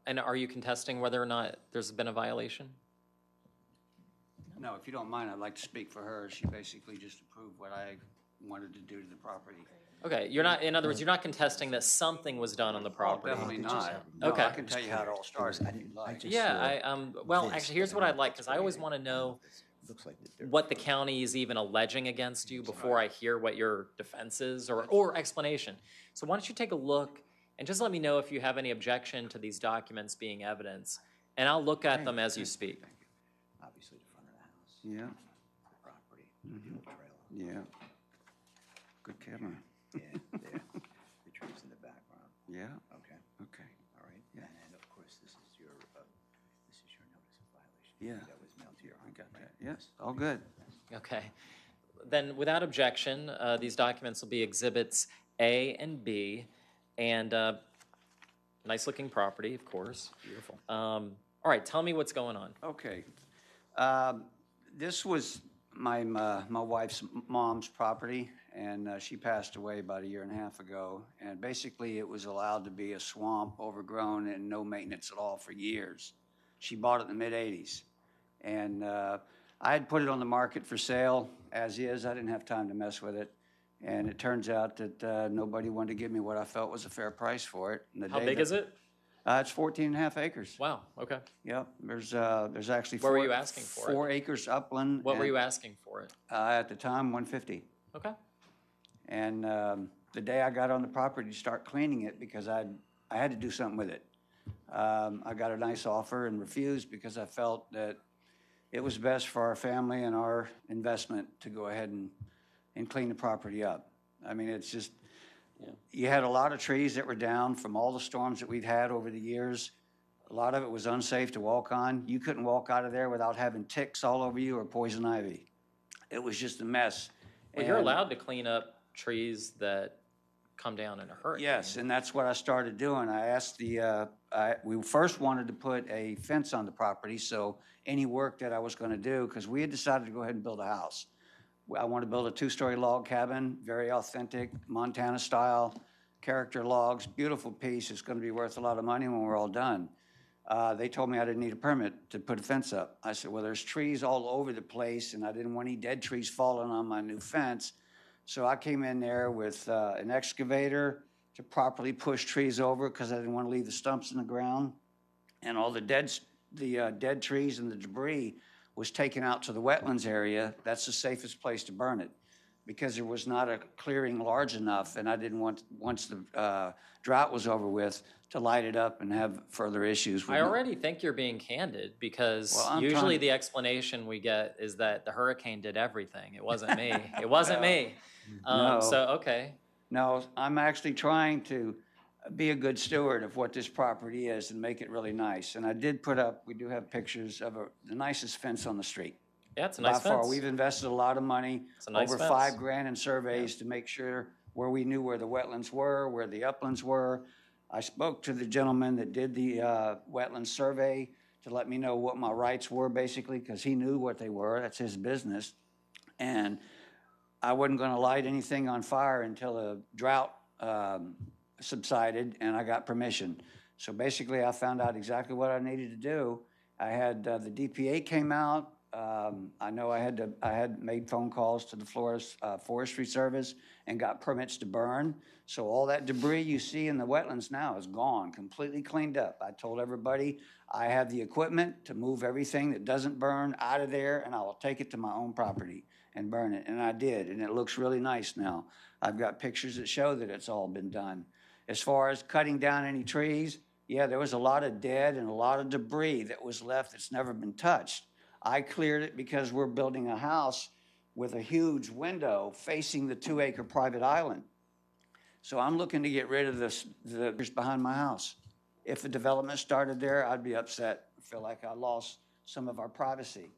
and are you contesting whether or not there's been a violation? No, if you don't mind, I'd like to speak for her. She basically just approved what I wanted to do to the property. Okay, you're not, in other words, you're not contesting that something was done on the property? Definitely not. No, Okay. I can tell you how it all started if you'd like. Yeah, well, actually, here's what I'd like, because I always want to know what the county is even alleging against you before I hear what your defense is or explanation. So why don't you take a look and just let me know if you have any objection to these documents being evidence, and I'll look at them as you speak. Obviously, the front of the house. Yeah. The property, the trailer. Yeah. Good camera. Yeah, there. The trees in the background. Yeah. Okay. Okay. All right. Yeah. And of course, this is your notice of violation. Yeah. That was mailed to your home. I got that. Yes, all good. Okay. Then, without objection, these documents will be Exhibits A and B, and nice-looking property, of course. Beautiful. All right, tell me what's going on. Okay. This was my wife's mom's property, and she passed away about 1.5 years ago. And basically, it was allowed to be a swamp, overgrown, and no maintenance at all for years. She bought it in the mid-'80s. And I had put it on the market for sale as is. I didn't have time to mess with it. And it turns out that nobody wanted to give me what I felt was a fair price for it. And the How day big that- is it? It's 14.5 acres. Wow, okay. Yep, there's actually What were you asking for it? 4 acres upland. What were and, you asking for it? At the time, $150. Okay. And the day I got on the property to start cleaning it, because I had to do something with it, I got a nice offer and refused because I felt that it was best for our family and our investment to go ahead and clean the property up. I mean, it's just, you had a lot of trees that were down from all the storms that we've had over the years. A lot of it was unsafe to walk on. You couldn't walk out of there without having ticks all over you or poison ivy. It was just a mess. Well, you're allowed to clean up trees that come down in a hurricane. Yes, and that's what I started doing. I asked we first wanted to put a fence on the property, so any work that I was going to do, because we had decided to go ahead and build a house. I want to build a 2-story log cabin, very authentic, Montana style, character logs, beautiful piece. It's going to be worth a lot of money when we're all done. They told me I didn't need a permit to put a fence up. I said, well, there's trees all over the place, and I didn't want any dead trees falling on my new fence. So I came in there with an excavator to properly push trees over because I didn't want to leave the stumps in the ground. And all the dead trees and the debris was taken out to the wetlands area. That's the safest place to burn it. because there was not a clearing large enough, and I didn't want, once the drought was over with, to light it up and have further issues. I already think you're being candid because Well, I'm usually trying- the explanation we get is that the hurricane did everything. It wasn't me. It wasn't me. No. So, okay. No, I'm actually trying to be a good steward of what this property is and make it really nice. And I did put up, we do have pictures of the nicest fence on the street. Yeah, it's a nice By far, fence. we've invested a lot of money, It's a nice over fence. $5,000 in surveys to make sure where we knew where the wetlands were, where the uplands were. I spoke to the gentleman that did the wetland survey to let me know what my rights were, basically, because he knew what they were. That's his business. And I wasn't going to light anything on fire until the drought subsided and I got permission. So basically, I found out exactly what I needed to do. I had the DPA came out. I know I had made phone calls to the Florida Forestry Service and got permits to burn. So all that debris you see in the wetlands now is gone, completely cleaned up. I told everybody I have the equipment to move everything that doesn't burn out of there, and I will take it to my own property and burn it. And I did, and it looks really nice now. I've got pictures that show that it's all been done. As far as cutting down any trees, yeah, there was a lot of dead and a lot of debris that was left that's never been touched. I cleared it because we're building a house with a huge window facing the 2-acre private island. So I'm looking to get rid of the behind my house. If a development started there, I'd be upset. I feel like I lost some of our privacy.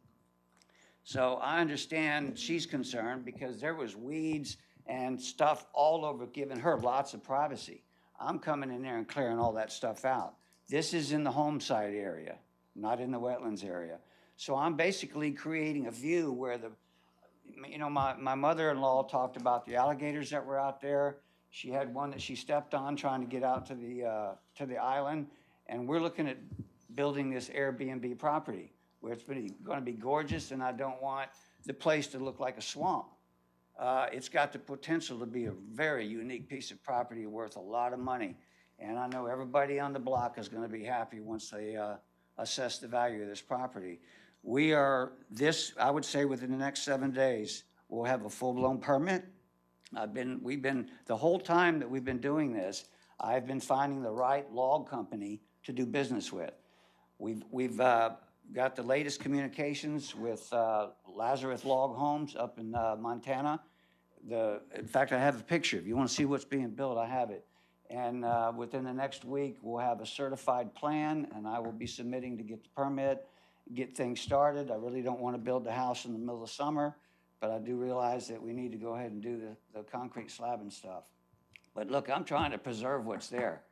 So I understand she's concerned because there was weeds and stuff all over, giving her lots of privacy. I'm coming in there and clearing all that stuff out. This is in the home site area, not in the wetlands area. So I'm basically creating a view where my mother-in-law talked about the alligators that were out there. She had one that she stepped on trying to get out to the island, and we're looking at building this Airbnb property where it's going to be gorgeous, and I don't want the place to look like a swamp. It's got the potential to be a very unique piece of property worth a lot of money, and I know everybody on the block is going to be happy once they assess the value of this property. I would say within the next 7 days, we'll have a full-blown permit. The whole time that we've been doing this, I've been finding the right log company to do business with. We've got the latest communications with Lazarus Log Homes up in Montana. In fact, I have a picture. If you want to see what's being built, I have it. And within the next week, we'll have a certified plan, and I will be submitting to get the permit, get things started. I really don't want to build the house in the middle of summer, but I do realize that we need to go ahead and do the concrete slab and stuff. But look, I'm trying to preserve what's there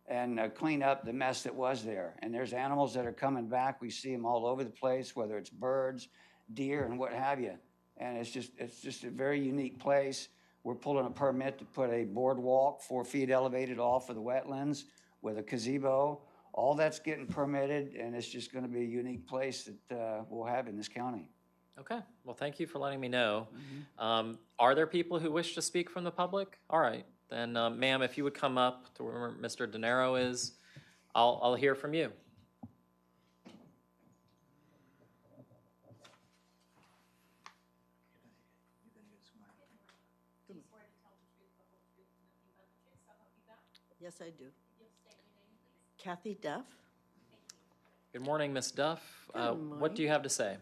and clean up the mess that was there. And there's animals that are coming back. We see them all over the place, whether it's birds, deer, and what have you. And it's just a very unique place. We're pulling a permit to put a boardwalk 4 feet elevated off of the wetlands with a gazebo. All that's getting permitted, and it's just going to be a unique place that we'll have in this county. Okay, well, thank you for letting me know. Are there people who wish to speak from the public? All right, then, ma'am, if you would come up to where Mr. De Niro is, I'll hear from you. Yes, I do. Kathy Duff. Good morning, Ms. Duff. Good What do you have to say?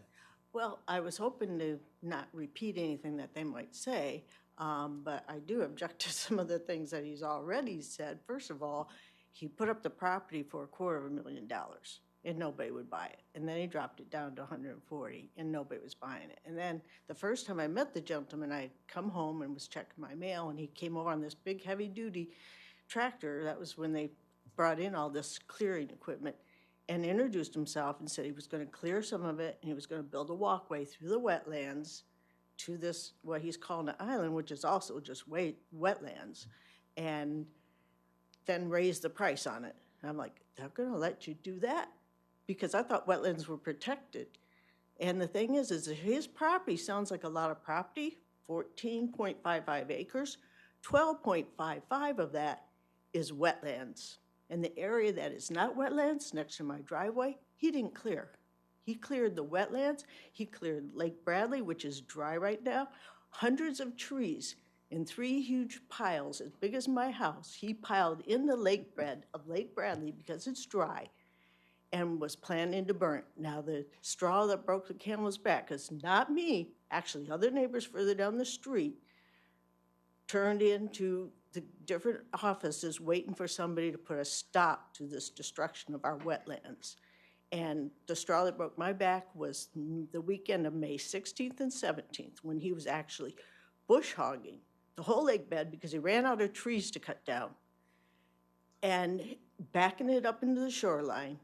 Well, I was hoping to not repeat anything that they might say, but I do object to some of the things that he's already said. First of all, he put up the property for $250,000 and nobody would buy it. And then he dropped it down to 140 and nobody was buying it. And then the first time I met the gentleman, I'd come home and was checking my mail, and he came over on this big heavy duty tractor. That was when they brought in all this clearing equipment, and introduced himself and said he was going to clear some of it and he was going to build a walkway through the wetlands to this, what he's calling an island, which is also just wetlands, and then raise the price on it. And I'm like, they're going to let you do that? Because I thought wetlands were protected. And the thing is his property sounds like a lot of property, 14.55 acres. 12.55 of that is wetlands. And the area that is not wetlands, next to my driveway, he didn't clear. He cleared the wetlands. He cleared Lake Bradley, which is dry right now. hundreds of trees in 3 huge piles as big as my house. He piled in the lake bed of Lake Bradley because it's dry and was planning to burn it. Now, the straw that broke the camel's back, because not me, actually other neighbors further down the street turned into the different offices waiting for somebody to put a stop to this destruction of our wetlands. And the straw that broke my back was the weekend of May 16th and 17th, when he was actually bush hogging the whole lake bed because he ran out of trees to cut down and backing it up into the shoreline.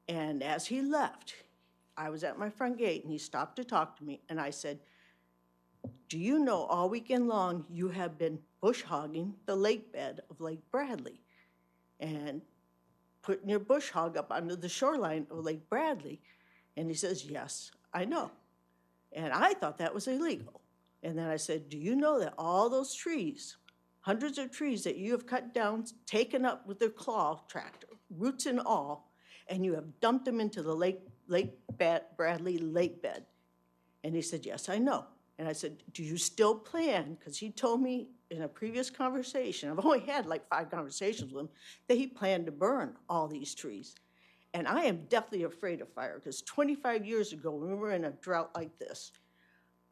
And as he left, I was at my front gate and he stopped to talk to me. And I said, do you know all weekend long you have been bush hogging the lake bed of Lake Bradley and putting your bush hog up under the shoreline of Lake Bradley? And he says, yes, I know. And I thought that was illegal. And then I said, do you know that all those trees, hundreds of trees that you have cut down, taken up with their claw tractor, roots and all, and you have dumped them into the Bradley lake bed? And he said, yes, I know. And I said, do you still plan? Because he told me in a previous conversation, I've only had like 5 conversations with him, that he planned to burn all these trees. And I am deathly afraid of fire, because 25 years ago, when we were in a drought like this,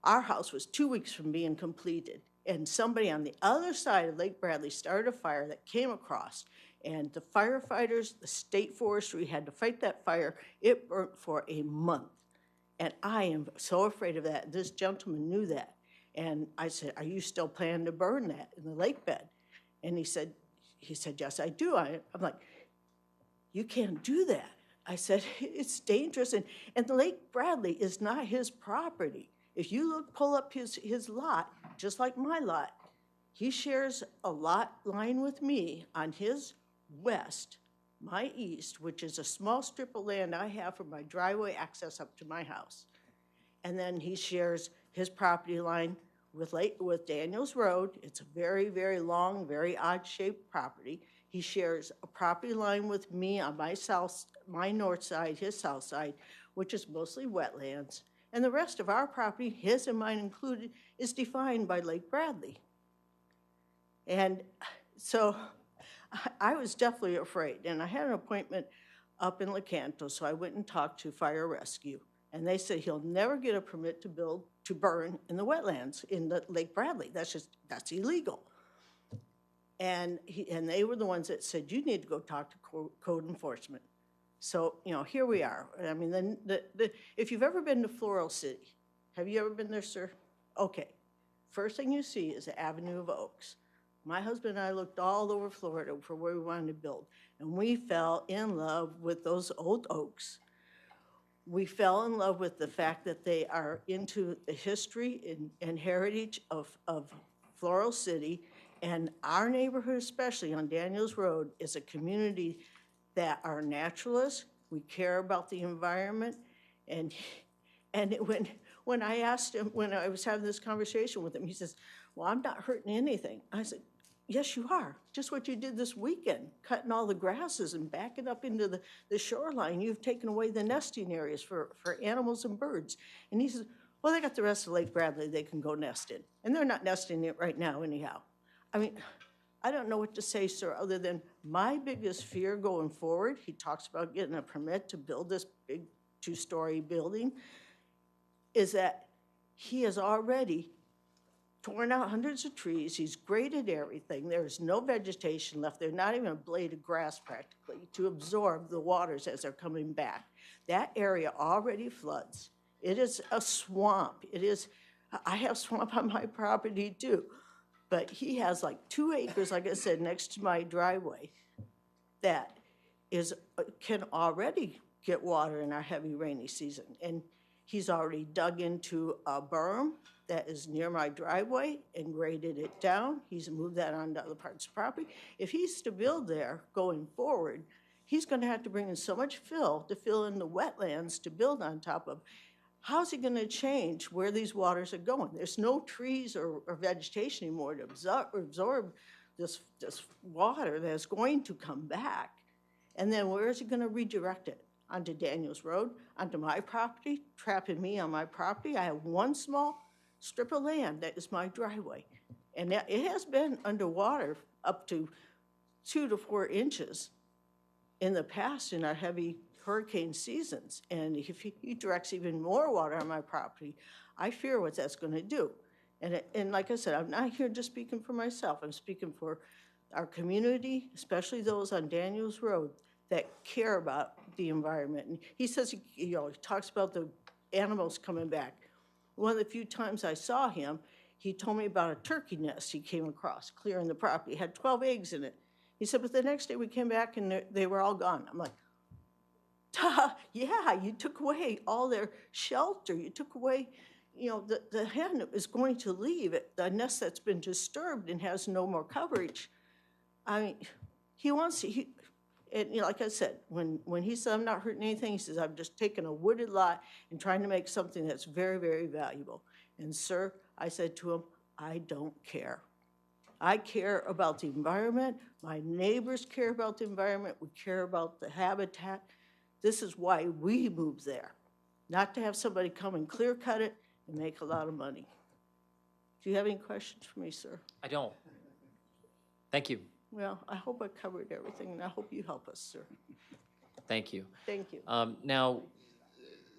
our house was 2 weeks from being completed. And somebody on the other side of Lake Bradley started a fire that came across. And the firefighters, the state forestry had to fight that fire. It burnt for a month. And I am so afraid of that. This gentleman knew that. And I said, are you still planning to burn that in the lake bed? And he said, yes, I do. I'm like, you can't do that. I said, it's dangerous. And the Lake Bradley is not his property. If you pull up his lot, just like my lot, he shares a lot line with me on his west, my east, which is a small strip of land I have for my driveway access up to my house. And then he shares his property line with Daniels Road. It's a very, very long, very odd-shaped property. He shares a property line with me on my north side, his south side, which is mostly wetlands. And the rest of our property, his and mine included, is defined by Lake Bradley. And so I was definitely afraid. And I had an appointment up in Lecanto, so I went and talked to Fire Rescue. And they said he'll never get a permit to burn in the wetlands in the Lake Bradley. That's illegal. And they were the ones that said, you need to go talk to code enforcement. So, here we are. I mean, if you've ever been to Floral City, have you ever been there, sir? Okay. First thing you see is the Avenue of Oaks. My husband and I looked all over Florida for where we wanted to build, and we fell in love with those old oaks. We fell in love with the fact that they are into the history and heritage of Floral City, and our neighborhood, especially on Daniels Road, is a community that are naturalists. We care about the environment, and when I asked him, when I was having this conversation with him, he says, well, I'm not hurting anything. I said, yes, you are. Just what you did this weekend, cutting all the grasses and backing up into the shoreline. You've taken away the nesting areas for animals and birds. And he says, well, they got the rest of Lake Bradley they can go nest in. And they're not nesting it right now anyhow. I mean, I don't know what to say, sir, other than my biggest fear going forward, he talks about getting a permit to build this big 2-story building, is that he has already torn out hundreds of trees. He's graded everything. There's no vegetation left. There's not even a blade of grass practically to absorb the waters as they're coming back. That area already floods. It is a swamp. I have swamp on my property too. But he has like 2 acres, like I said, next to my driveway that can already get water in our heavy rainy season. And he's already dug into a berm that is near my driveway and graded it down. He's moved that onto other parts of the property. If he's to build there going forward, he's going to have to bring in so much fill to fill in the wetlands to build on top of. How's he going to change where these waters are going? There's no trees or vegetation anymore to absorb this water that's going to come back. And then where is he going to redirect it? Onto Daniels Road, onto my property, trapping me on my property. I have one small strip of land that is my driveway. And it has been underwater up to 2 to 4 inches in the past in our heavy hurricane seasons. And if he directs even more water on my property, I fear what that's going to do. And like I said, I'm not here just speaking for myself. I'm speaking for our community, especially those on Daniels Road that care about the environment. And he says, he talks about the animals coming back. One of the few times I saw him, he told me about a turkey nest he came across clearing the property. It had 12 eggs in it. He said, but the next day we came back and they were all gone. I'm like, duh, yeah, you took away all their shelter. You took away, the hen is going to leave the nest that's been disturbed and has no more coverage. I mean, he wants to, like I said, when he said, I'm not hurting anything, he says, I've just taken a wooded lot and trying to make something that's very, very valuable. And sir, I said to him, I don't care. I care about the environment. My neighbors care about the environment. We care about the habitat. This is why we moved there, not to have somebody come and clear cut it and make a lot of money. Do you have any questions for me, sir? I don't. Thank you. Well, I hope I covered everything, and I hope you help us, sir. Thank you. Thank you. Now,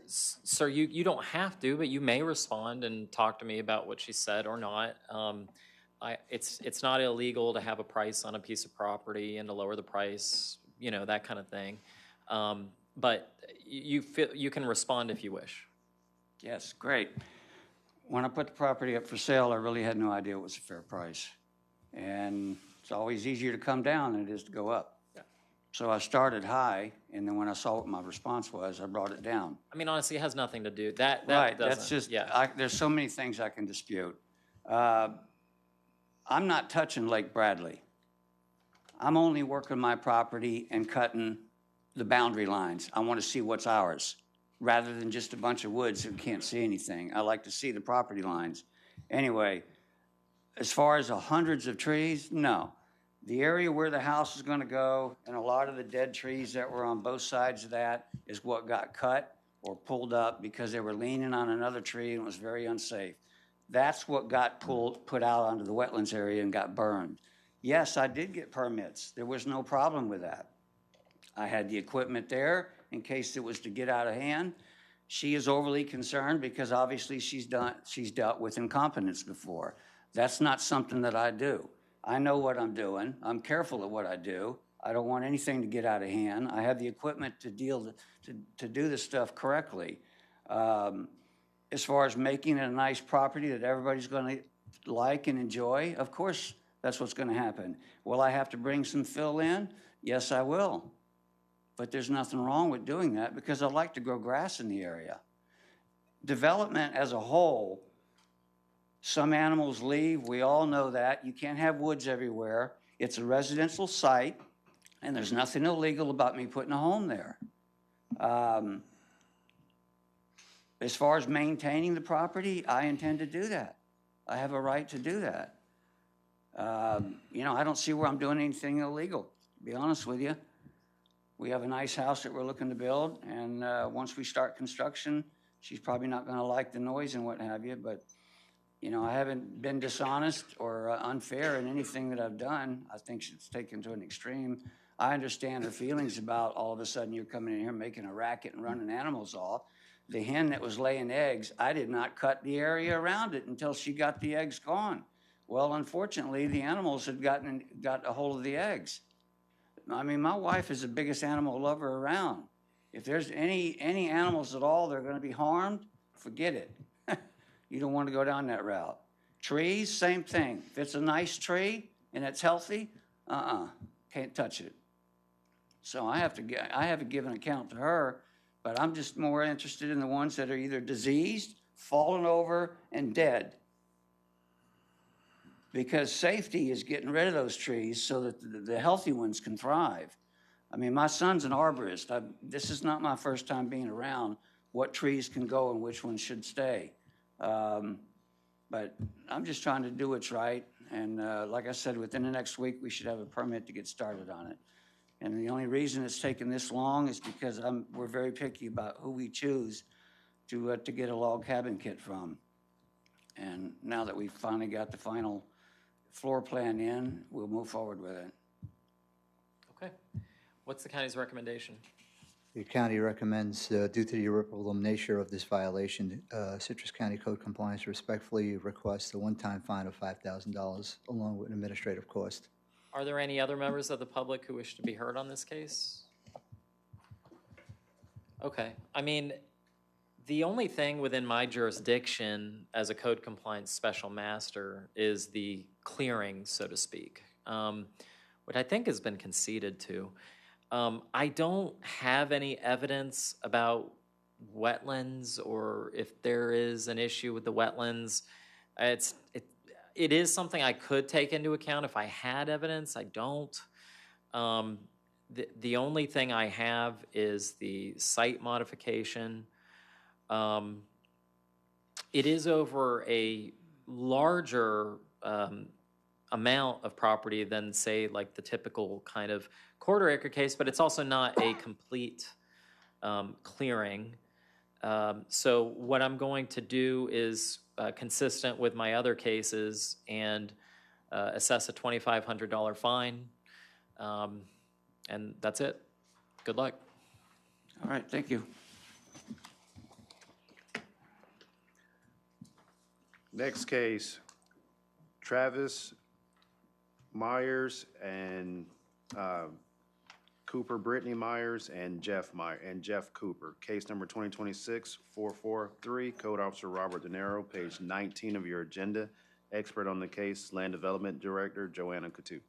sir, you don't have to, but you may respond and talk to me about what she said or not. It's not illegal to have a price on a piece of property and to lower the price, that kind of thing. But you can respond if you wish. Yes, great. When I put the property up for sale, I really had no idea it was a fair price. And it's always easier to come down than it is to go up. Yeah. So I started high, and then when I saw what my response was, I brought it down. I mean, honestly, it has nothing to do. That Right, doesn't, that's just, yeah. there's so many things I can dispute. I'm not touching Lake Bradley. I'm only working my property and cutting the boundary lines. I want to see what's ours, rather than just a bunch of woods that can't see anything. I like to see the property lines. Anyway, as far as the hundreds of trees, no. The area where the house is going to go and a lot of the dead trees that were on both sides of that is what got cut or pulled up because they were leaning on another tree and it was very unsafe. That's what got put out onto the wetlands area and got burned. Yes, I did get permits. There was no problem with that. I had the equipment there in case it was to get out of hand. She is overly concerned because obviously she's dealt with incompetence before. That's not something that I do. I know what I'm doing. I'm careful at what I do. I don't want anything to get out of hand. I have the equipment to do this stuff correctly. As far as making it a nice property that everybody's going to like and enjoy, of course that's what's going to happen. Will I have to bring some fill in? Yes, I will. But there's nothing wrong with doing that because I like to grow grass in the area. Development as a whole, some animals leave. We all know that. You can't have woods everywhere. It's a residential site, and there's nothing illegal about me putting a home there. As far as maintaining the property, I intend to do that. I have a right to do that. I don't see where I'm doing anything illegal, to be honest with you. We have a nice house that we're looking to build, and once we start construction, she's probably not going to like the noise and what have you, but, I haven't been dishonest or unfair in anything that I've done. I think it's taken to an extreme. I understand her feelings about all of a sudden you're coming in here making a racket and running animals off. The hen that was laying eggs, I did not cut the area around it until she got the eggs gone. Well, unfortunately, the animals had got a hold of the eggs. I mean, my wife is the biggest animal lover around. If there's any animals at all that are going to be harmed, forget it. You don't want to go down that route. Trees, same thing. If it's a nice tree and it's healthy, can't touch it. So I have to give an account to her, but I'm just more interested in the ones that are either diseased, fallen over, and dead. Because safety is getting rid of those trees so that the healthy ones can thrive. I mean, my son's an arborist. This is not my first time being around what trees can go and which ones should stay. But I'm just trying to do what's right. And like I said, within the next week, we should have a permit to get started on it. And the only reason it's taken this long is because we're very picky about who we choose to get a log cabin kit from. And now that we've finally got the final floor plan in, we'll move forward with it. Okay. What's the county's recommendation? The county recommends, due to the irreparable nature of this violation, Citrus County Code Compliance respectfully requests a one-time fine of $5,000 along with an administrative cost. Are there any other members of the public who wish to be heard on this case? Okay. I mean, the only thing within my jurisdiction as a code compliance special master is the clearing, so to speak, which I think has been conceded to. I don't have any evidence about wetlands or if there is an issue with the wetlands. It is something I could take into account if I had evidence. I don't. The only thing I have is the site modification. It is over a larger amount of property than, say, like the typical kind of quarter-acre case, but it's also not a complete clearing. So what I'm going to do is consistent with my other cases and assess a $2,500 fine. And that's it. Good luck. All right, thank you. Next case, Travis Myers and Cooper, Brittany Myers and Jeff Cooper. Case number 2026-443, Code Officer Robert De Niro, page 19 of your agenda. Expert on the case, Land Development Director Joanna Coutu.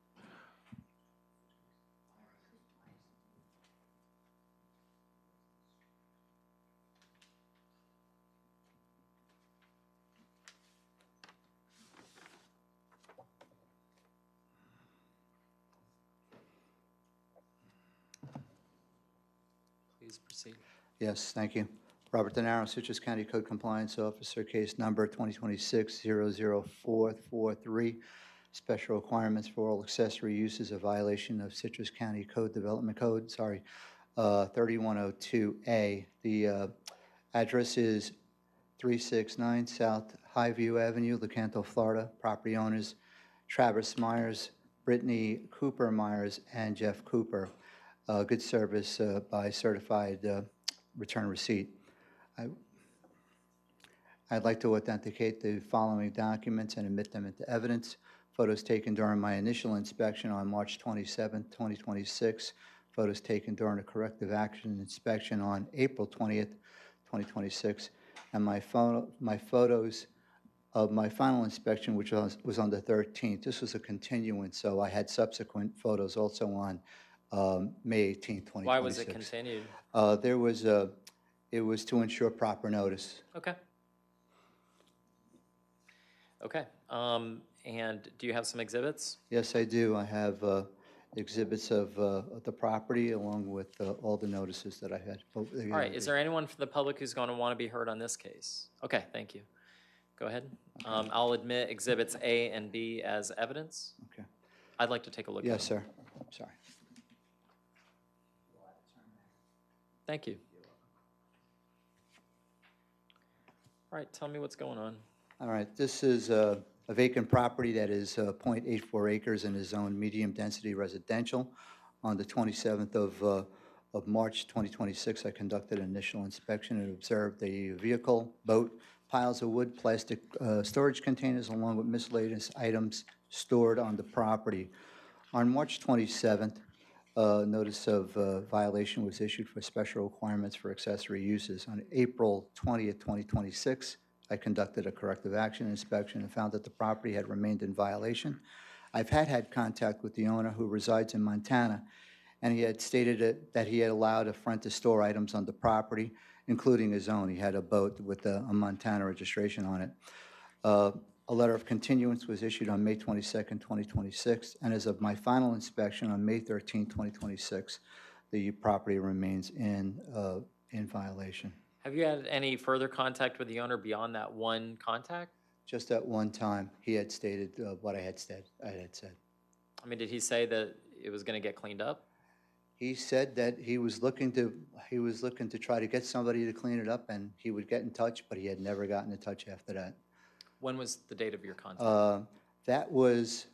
Please proceed. Yes, thank you. Robert De Niro, Citrus County Code Compliance Officer, case number 2026-00443. Special requirements for all accessory uses, a violation of Citrus County Code Development Code, 3102A. The address is 369 South Highview Avenue, Lecanto, Florida. Property owners, Travis Myers, Brittany Cooper Myers, and Jeff Cooper. Good service by certified return receipt. I'd like to authenticate the following documents and admit them into evidence. Photos taken during my initial inspection on March 27, 2026. Photos taken during a corrective action inspection on April 20th, 2026. And my photos of my final inspection, which was on the 13th. This was a continuance, so I had subsequent photos also on May 18th, 2026. Why was it continued? It was to ensure proper notice. Okay. Okay. And do you have some exhibits? Yes, I do. I have exhibits of the property along with all the notices that I had. All right. Is there anyone from the public who's going to want to be heard on this case? Okay, thank you. Go ahead. I'll admit exhibits A and B as evidence. Okay. I'd like to take a look at them. Yes, sir. Sorry. Thank you. All right, tell me what's going on. All right, this is a vacant property that is 0.84 acres and is zoned medium-density residential. On the 27th of March 2026, I conducted an initial inspection and observed a vehicle, boat, piles of wood, plastic storage containers, along with miscellaneous items stored on the property. On March 27th, notice of violation was issued for special requirements for accessory uses. On April 20th, 2026, I conducted a corrective action inspection and found that the property had remained in violation. I've had contact with the owner who resides in Montana, and he had stated that he had allowed a friend to store items on the property, including his own. He had a boat with a Montana registration on it. A letter of continuance was issued on May 22nd, 2026, and as of my final inspection on May 13th, 2026, the property remains in violation. Have you had any further contact with the owner beyond that one contact? Just at one time, he had stated what I had said. I mean, did he say that it was going to get cleaned up? He said that he was looking to try to get somebody to clean it up, and he would get in touch, but he had never gotten in touch after that. When was the date of your contact? That was,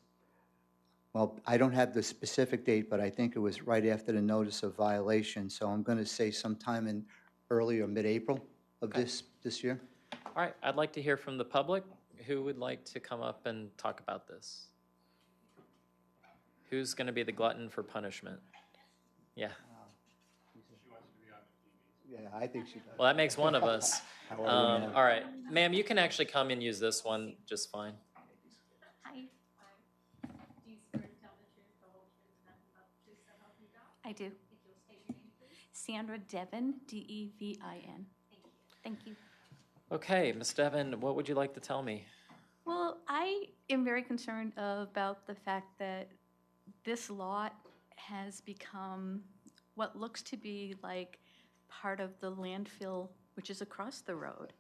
well, I don't have the specific date, but I think it was right after the notice of violation. So I'm going to say sometime in early or mid-April of this year. All right, I'd like to hear from the public. Who would like to come up and talk about this? Who's going to be the glutton for punishment? Yeah. Yeah, I think she does. Well, that makes one of us. How are you, ma'am? All right, ma'am, you can actually come and use this one just fine. Hi. Do you swear to tell the truth, the whole truth, nothing but the truth, so help you God? I do. If you'll state your name, please. Sandra Devin, Devin. Thank you. Okay, Ms. Devon, what would you like to tell me? Well, I am very concerned about the fact that this lot has become what looks to be like part of the landfill, which is across the road.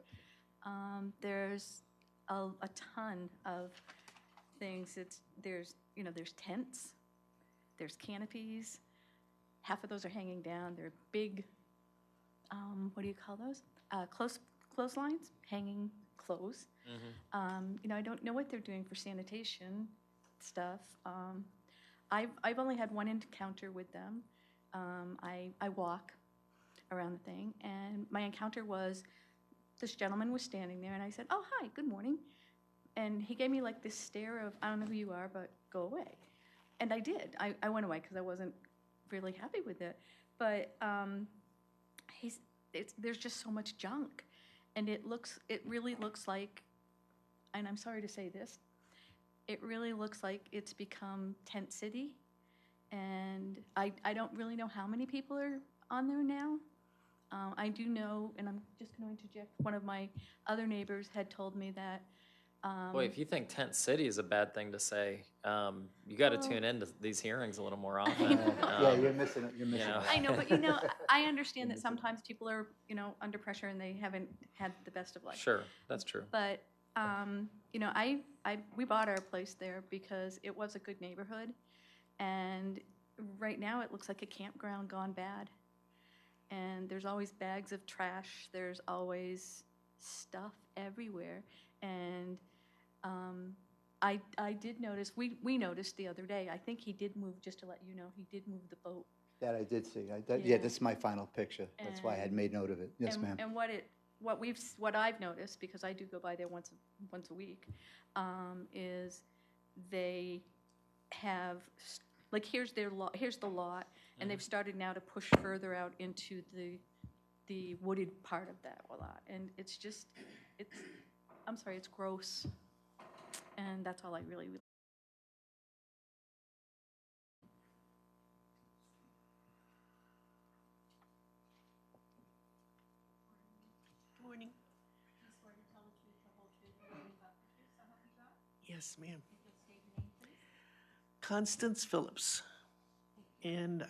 There's a ton of things. There's tents, there's canopies. Half of those are hanging down. They're big, what do you call those? Clotheslines, hanging clothes. I don't know what they're doing for sanitation stuff. I've only had one encounter with them. I walk around the thing, and my encounter was this gentleman was standing there, and I said, "Oh, hi, good morning." And he gave me like this stare of, "I don't know who you are, but go away." And I did. I went away because I wasn't really happy with it. But there's just so much junk. And it really looks like, and I'm sorry to say this, it really looks like it's become Tent City. And I don't really know how many people are on there now. I do know, and I'm just going to interject, one of my other neighbors had told me that. Boy, if you think Tent City is a bad thing to say, you got to tune into these hearings a little more often. Yeah, you're missing it. You're missing it. I know, but I understand that sometimes people are, under pressure and they haven't had the best of life. Sure, that's true. But, we bought our place there because it was a good neighborhood. And right now it looks like a campground gone bad. And there's always bags of trash. There's always stuff everywhere. And I did notice, we noticed the other day, I think he did move, just to let you know, he did move the boat. That I did see. Yeah, this is my final picture. That's why I had made note of it. Yes, ma'am. And what I've noticed, because I do go by there once a week, is they have, like, here's the lot, and they've started now to push further out into the wooded part of that lot, and it's gross, and that's all I really. Morning. Yes, ma'am. Constance Phillips. And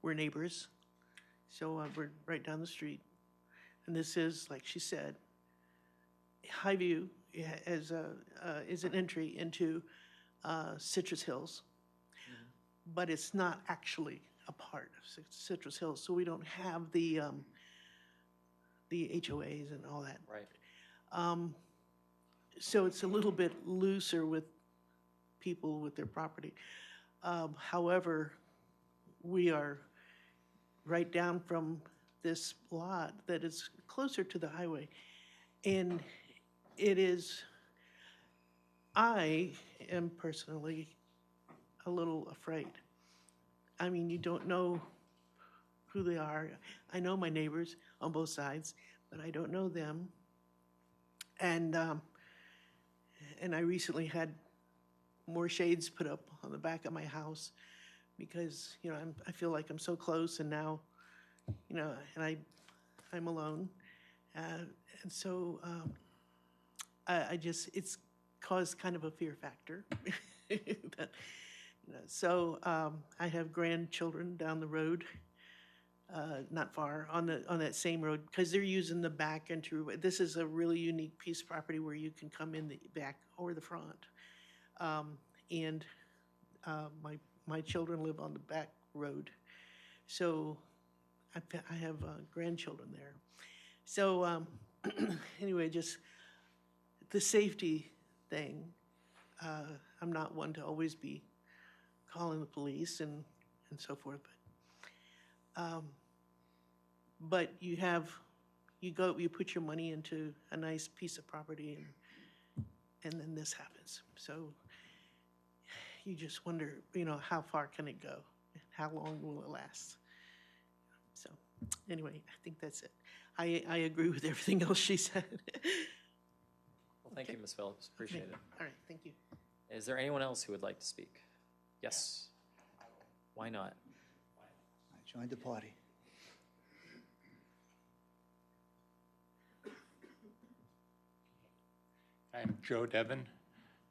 we're neighbors, so we're right down the street. And this is, like she said, Highview is an entry into Citrus Hills, but it's not actually a part of Citrus Hills, so we don't have the HOAs and all that. Right. So it's a little bit looser with people with their property. However, we are right down from this lot that is closer to the highway. And I am personally a little afraid. I mean, you don't know who they are. I know my neighbors on both sides, but I don't know them. And I recently had more shades put up on the back of my house because, I feel like I'm so close, and now, and I'm alone. And so it's caused kind of a fear factor. So I have grandchildren down the road, not far, on that same road, because they're using the back entryway. This is a really unique piece of property where you can come in the back or the front. And my children live on the back road. So I have grandchildren there. So anyway, just the safety thing, I'm not one to always be calling the police and so forth, but you put your money into a nice piece of property and then this happens. So you just wonder, how far can it go? How long will it last? So anyway, I think that's it. I agree with everything else she said. Well, thank you, Ms. Phillips. Appreciate it. All right, thank you. Is there anyone else who would like to speak? Yes. Why not? I joined the party. I'm Joe Devon,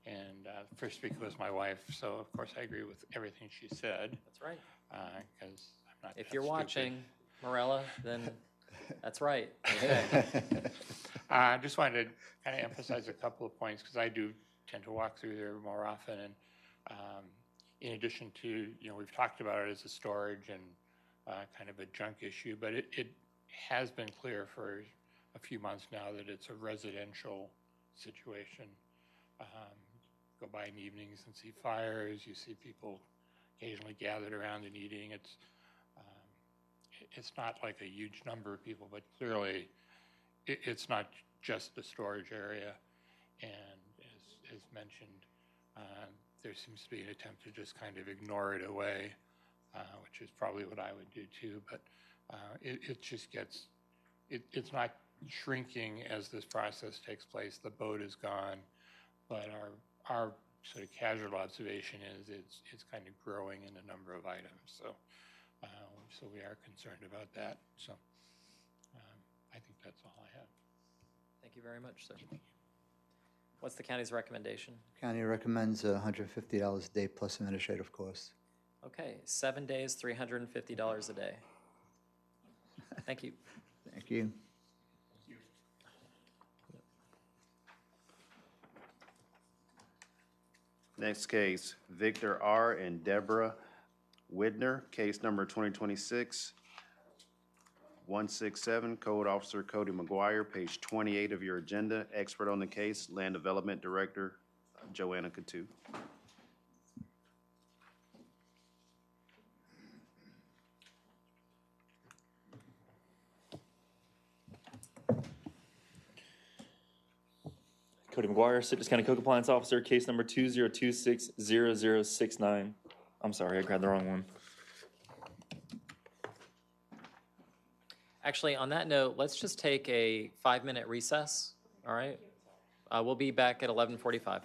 and the first speaker was my wife, so of course I agree with everything she said. That's right. Because I'm not If that you're stupid. watching, Morella, then that's right. Okay. I just wanted to kind of emphasize a couple of points, because I do tend to walk through there more often, and in addition to, we've talked about it as a storage and kind of a junk issue, but it has been clear for a few months now that it's a residential situation. Go by in evenings and see fires, you see people occasionally gathered around and eating. It's not like a huge number of people, but clearly it's not just a storage area. And as mentioned, there seems to be an attempt to just kind of ignore it away, which is probably what I would do too. But it just gets, it's not shrinking as this process takes place. The boat is gone, but our sort of casual observation is it's kind of growing in a number of items. So we are concerned about that. So I think that's all I have. Thank you very much, sir. What's the county's recommendation? County recommends $150 a day plus administrative costs. Okay, 7 days, $350 a day. Thank you. Thank you. Next case, Victor R. and Deborah Widner, case number 2026-167, Code Officer Cody McGuire, page 28 of your agenda. Expert on the case, Land Development Director Joanna Coutu. Cody McGuire, Citrus County Code Compliance Officer, case number 20260069. I'm sorry, I grabbed the wrong one. Actually, on that note, let's just take a 5-minute recess, all right? We'll be back at 11:45.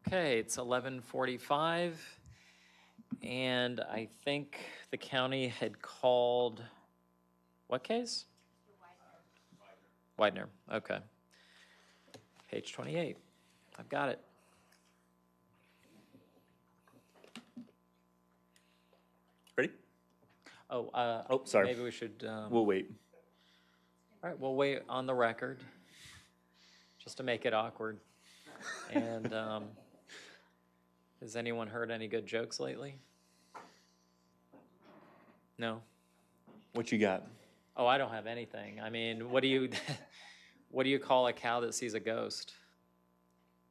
Okay, it's 11:45, and I think the county had called, what case? Widener, okay. Page 28, I've got it. Ready? Oh, sorry. Maybe we should. We'll wait. All right, we'll wait on the record, just to make it awkward. And has anyone heard any good jokes lately? No? What you got? Oh, I don't have anything. I mean, what do you, what do you call a cow that sees a ghost?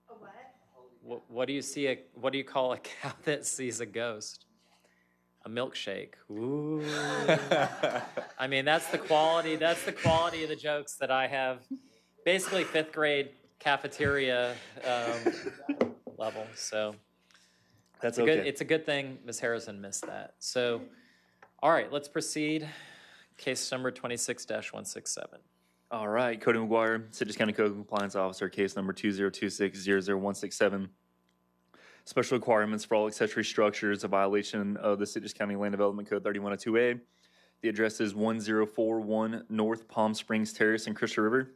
A what? What do you call a cow that sees a ghost? A milkshake. Ooh. I mean, that's the quality of the jokes that I have. Basically, fifth grade cafeteria level. So That's okay. okay. It's a good thing Ms. Harrison missed that. So, all right, let's proceed. Case number 26-167. All right, Cody McGuire, Citrus County Code Compliance Officer, case number 2026-00167. Special requirements for all accessory structures, a violation of the Citrus County Land Development Code 3102A. The address is 1041 North Palm Springs Terrace in Crystal River.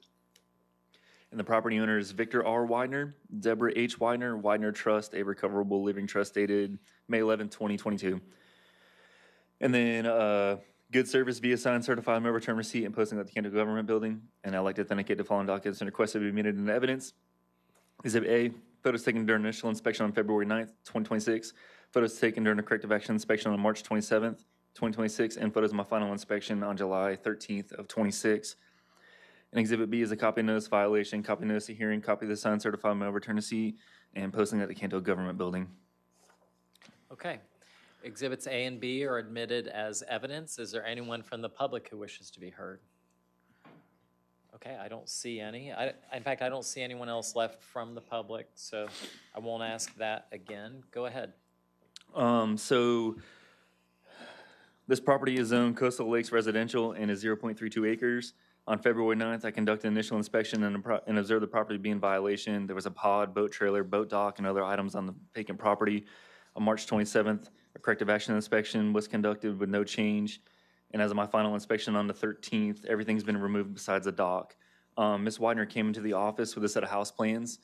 And the property owner is Victor R. Widener, Deborah H. Widener, Widener Trust, a recoverable living trust dated May 11, 2022. And then good service via signed certified mail return receipt and posting at the Kendall Government Building. And I'd like to authenticate the following documents and request to be admitted into evidence. Exhibit A, photos taken during initial inspection on February 9th, 2026. Photos taken during a corrective action inspection on March 27th, 2026. And photos of my final inspection on July 13th of 26. And Exhibit B is a copy of notice of violation, copy of notice of hearing, copy of the signed certified mail return receipt, and posting at the Canto Government Building. Okay. Exhibits A and B are admitted as evidence. Is there anyone from the public who wishes to be heard? Okay, I don't see any. In fact, I don't see anyone else left from the public, so I won't ask that again. Go ahead. So this property is zoned Coastal Lakes Residential and is 0.32 acres. On February 9th, I conducted an initial inspection and observed the property being in violation. There was a pod, boat trailer, boat dock, and other items on the vacant property. On March 27th, a corrective action inspection was conducted with no change. And as of my final inspection on the 13th, everything's been removed besides the dock. Ms. Widener came into the office with a set of house plans.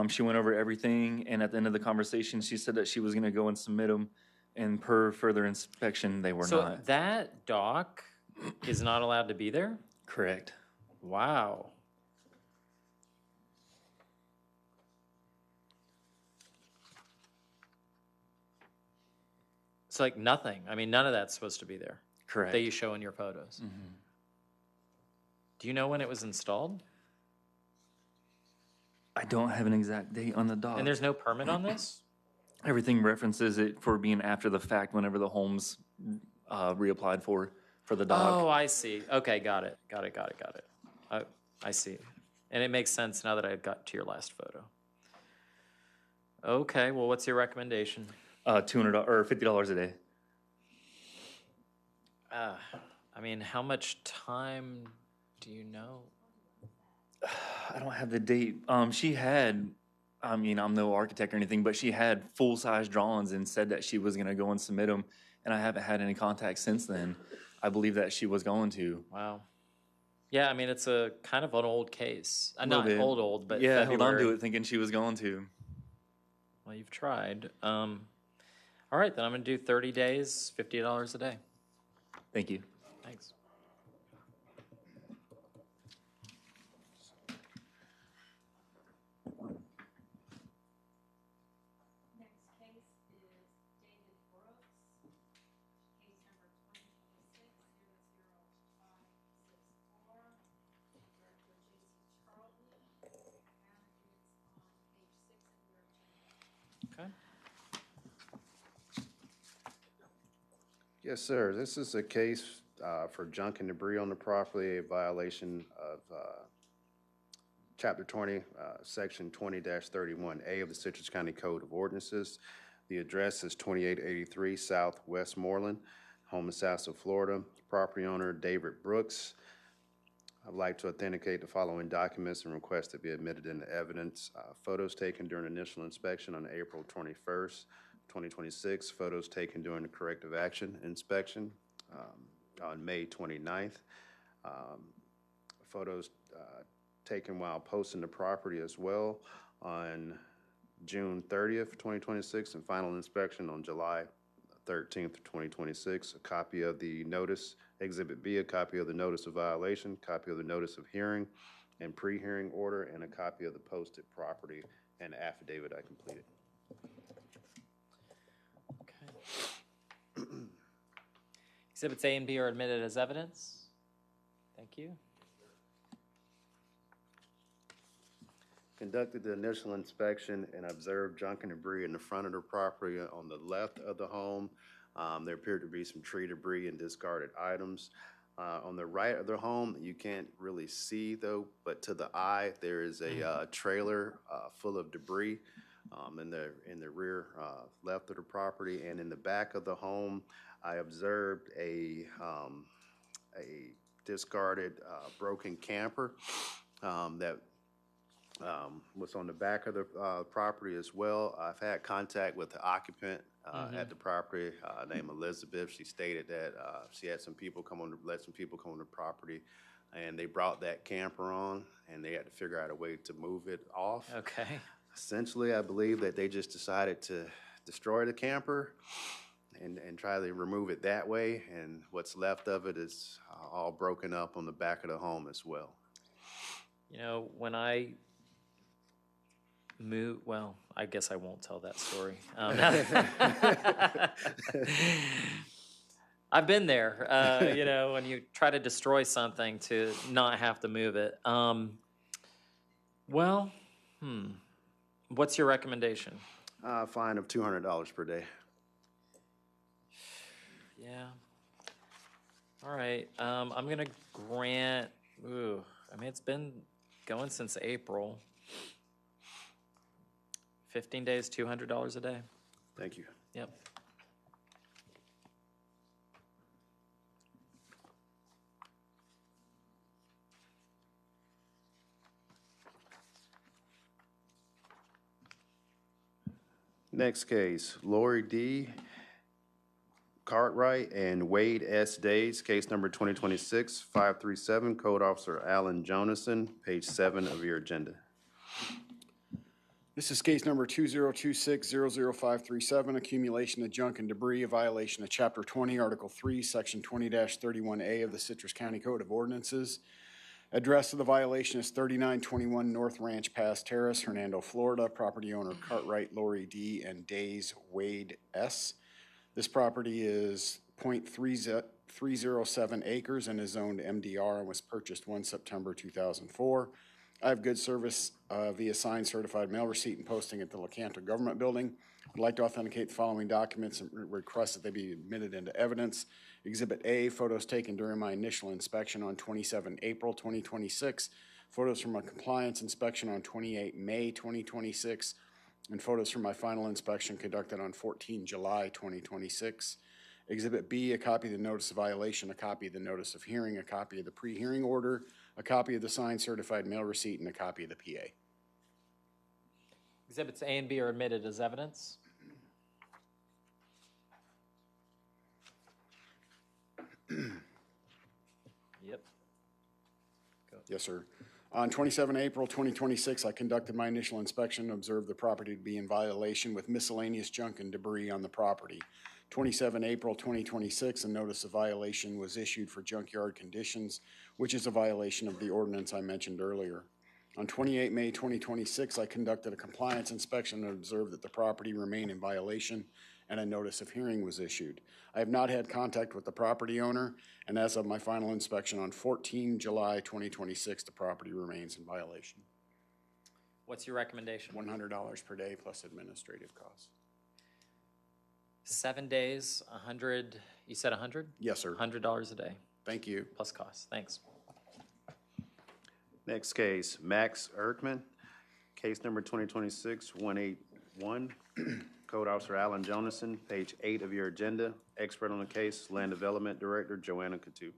She went over everything, and at the end of the conversation, she said that she was going to go and submit them. And per further inspection, they were So not. that dock is not allowed to be there? Correct. Wow. It's like nothing. I mean, none of that's supposed to be there. Correct. That you show in your photos. Mm-hmm. Do you know when it was installed? I don't have an exact date on the dock. And there's no permit on this? Everything references it for being after the fact whenever the home's reapplied for the dock. Oh, I see. Okay, got it. I see. And it makes sense now that I got to your last photo. Okay, well, what's your recommendation? $200 or $50 a day. I mean, how much time do you know? I don't have the date. She had, I mean, I'm no architect or anything, but she had full-size drawings and said that she was going to go and submit them, and I haven't had any contact since then. I believe that she was going to. Wow. Yeah, I mean, it's a kind of an old case. Not bit. old, but yeah, February. held on to it thinking she was going to. Well, you've tried. All right, then I'm going to do 30 days, $50 a day. Thank you. Thanks. Okay. Yes, sir. This is a case for junk and debris on the property, a violation of Chapter 20, Section 20-31A of the Citrus County Code of Ordinances. The address is 2883 South Westmoreland, home in Sasso, Florida. Property owner David Brooks. I'd like to authenticate the following documents and request to be admitted into evidence. Photos taken during initial inspection on April 21st, 2026. Photos taken during the corrective action inspection on May 29th. Photos taken while posting the property as well on June 30th, 2026, and final inspection on July 13th, 2026. A copy of the notice, Exhibit B, a copy of the notice of violation, copy of the notice of hearing and pre-hearing order, and a copy of the posted property and affidavit I completed. Okay. Exhibits A and B are admitted as evidence. Thank you. Conducted the initial inspection and observed junk and debris in the front of the property on the left of the home. There appeared to be some tree debris and discarded items. On the right of the home, you can't really see though, but to the eye, there is a trailer full of debris in the rear left of the property. And in the back of the home, I observed a discarded broken camper that was on the back of the property as well. I've had contact with the occupant at the property named Elizabeth. She stated that she had some people let some people come on the property, and they brought that camper on, and they had to figure out a way to move it off. Okay. Essentially, I believe that they just decided to destroy the camper and try to remove it that way, and what's left of it is all broken up on the back of the home as well. You know, when I well, I guess I won't tell that story. I've been there, you know, when you try to destroy something to not have to move it. What's your recommendation? Fine of $200 per day. Yeah. All right. I'm going to grant, I mean, it's been going since April. 15 days, $200 a day. Thank you. Yep. Next case, Lori D. Cartwright and Wade S. Days, case number 2026-537, Code Officer Alan Jonason, page 7 of your agenda. This is case number 2026-00537, accumulation of junk and debris, a violation of Chapter 20, Article 3, Section 20-31A of the Citrus County Code of Ordinances. Address of the violation is 3921 North Ranch Pass Terrace, Hernando, Florida. Property owner Cartwright, Lori D. and Days Wade S. This property is .307 acres and is zoned MDR and was purchased 1 September 2004. I have good service via signed certified mail receipt and posting at the Lecanto Government Building. I'd like to authenticate the following documents and request that they be admitted into evidence. Exhibit A, photos taken during my initial inspection on 27 April 2026, photos from a compliance inspection on 28 May 2026, and photos from my final inspection conducted on 14 July 2026. Exhibit B, a copy of the notice of violation, a copy of the notice of hearing, a copy of the pre-hearing order, a copy of the signed certified mail receipt, and a copy of the PA. Exhibits A and B are admitted as evidence. Yep. Go. Yes, sir. On 27 April 2026, I conducted my initial inspection and observed the property to be in violation with miscellaneous junk and debris on the property. 27 April 2026, a notice of violation was issued for junkyard conditions, which is a violation of the ordinance I mentioned earlier. On 28 May 2026, I conducted a compliance inspection and observed that the property remained in violation, and a notice of hearing was issued. I have not had contact with the property owner, and as of my final inspection on 14 July 2026, the property remains in violation. What's your recommendation? $100 per day plus administrative costs. 7 days, 100, you said 100? Yes, sir. $100 a day. Thank you. Plus costs. Thanks. Next case, Max Erkman, case number 2026-181, Code Officer Alan Jonason, page 8 of your agenda. Expert on the case, Land Development Director Joanna Coutu.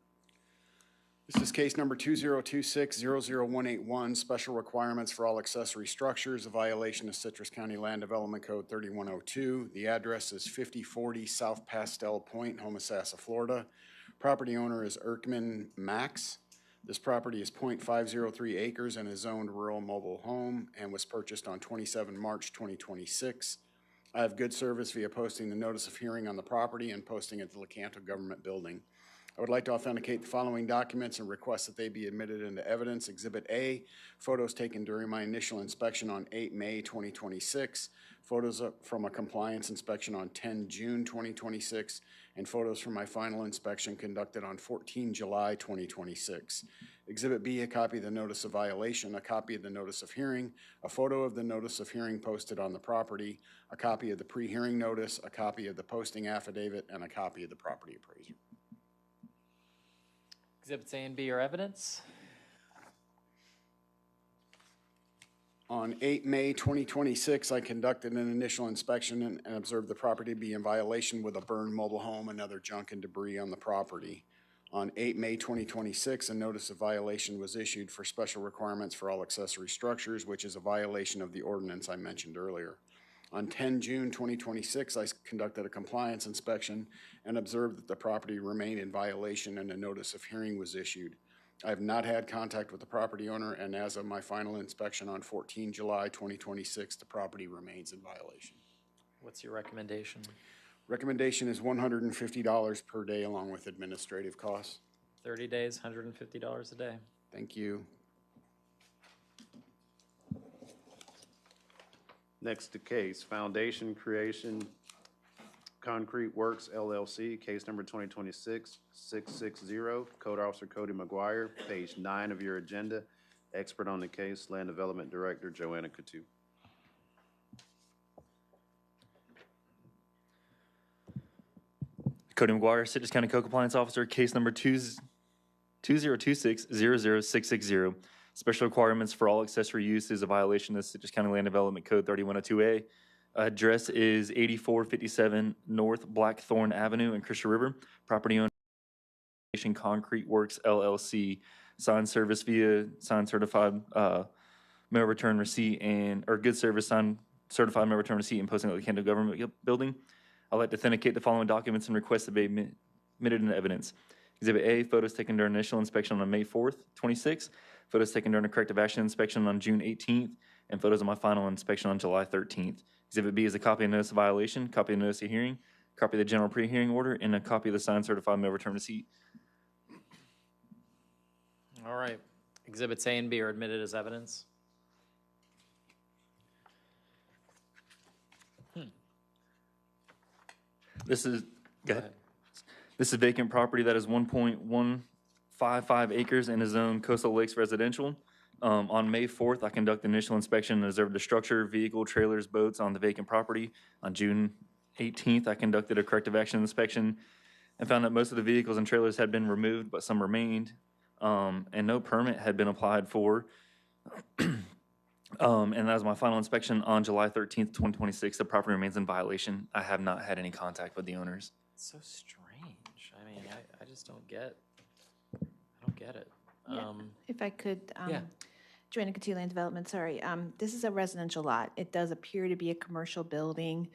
This is case number 2026-00181, special requirements for all accessory structures, a violation of Citrus County Land Development Code 3102. The address is 5040 South Pastel Point, Homosassa, Florida. Property owner is Erkman Max. This property is .503 acres and is zoned rural mobile home and was purchased on 27 March 2026. I have good service via posting the notice of hearing on the property and posting at the Lecanto Government Building. I would like to authenticate the following documents and request that they be admitted into evidence. Exhibit A, photos taken during my initial inspection on 8 May 2026, photos from a compliance inspection on 10 June 2026, and photos from my final inspection conducted on 14 July 2026. Exhibit B, a copy of the notice of violation, a copy of the notice of hearing, a photo of the notice of hearing posted on the property, a copy of the pre-hearing notice, a copy of the posting affidavit, and a copy of the property appraiser. Exhibits A and B are evidence. On 8 May 2026, I conducted an initial inspection and observed the property to be in violation with a burned mobile home and other junk and debris on the property. On 8 May 2026, a notice of violation was issued for special requirements for all accessory structures, which is a violation of the ordinance I mentioned earlier. On 10 June 2026, I conducted a compliance inspection and observed that the property remained in violation and a notice of hearing was issued. I have not had contact with the property owner, and as of my final inspection on 14 July 2026, the property remains in violation. What's your recommendation? Recommendation is $150 per day along with administrative costs. 30 days, $150 a day. Thank you. Next case, Foundation Creation Concrete Works LLC, case number 2026-660, Code Officer Cody McGuire, page 9 of your agenda. Expert on the case, Land Development Director Joanna Coutu. Cody McGuire, Citrus County Code Compliance Officer, case number 2026-00660. Special requirements for all accessory use is a violation of Citrus County Land Development Code 3102A. Address is 8457 North Blackthorn Avenue in Christian River. Property owner Concrete Works LLC. Signed service via signed certified mail return receipt or good service signed certified mail return receipt and posting at the Lecanto Government Building. I'd like to authenticate the following documents and request to be admitted into evidence. Exhibit A, photos taken during initial inspection on May 4th, 26. Photos taken during a corrective action inspection on June 18th, and photos of my final inspection on July 13th. Exhibit B is a copy of notice of violation, copy of notice of hearing, copy of the general pre-hearing order, and a copy of the signed certified mail return receipt. All right. Exhibits A and B are admitted as evidence. This is vacant property that is 1.155 acres and is zoned Coastal Lakes Residential. On May 4th, I conducted initial inspection and observed the structure, vehicle, trailers, boats on the vacant property. On June 18th, I conducted a corrective action inspection and found that most of the vehicles and trailers had been removed, but some remained, and no permit had been applied for. And that was my final inspection on July 13th, 2026. The property remains in violation. I have not had any contact with the owners. It's so strange. I mean, I just don't get it. Yeah. If I could, yeah. Joanna Coutu, Land Development, sorry. This is a residential lot. It does appear to be a commercial building.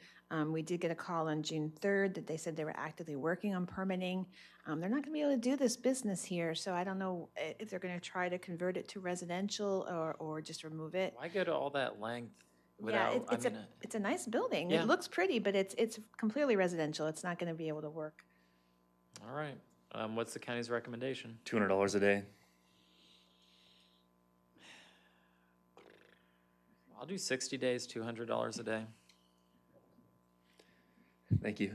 We did get a call on June 3rd that they said they were actively working on permitting. They're not going to be able to do this business here, so I don't know if they're going to try to convert it to residential or just remove it. Why go to all that length without, yeah, it's a nice building. Yeah. It looks pretty, but it's completely residential. It's not going to be able to work. All right. What's the county's recommendation? $200 a day. I'll do 60 days, $200 a day. Thank you.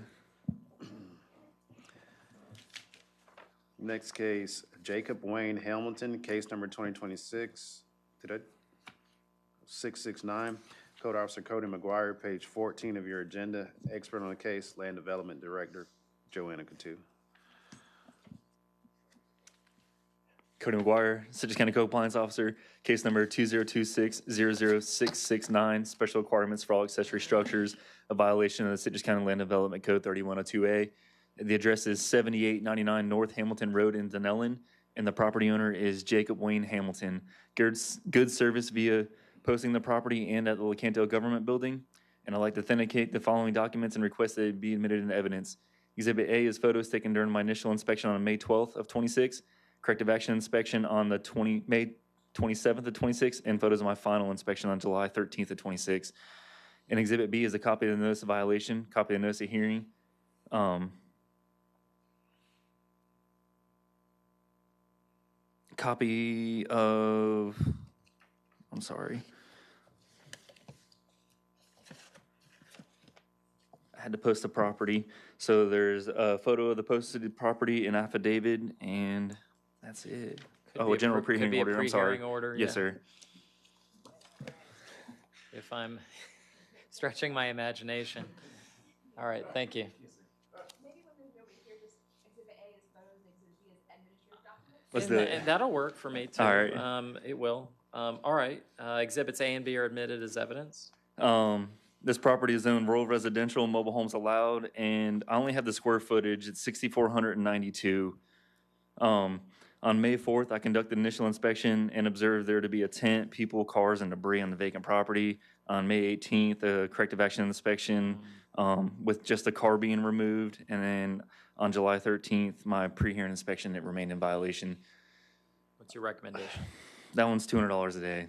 Next case, Jacob Wayne Hamilton, case number 669, Code Officer Cody McGuire, page 14 of your agenda. Expert on the case, Land Development Director Joanna Coutu. Cody McGuire, Citrus County Code Compliance Officer, case number 2026-00669, special requirements for all accessory structures, a violation of the Citrus County Land Development Code 3102A. The address is 7899 North Hamilton Road in Dunellen, and the property owner is Jacob Wayne Hamilton. Good service via posting the property and at the Lecanto Government Building. And I'd like to authenticate the following documents and request that it be admitted into evidence. Exhibit A is photos taken during my initial inspection on May 12th of 26, corrective action inspection on the May 27th of 26, and photos of my final inspection on July 13th of 26. And Exhibit B is a copy of the notice of violation, copy of the notice of hearing. Copy of, I'm sorry. I had to post the property. So there's a photo of the posted property, an affidavit, and that's it. Could A general could pre-hearing be a order, I'm sorry. pre-hearing order, Yes, yeah. sir. If I'm stretching my imagination. All right, thank you. Let's And do it. and that'll work for me too. All right. It will. All right, exhibits A and B are admitted as evidence. This property is zoned rural residential, mobile homes allowed, and I only have the square footage. It's 6,492. On May 4th, I conducted initial inspection and observed there to be a tent, people, cars, and debris on the vacant property. On May 18th, a corrective action inspection with just a car being removed. And then on July 13th, my pre-hearing inspection, it remained in violation. What's your recommendation? That one's $200 a day.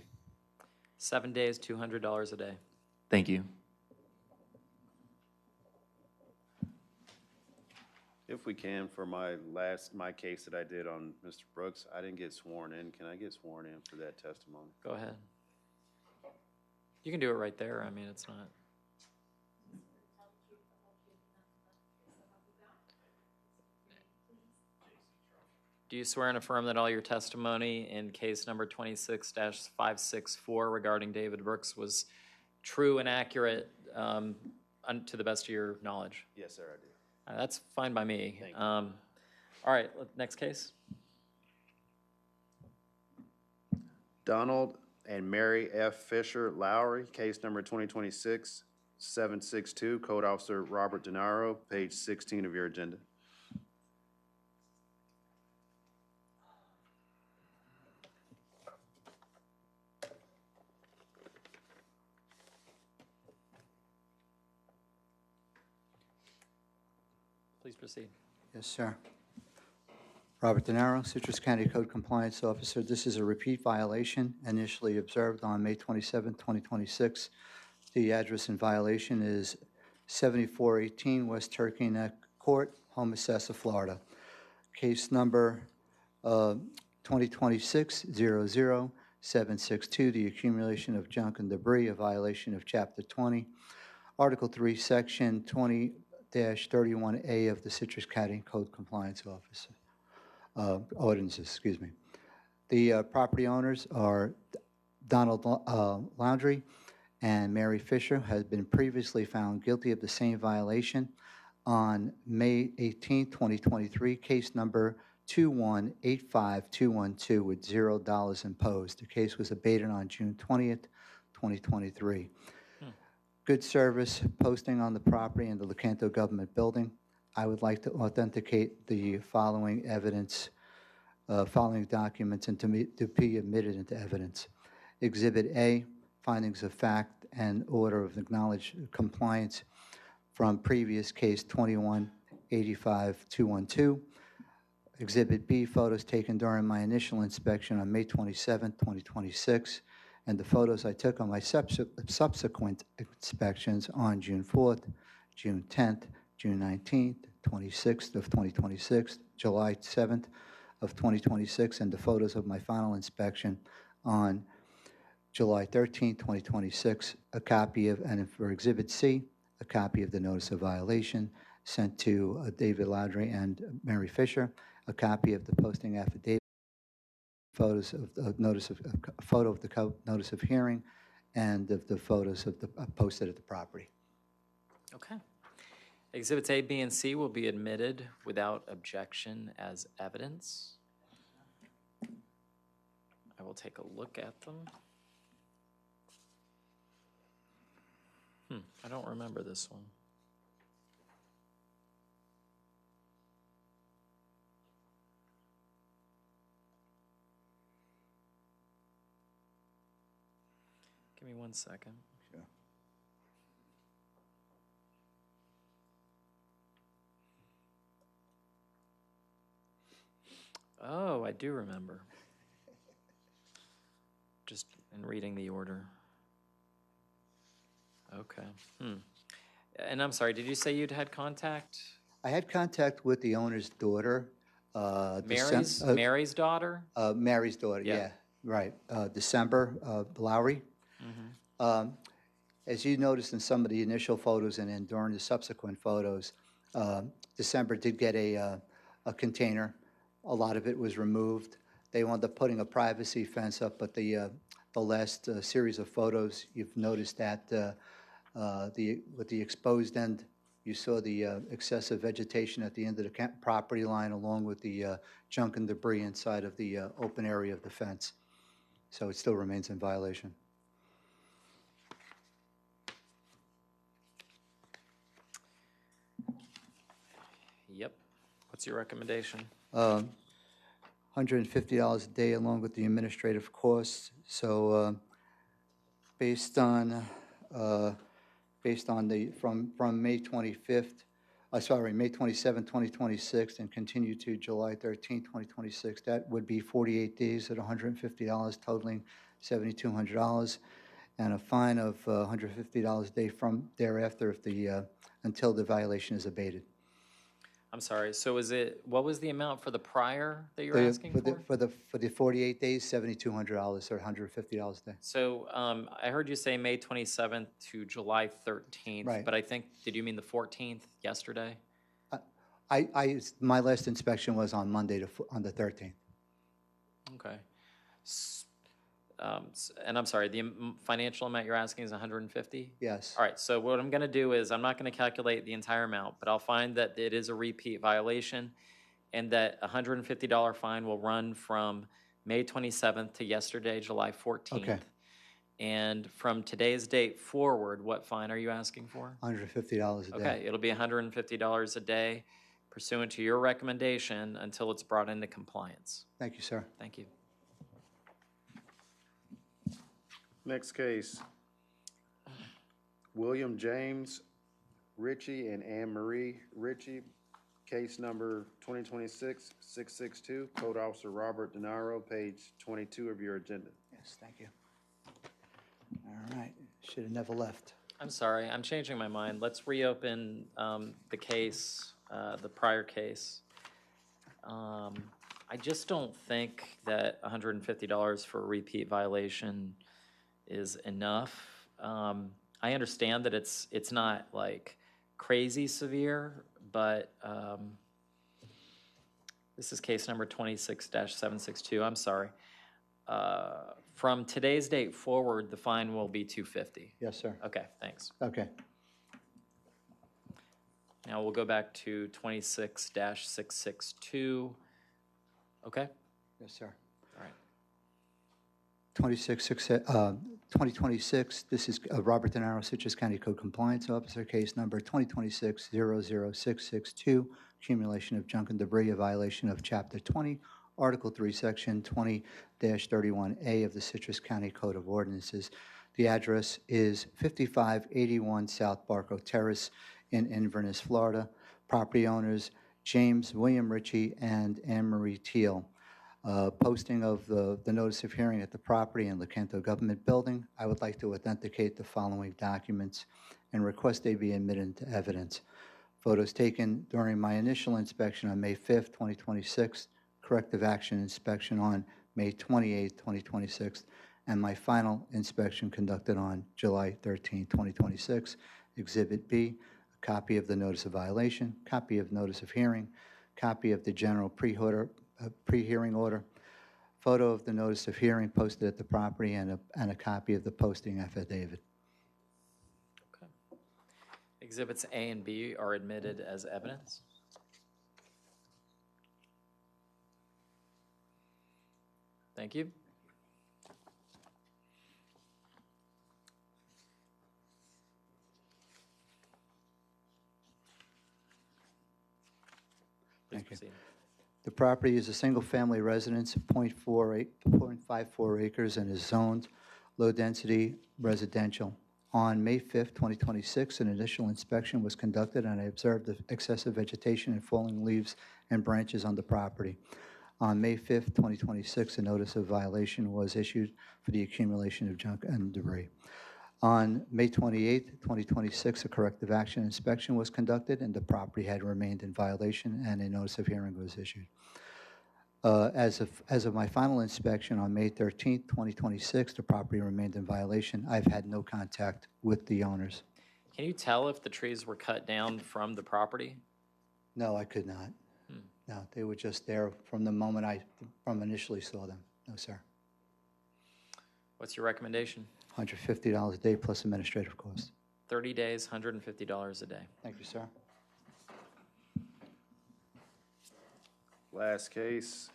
7 days, $200 a day. Thank you. If we can, for my case that I did on Mr. Brooks, I didn't get sworn in. Can I get sworn in for that testimony? Go ahead. You can do it right there. I mean, it's not. Do you swear and affirm that all your testimony in case number 26-564 regarding David Brooks was true and accurate to the best of your knowledge? Yes, sir, I do. That's fine by me. Thank you. All right, next case. Donald and Mary F. Fisher Lowry, case number 2026-762, Code Officer Robert DeNaro, page 16 of your agenda. Please proceed. Yes, sir. Robert DeNaro, Citrus County Code Compliance Officer. This is a repeat violation initially observed on May 27, 2026. The address in violation is 7418 West Turkey Neck Court, Homosassa, Florida. Case number 2026-00762, the accumulation of junk and debris, a violation of Chapter 20, Article 3, Section 20-31A of the Citrus County Code Compliance Officer. Ordinances, excuse me. The property owners are Donald Laundrie and Mary Fisher, has been previously found guilty of the same violation on May 18, 2023, case number 2185212 with $0 imposed. The case was abated on June 20th, 2023. Good service, posting on the property in the Lecanto Government Building. I would like to authenticate the following evidence, following documents, and to be admitted into evidence. Exhibit A, findings of fact and order of acknowledged compliance from previous case 21-85-212. Exhibit B, photos taken during my initial inspection on May 27, 2026, and the photos I took on my subsequent inspections on June 4th, June 10th, June 19th, 26th of 2026, July 7th of 2026, and the photos of my final inspection on July 13th, 2026, a copy of, and for Exhibit C, a copy of the notice of violation sent to David Laundrie and Mary Fisher, a copy of the posting affidavit, photos of the notice of, a photo of the notice of hearing, and of the photos of the posted at the property. Okay. Exhibits A, B, and C will be admitted without objection as evidence. I will take a look at them. I don't remember this one. Give me 1 second. Sure. Oh, I do remember. Just in reading the order. Okay. And I'm sorry, did you say you'd had contact? I had contact with the owner's daughter. Mary's daughter? Mary's daughter, Yeah. yeah, right. December, Lowry. As you noticed in some of the initial photos and then during the subsequent photos, December did get a container. A lot of it was removed. They wound up putting a privacy fence up, but the last series of photos, you've noticed that with the exposed end, you saw the excessive vegetation at the end of the property line along with the junk and debris inside of the open area of the fence. So it still remains in violation. Yep. What's your recommendation? $150 a day along with the administrative costs. So based on the, from May 25th, May 27, 2026, and continue to July 13, 2026, that would be 48 days at $150, totaling $7,200, and a fine of $150 a day from thereafter if until the violation is abated. I'm sorry, so what was the amount for the prior that you're asking for? For the 48 days, $7,200 or $150 a day. So I heard you say May 27th to July 13th. Right. But I think, did you mean the 14th, yesterday? My last inspection was on Monday, on the 13th. Okay. And I'm sorry, the financial amount you're asking is 150? Yes. All right, so what I'm going to do is I'm not going to calculate the entire amount, but I'll find that it is a repeat violation and that a $150 fine will run from May 27th to yesterday, July 14th. Okay. And from today's date forward, what fine are you asking for? $150 a day. Okay, it'll be $150 a day pursuant to your recommendation until it's brought into compliance. Thank you, sir. Thank you. Next case, William James Ritchie and Anne Marie Ritchie, case number 2026-662, Code Officer Robert DeNiro, page 22 of your agenda. Yes, thank you. All right, should have never left. I'm sorry, I'm changing my mind. Let's reopen the case, the prior case. I just don't think that $150 for a repeat violation is enough. I understand that it's not like crazy severe, but this is case number 26-762. I'm sorry. From today's date forward, the fine will be $250. Yes, sir. Okay, thanks. Okay. Now we'll go back to 26-662. Okay? Yes, sir. All right. 2026, this is Robert DeNiro, Citrus County Code Compliance Officer, case number 2026-00662, accumulation of junk and debris, a violation of Chapter 20, Article 3, Section 20-31A of the Citrus County Code of Ordinances. The address is 5581 South Barco Terrace in Inverness, Florida. Property owners James William Ritchie and Anne Marie Teal. Posting of the notice of hearing at the property in LaKento Government Building. I would like to authenticate the following documents and request they be admitted into evidence. Photos taken during my initial inspection on May 5th, 2026, corrective action inspection on May 28th, 2026, and my final inspection conducted on July 13th, 2026. Exhibit B, a copy of the notice of violation, copy of notice of hearing, copy of the general pre-hearing order, photo of the notice of hearing posted at the property, and a copy of the posting affidavit. Okay. Exhibits A and B are admitted as evidence. Thank you. Please Thank you. proceed. The property is a single-family residence, 0.54 acres, and is zoned, low-density residential. On May 5th, 2026, an initial inspection was conducted, and I observed the excessive vegetation and falling leaves and branches on the property. On May 5th, 2026, a notice of violation was issued for the accumulation of junk and debris. On May 28th, 2026, a corrective action inspection was conducted, and the property had remained in violation, and a notice of hearing was issued. As of my final inspection on May 13th, 2026, the property remained in violation. I've had no contact with the owners. Can you tell if the trees were cut down from the property? No, I could not. No, they were just there from the moment from initially saw them. No, sir. What's your recommendation? $150 a day plus administrative costs. 30 days, $150 a day. Thank you, sir. Last case,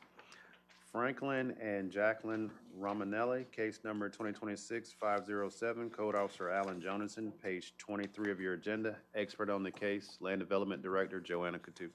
Franklin and Jacqueline Romanelli, case number 2026-507, Code Officer Alan Jonathan, page 23 of your agenda. Expert on the case, Land Development Director Joanna Coutu.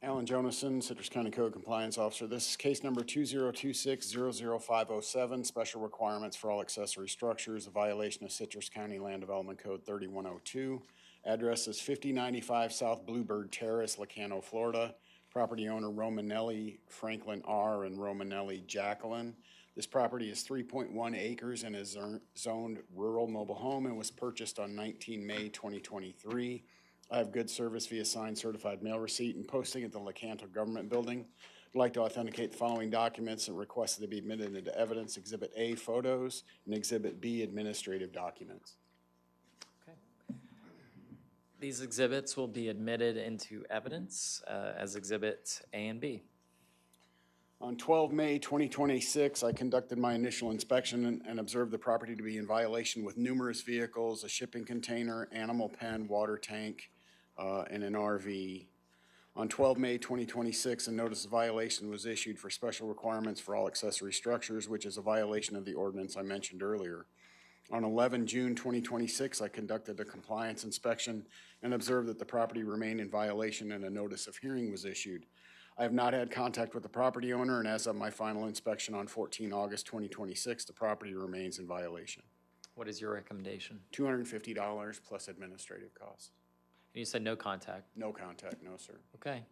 Alan Jonathan, Citrus County Code Compliance Officer. This is case number 2026-00507, special requirements for all accessory structures, a violation of Citrus County Land Development Code 3102. Address is 5095 South Bluebird Terrace, Licano, Florida. Property owner Romanelli Franklin R. and Romanelli Jacqueline. This property is 3.1 acres and is zoned rural mobile home and was purchased on 19 May 2023. I have good service via signed certified mail receipt and posting at the Lecanto Government Building. I'd like to authenticate the following documents and request that they be admitted into evidence. Exhibit A, photos, and Exhibit B, administrative documents. These exhibits will be admitted into evidence as Exhibits A and B. On 12 May 2026, I conducted my initial inspection and observed the property to be in violation with numerous vehicles, a shipping container, animal pen, water tank, and an RV. On 12 May 2026, a notice of violation was issued for special requirements for all accessory structures, which is a violation of the ordinance I mentioned earlier. On 11 June 2026, I conducted a compliance inspection and observed that the property remained in violation and a notice of hearing was issued. I have not had contact with the property owner, and as of my final inspection on 14 August 2026, the property remains in violation. What is your recommendation? $250 plus administrative costs. And you said no contact? No contact, no, sir. Okay.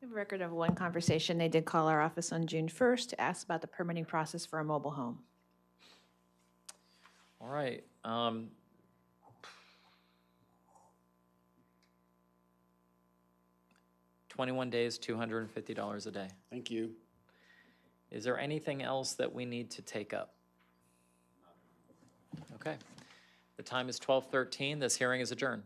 We have a record of one conversation. They did call our office on June 1st to ask about the permitting process for a mobile home. All right. 21 days, $250 a day. Thank you. Is there anything else that we need to take up? Okay. The time is 12:13. This hearing is adjourned.